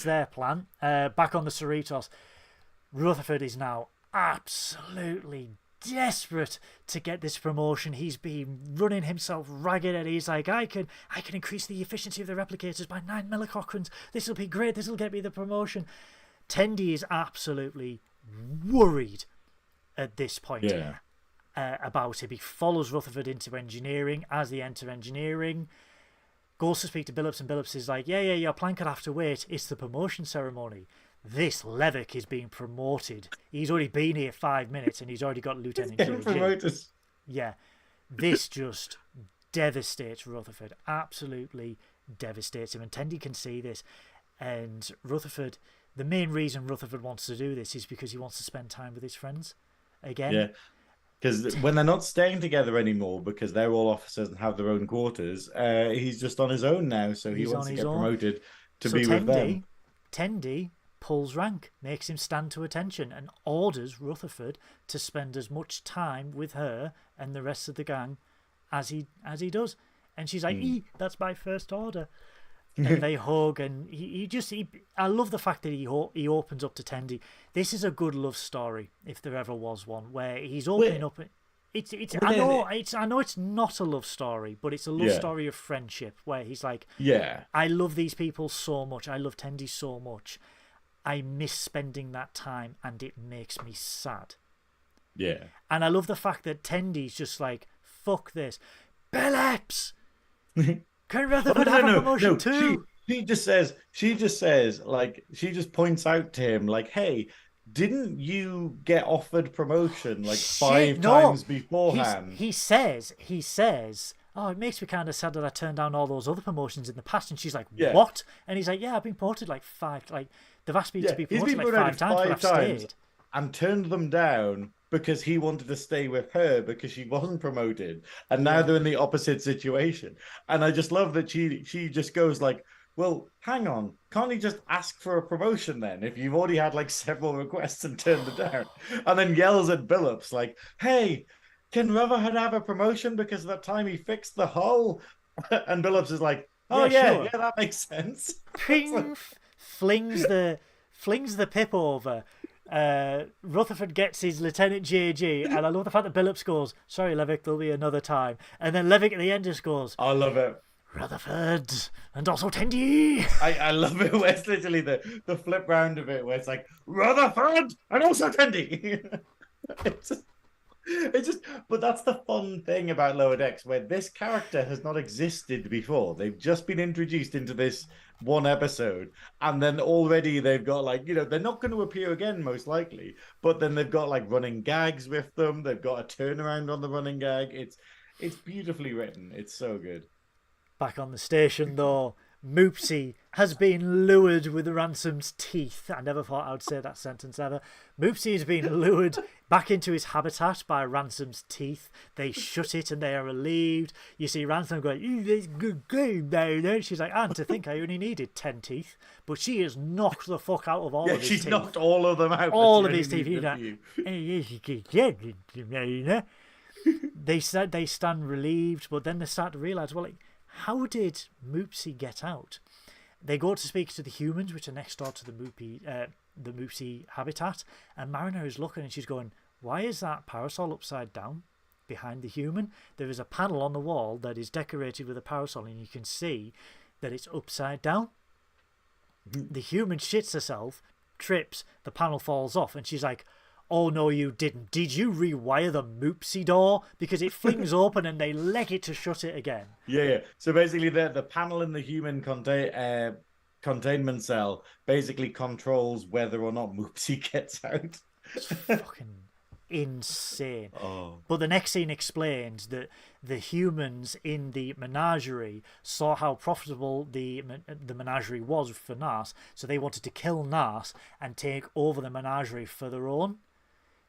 Speaker 1: their plan. Back on the Cerritos, Rutherford is now absolutely desperate to get this promotion. He's been running himself ragged, and he's like, I can increase the efficiency of the replicators by 9 millicochrons. This will be great. This will get me the promotion. Tendi is absolutely worried at this point about it. He follows Rutherford into engineering. As they enter engineering, goes to speak to Billups, and Billups is like, yeah, your plan could have to wait. It's the promotion ceremony. This Levick is being promoted. He's already been here 5 minutes and he's already got Lieutenant JJ. Yeah, this just devastates Rutherford. Absolutely devastates him. And Tendi can see this. And Rutherford, the main reason Rutherford wants to do this is because he wants to spend time with his friends again.
Speaker 2: Yeah, because when they're not staying together anymore because they're all officers and have their own quarters, he's just on his own now. So he wants to get promoted to be with them.
Speaker 1: Tendi pulls rank, makes him stand to attention, and orders Rutherford to spend as much time with her and the rest of the gang as he does. And she's like, that's my first order. And they hug, and I love the fact that he opens up to Tendi. This is a good love story, if there ever was one, where he's opening up. I know it's not a love story, but it's a love story of friendship, where he's like, I love these people so much. I love Tendi so much. I miss spending that time, and it makes me sad.
Speaker 2: Yeah.
Speaker 1: And I love the fact that Tendi's just like, fuck this. Billups! Can Rutherford have a promotion too?
Speaker 2: She just says, like, she just points out to him, like, hey, didn't you get offered promotion like 5 times beforehand?
Speaker 1: He says, oh, it makes me kind of sad that I turned down all those other promotions in the past. And she's like, what? And he's like, yeah, I've been promoted like 5. Like, they've asked me to be promoted like 5 times, but I've stayed.
Speaker 2: And turned them down because he wanted to stay with her because she wasn't promoted. And now they're in the opposite situation. And I just love that she just goes like, well, hang on. Can't he just ask for a promotion then if you've already had like several requests and turned it down? And then yells at Billups like, hey, can Rutherford have a promotion because of that time he fixed the hull? And Billups is like, oh, sure. That makes sense.
Speaker 1: Ping! Flings the pip over. Rutherford gets his Lieutenant JG, and I love the fact that Billups goes, sorry, Levick, there'll be another time. And then Levick at the end just goes,
Speaker 2: I love it.
Speaker 1: Rutherford and also Tendi.
Speaker 2: I love it where it's literally the flip round of it where it's like Rutherford and also Tendi. It's just, but that's the fun thing about Lower Decks, where this character has not existed before. They've just been introduced into this one episode, and then already they've got like, they're not going to appear again most likely, but then they've got like running gags with them. They've got a turnaround on the running gag. It's beautifully written. It's so good.
Speaker 1: Back on the station though, Moopsy has been lured with Ransom's teeth. I never thought I would say that sentence ever. Moopsy has been lured back into his habitat by Ransom's teeth. They shut it and they are relieved. You see Ransom going, "That's good game, man." She's like, and to think I only needed 10 teeth. But she has knocked the fuck out of all of his teeth.
Speaker 2: She's knocked all of them out.
Speaker 1: All of his teeth. They said they stand relieved, but then they start to realise, well, how did Moopsy get out? They go to speak to the humans, which are next door to the Moopsy habitat, and Mariner is looking and she's going, why is that parasol upside down behind the human? There is a panel on the wall that is decorated with a parasol, and you can see that it's upside down. The human shits herself, trips, the panel falls off, and she's like, oh no, you didn't. Did you rewire the Moopsy door? Because it flings open and they leg it to shut it again. Yeah.
Speaker 2: So basically the panel in the human containment cell basically controls whether or not Moopsy gets out.
Speaker 1: It's fucking insane.
Speaker 2: Oh.
Speaker 1: But the next scene explains that the humans in the menagerie saw how profitable the menagerie was for Nas, so they wanted to kill Nas and take over the menagerie for their own.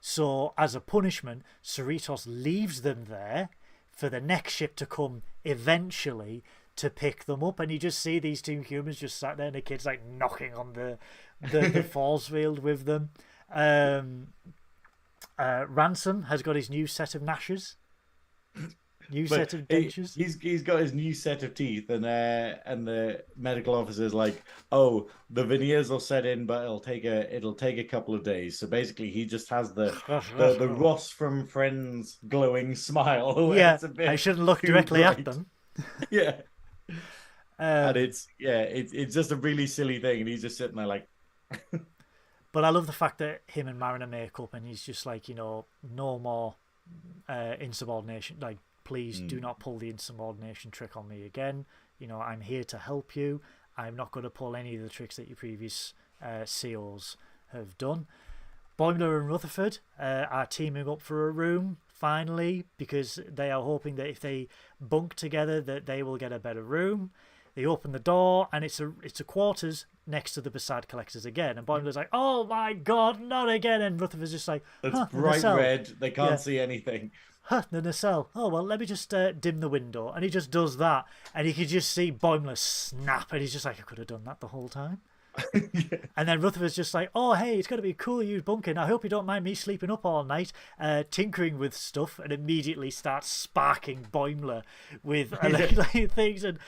Speaker 1: So, as a punishment, Cerritos leaves them there for the next ship to come eventually to pick them up. And you just see these two humans just sat there, and the kid's like knocking on the force field with them. Ransom has got his new set of gnashers. New
Speaker 2: But
Speaker 1: set of dentures.
Speaker 2: he's got his new set of teeth, and the medical officer's like, "Oh, the veneers will set in, but it'll take a couple of days." So basically, he just has the Ross from Friends glowing smile. Where
Speaker 1: Yeah,
Speaker 2: it's a bit
Speaker 1: I shouldn't look
Speaker 2: too
Speaker 1: directly at
Speaker 2: bright.
Speaker 1: them.
Speaker 2: Yeah, and
Speaker 1: Um,
Speaker 2: it's just a really silly thing, and he's just sitting there like,
Speaker 1: but I love the fact that him and Mariner make up, and he's just like, no more insubordination. Like, please do not pull the insubordination trick on me again. I'm here to help you. I'm not going to pull any of the tricks that your previous COs have done. Boimler and Rutherford are teaming up for a room finally, because they are hoping that if they bunk together that they will get a better room. They open the door, and it's a quarters next to the Basad collectors again. And Boimler's like, "Oh my god, not again!" And Rutherford's just like,
Speaker 2: "It's bright red. They can't see anything."
Speaker 1: The nacelle. Oh well, let me just dim the window. And he just does that, and you can just see Boimler snap, and he's just like, "I could have done that the whole time."
Speaker 2: Yeah.
Speaker 1: And then Rutherford's just like, "Oh hey, it's gonna be cool you bunking. I hope you don't mind me sleeping up all night, tinkering with stuff," and immediately starts sparking Boimler with electric things. And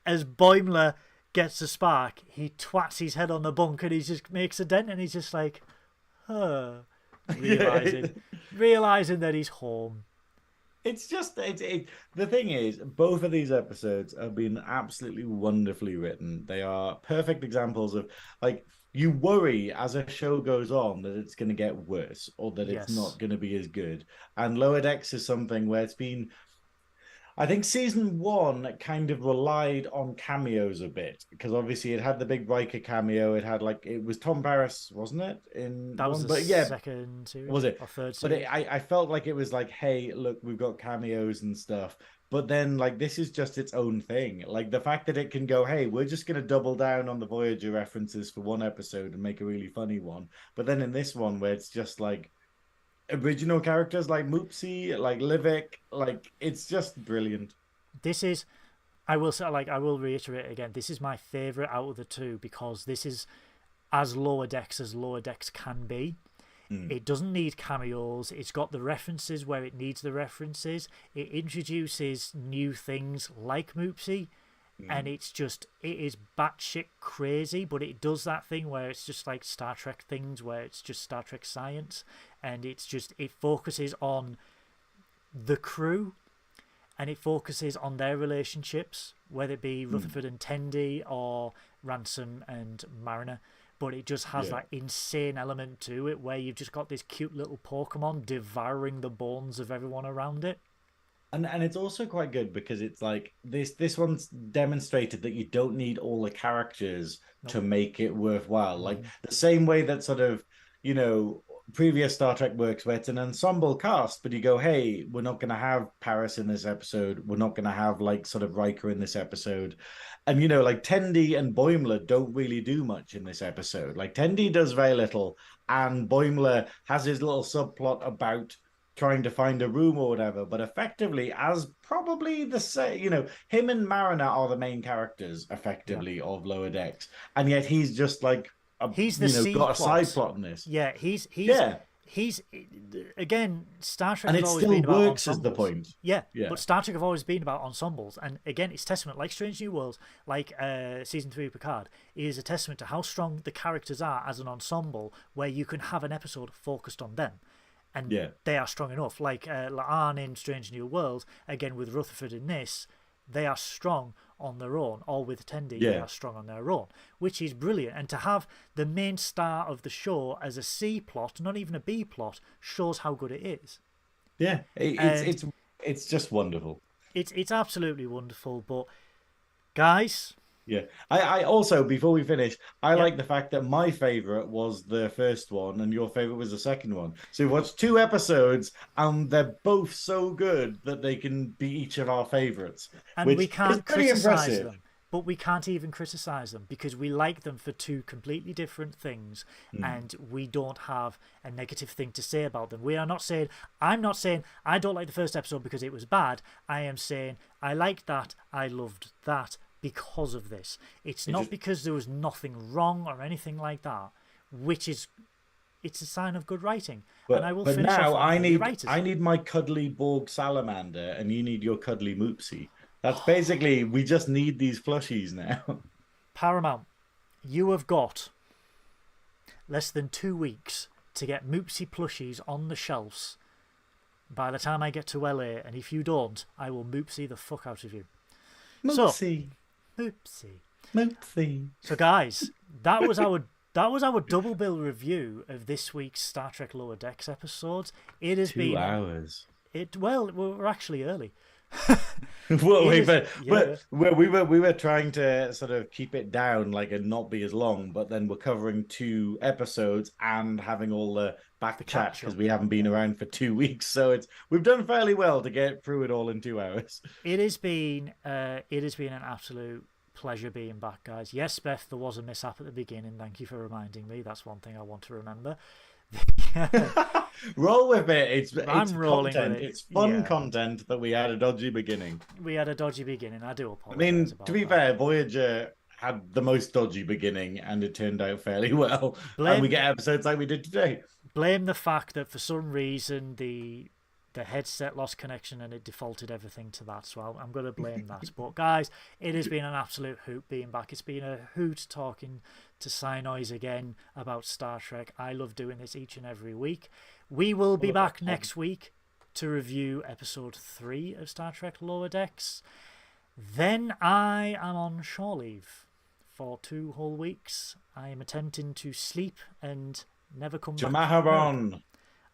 Speaker 1: as Boimler gets a spark, he twats his head on the bunk, and he just makes a dent, and he's just like, realizing that he's home.
Speaker 2: It's just the thing is, both of these episodes have been absolutely wonderfully written. They are perfect examples of, like, you worry as a show goes on that it's going to get worse, or that it's not going to be as good. And Lower Decks is something where it's been, I think season 1 kind of relied on cameos a bit, because obviously it had the big Riker cameo. It had, like, it was Tom Paris, wasn't it?
Speaker 1: That was the second series,
Speaker 2: was it?
Speaker 1: Or third series?
Speaker 2: But I felt like it was like, hey, look, we've got cameos and stuff. But then, like, this is just its own thing. Like, the fact that it can go, hey, we're just going to double down on the Voyager references for one episode and make a really funny one. But then in this one, where it's just like original characters like Moopsy, like Livik, like, it's just brilliant.
Speaker 1: This is, I will say, like, I will reiterate again, this is my favorite out of the two, because this is as Lower Decks can be. It doesn't need cameos. It's got the references where it needs the references. It introduces new things like Moopsy, and it is batshit crazy, but it does that thing where it's just like Star Trek things, where it's just Star Trek science, and it focuses on the crew, and it focuses on their relationships, whether it be Rutherford and Tendi or Ransom and Mariner. But it just has that insane element to it where you've just got this cute little Pokemon devouring the bones of everyone around it.
Speaker 2: And it's also quite good because it's like this one's demonstrated that you don't need all the characters to make it worthwhile. Like the same way that sort of, previous Star Trek works, where it's an ensemble cast, but you go, hey, we're not going to have Paris in this episode. We're not going to have, like, sort of Riker in this episode. And, like Tendi and Boimler don't really do much in this episode. Like, Tendi does very little, and Boimler has his little subplot about trying to find a room or whatever. But effectively, as probably the same, him and Mariner are the main characters, effectively, of Lower Decks. And yet he's just like,
Speaker 1: he's the C
Speaker 2: got a
Speaker 1: plot.
Speaker 2: side plot in this.
Speaker 1: Yeah, he's again, Star Trek,
Speaker 2: and it
Speaker 1: has always
Speaker 2: still
Speaker 1: been about
Speaker 2: works
Speaker 1: ensembles.
Speaker 2: is the point.
Speaker 1: Yeah, but Star Trek have always been about ensembles, and again, it's testament, like Strange New Worlds, like season 3 of Picard, is a testament to how strong the characters are as an ensemble, where you can have an episode focused on them, and they are strong enough. Like La'an in Strange New Worlds, again with Rutherford in this, they are strong on their own, or with Tendi, they are strong on their own, which is brilliant. And to have the main star of the show as a C plot, not even a B plot, shows how good it is.
Speaker 2: Yeah, it's just wonderful.
Speaker 1: It's absolutely wonderful. But guys,
Speaker 2: yeah, I also, before we finish, I like the fact that my favorite was the first one and your favorite was the second one. So we watched 2 episodes and they're both so good that they can be each of our favorites.
Speaker 1: And
Speaker 2: which
Speaker 1: we can't
Speaker 2: is pretty
Speaker 1: criticize
Speaker 2: impressive.
Speaker 1: them. But we can't even criticize them because we like them for 2 completely different things, and we don't have a negative thing to say about them. I'm not saying I don't like the first episode because it was bad. I am saying I liked that, I loved that because of this. It's not because there was nothing wrong or anything like that, which is it's a sign of good writing.
Speaker 2: But,
Speaker 1: and I will
Speaker 2: but
Speaker 1: finish
Speaker 2: now
Speaker 1: off on the writers.
Speaker 2: I need my cuddly Borg salamander, and you need your cuddly Moopsie. That's basically, we just need these plushies now.
Speaker 1: Paramount, you have got less than 2 weeks to get Moopsie plushies on the shelves by the time I get to LA, and if you don't, I will Moopsie the fuck out of you.
Speaker 2: Moopsie.
Speaker 1: So, Moopsie.
Speaker 2: Moopsie.
Speaker 1: So guys, that was our double bill review of this week's Star Trek Lower Decks episodes. It has been
Speaker 2: 2 hours.
Speaker 1: We're actually early.
Speaker 2: Well, we were trying to sort of keep it down, like and not be as long, but then we're covering 2 episodes and having all the back chat because we haven't been around for 2 weeks. So we've done fairly well to get through it all in 2 hours.
Speaker 1: It has been an absolute pleasure being back, guys. Yes, Beth, there was a mishap at the beginning. Thank you for reminding me. That's one thing I want to remember.
Speaker 2: Roll with it. It's
Speaker 1: rolling
Speaker 2: content.
Speaker 1: with it.
Speaker 2: It's fun content that we had a dodgy beginning.
Speaker 1: I do apologize.
Speaker 2: I mean, to be fair, Voyager had the most dodgy beginning, and it turned out fairly well. And we get episodes like we did today.
Speaker 1: Blame the fact that for some reason the headset lost connection and it defaulted everything to that. So I'm going to blame that. But guys, it has been an absolute hoot being back. It's been a hoot talking to Synoiz again about Star Trek. I love doing this each and every week. We will be back next week to review episode 3 of Star Trek Lower Decks. Then I am on shore leave for 2 whole weeks. I am attempting to sleep and never come back.
Speaker 2: Jamaharon.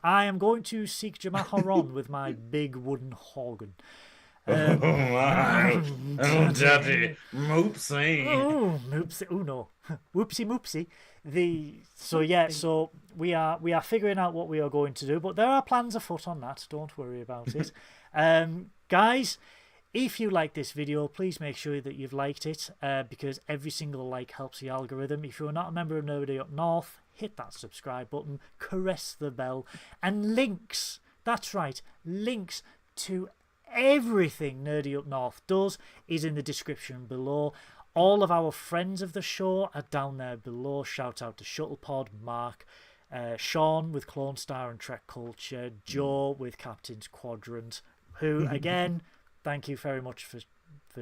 Speaker 1: I am going to seek Jamaharon with my big wooden organ.
Speaker 2: Oh, daddy. Moopsie.
Speaker 1: Oh, moopsie. Oh, no. Whoopsie, moopsie. So we are figuring out what we are going to do, but there are plans afoot on that. Don't worry about it. Guys, if you like this video, please make sure that you've liked it because every single like helps the algorithm. If you're not a member of Nerdy Up North, hit that subscribe button, caress the bell, and links, that's right, links to everything Nerdy Up North does is in the description below. All of our friends of the show are down there below. Shout out to Shuttlepod, Mark, Sean with Clone Star and Trek Culture, Joe with Captain's Quadrant, who, again, thank you very much for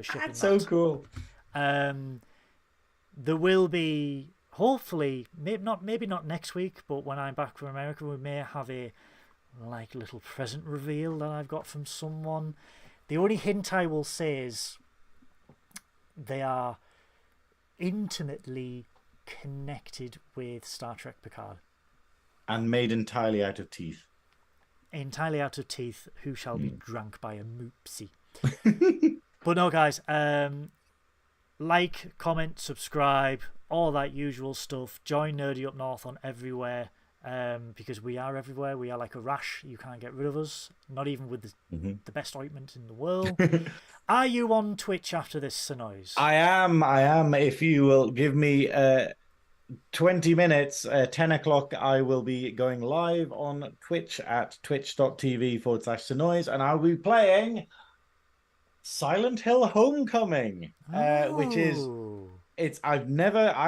Speaker 1: shipping that.
Speaker 2: That's so cool.
Speaker 1: There will be, hopefully, maybe not next week, but when I'm back from America, we may have a little present reveal that I've got from someone. The only hint I will say is they are intimately connected with Star Trek Picard.
Speaker 2: And made entirely out of teeth.
Speaker 1: Entirely out of teeth, who shall be drank by a moopsie. But no, guys, like, comment, subscribe, all that usual stuff. Join Nerdy Up North on everywhere, because we are everywhere. We are like a rash. You can't get rid of us, not even with the best ointment in the world. Are you on Twitch after this, Synoiz? I
Speaker 2: am. If you will give me 20 minutes, 10 o'clock, I will be going live on Twitch at twitch.tv/Synoiz, and I'll be playing Silent Hill Homecoming, which is... I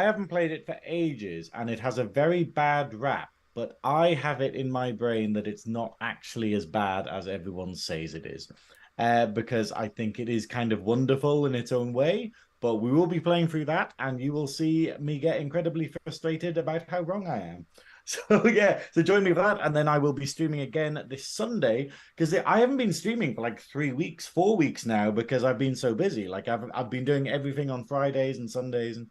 Speaker 2: haven't played it for ages, and it has a very bad rap, but I have it in my brain that it's not actually as bad as everyone says it is, because I think it is kind of wonderful in its own way. But we will be playing through that, and you will see me get incredibly frustrated about how wrong I am. So yeah, so join me for that, and then I will be streaming again this Sunday, because I haven't been streaming for like 4 weeks now, because I've been so busy. Like I've been doing everything on Fridays and Sundays, and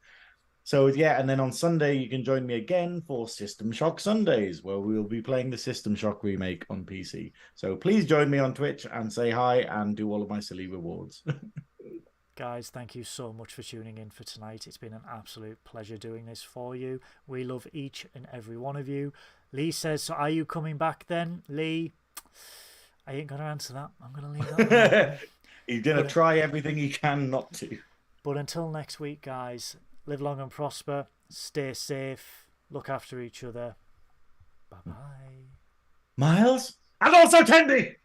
Speaker 2: so yeah. And then on Sunday you can join me again for System Shock Sundays, where we will be playing the System Shock remake on PC. So please join me on Twitch and say hi and do all of my silly rewards.
Speaker 1: Guys, thank you so much for tuning in for tonight. It's been an absolute pleasure doing this for you. We love each and every one of you. Lee says, so are you coming back then? Lee, I ain't going to answer that. I'm going to leave that.
Speaker 2: He's going to try everything he can not to.
Speaker 1: But until next week, guys, live long and prosper. Stay safe. Look after each other. Bye-bye.
Speaker 2: Miles? And also Tendy!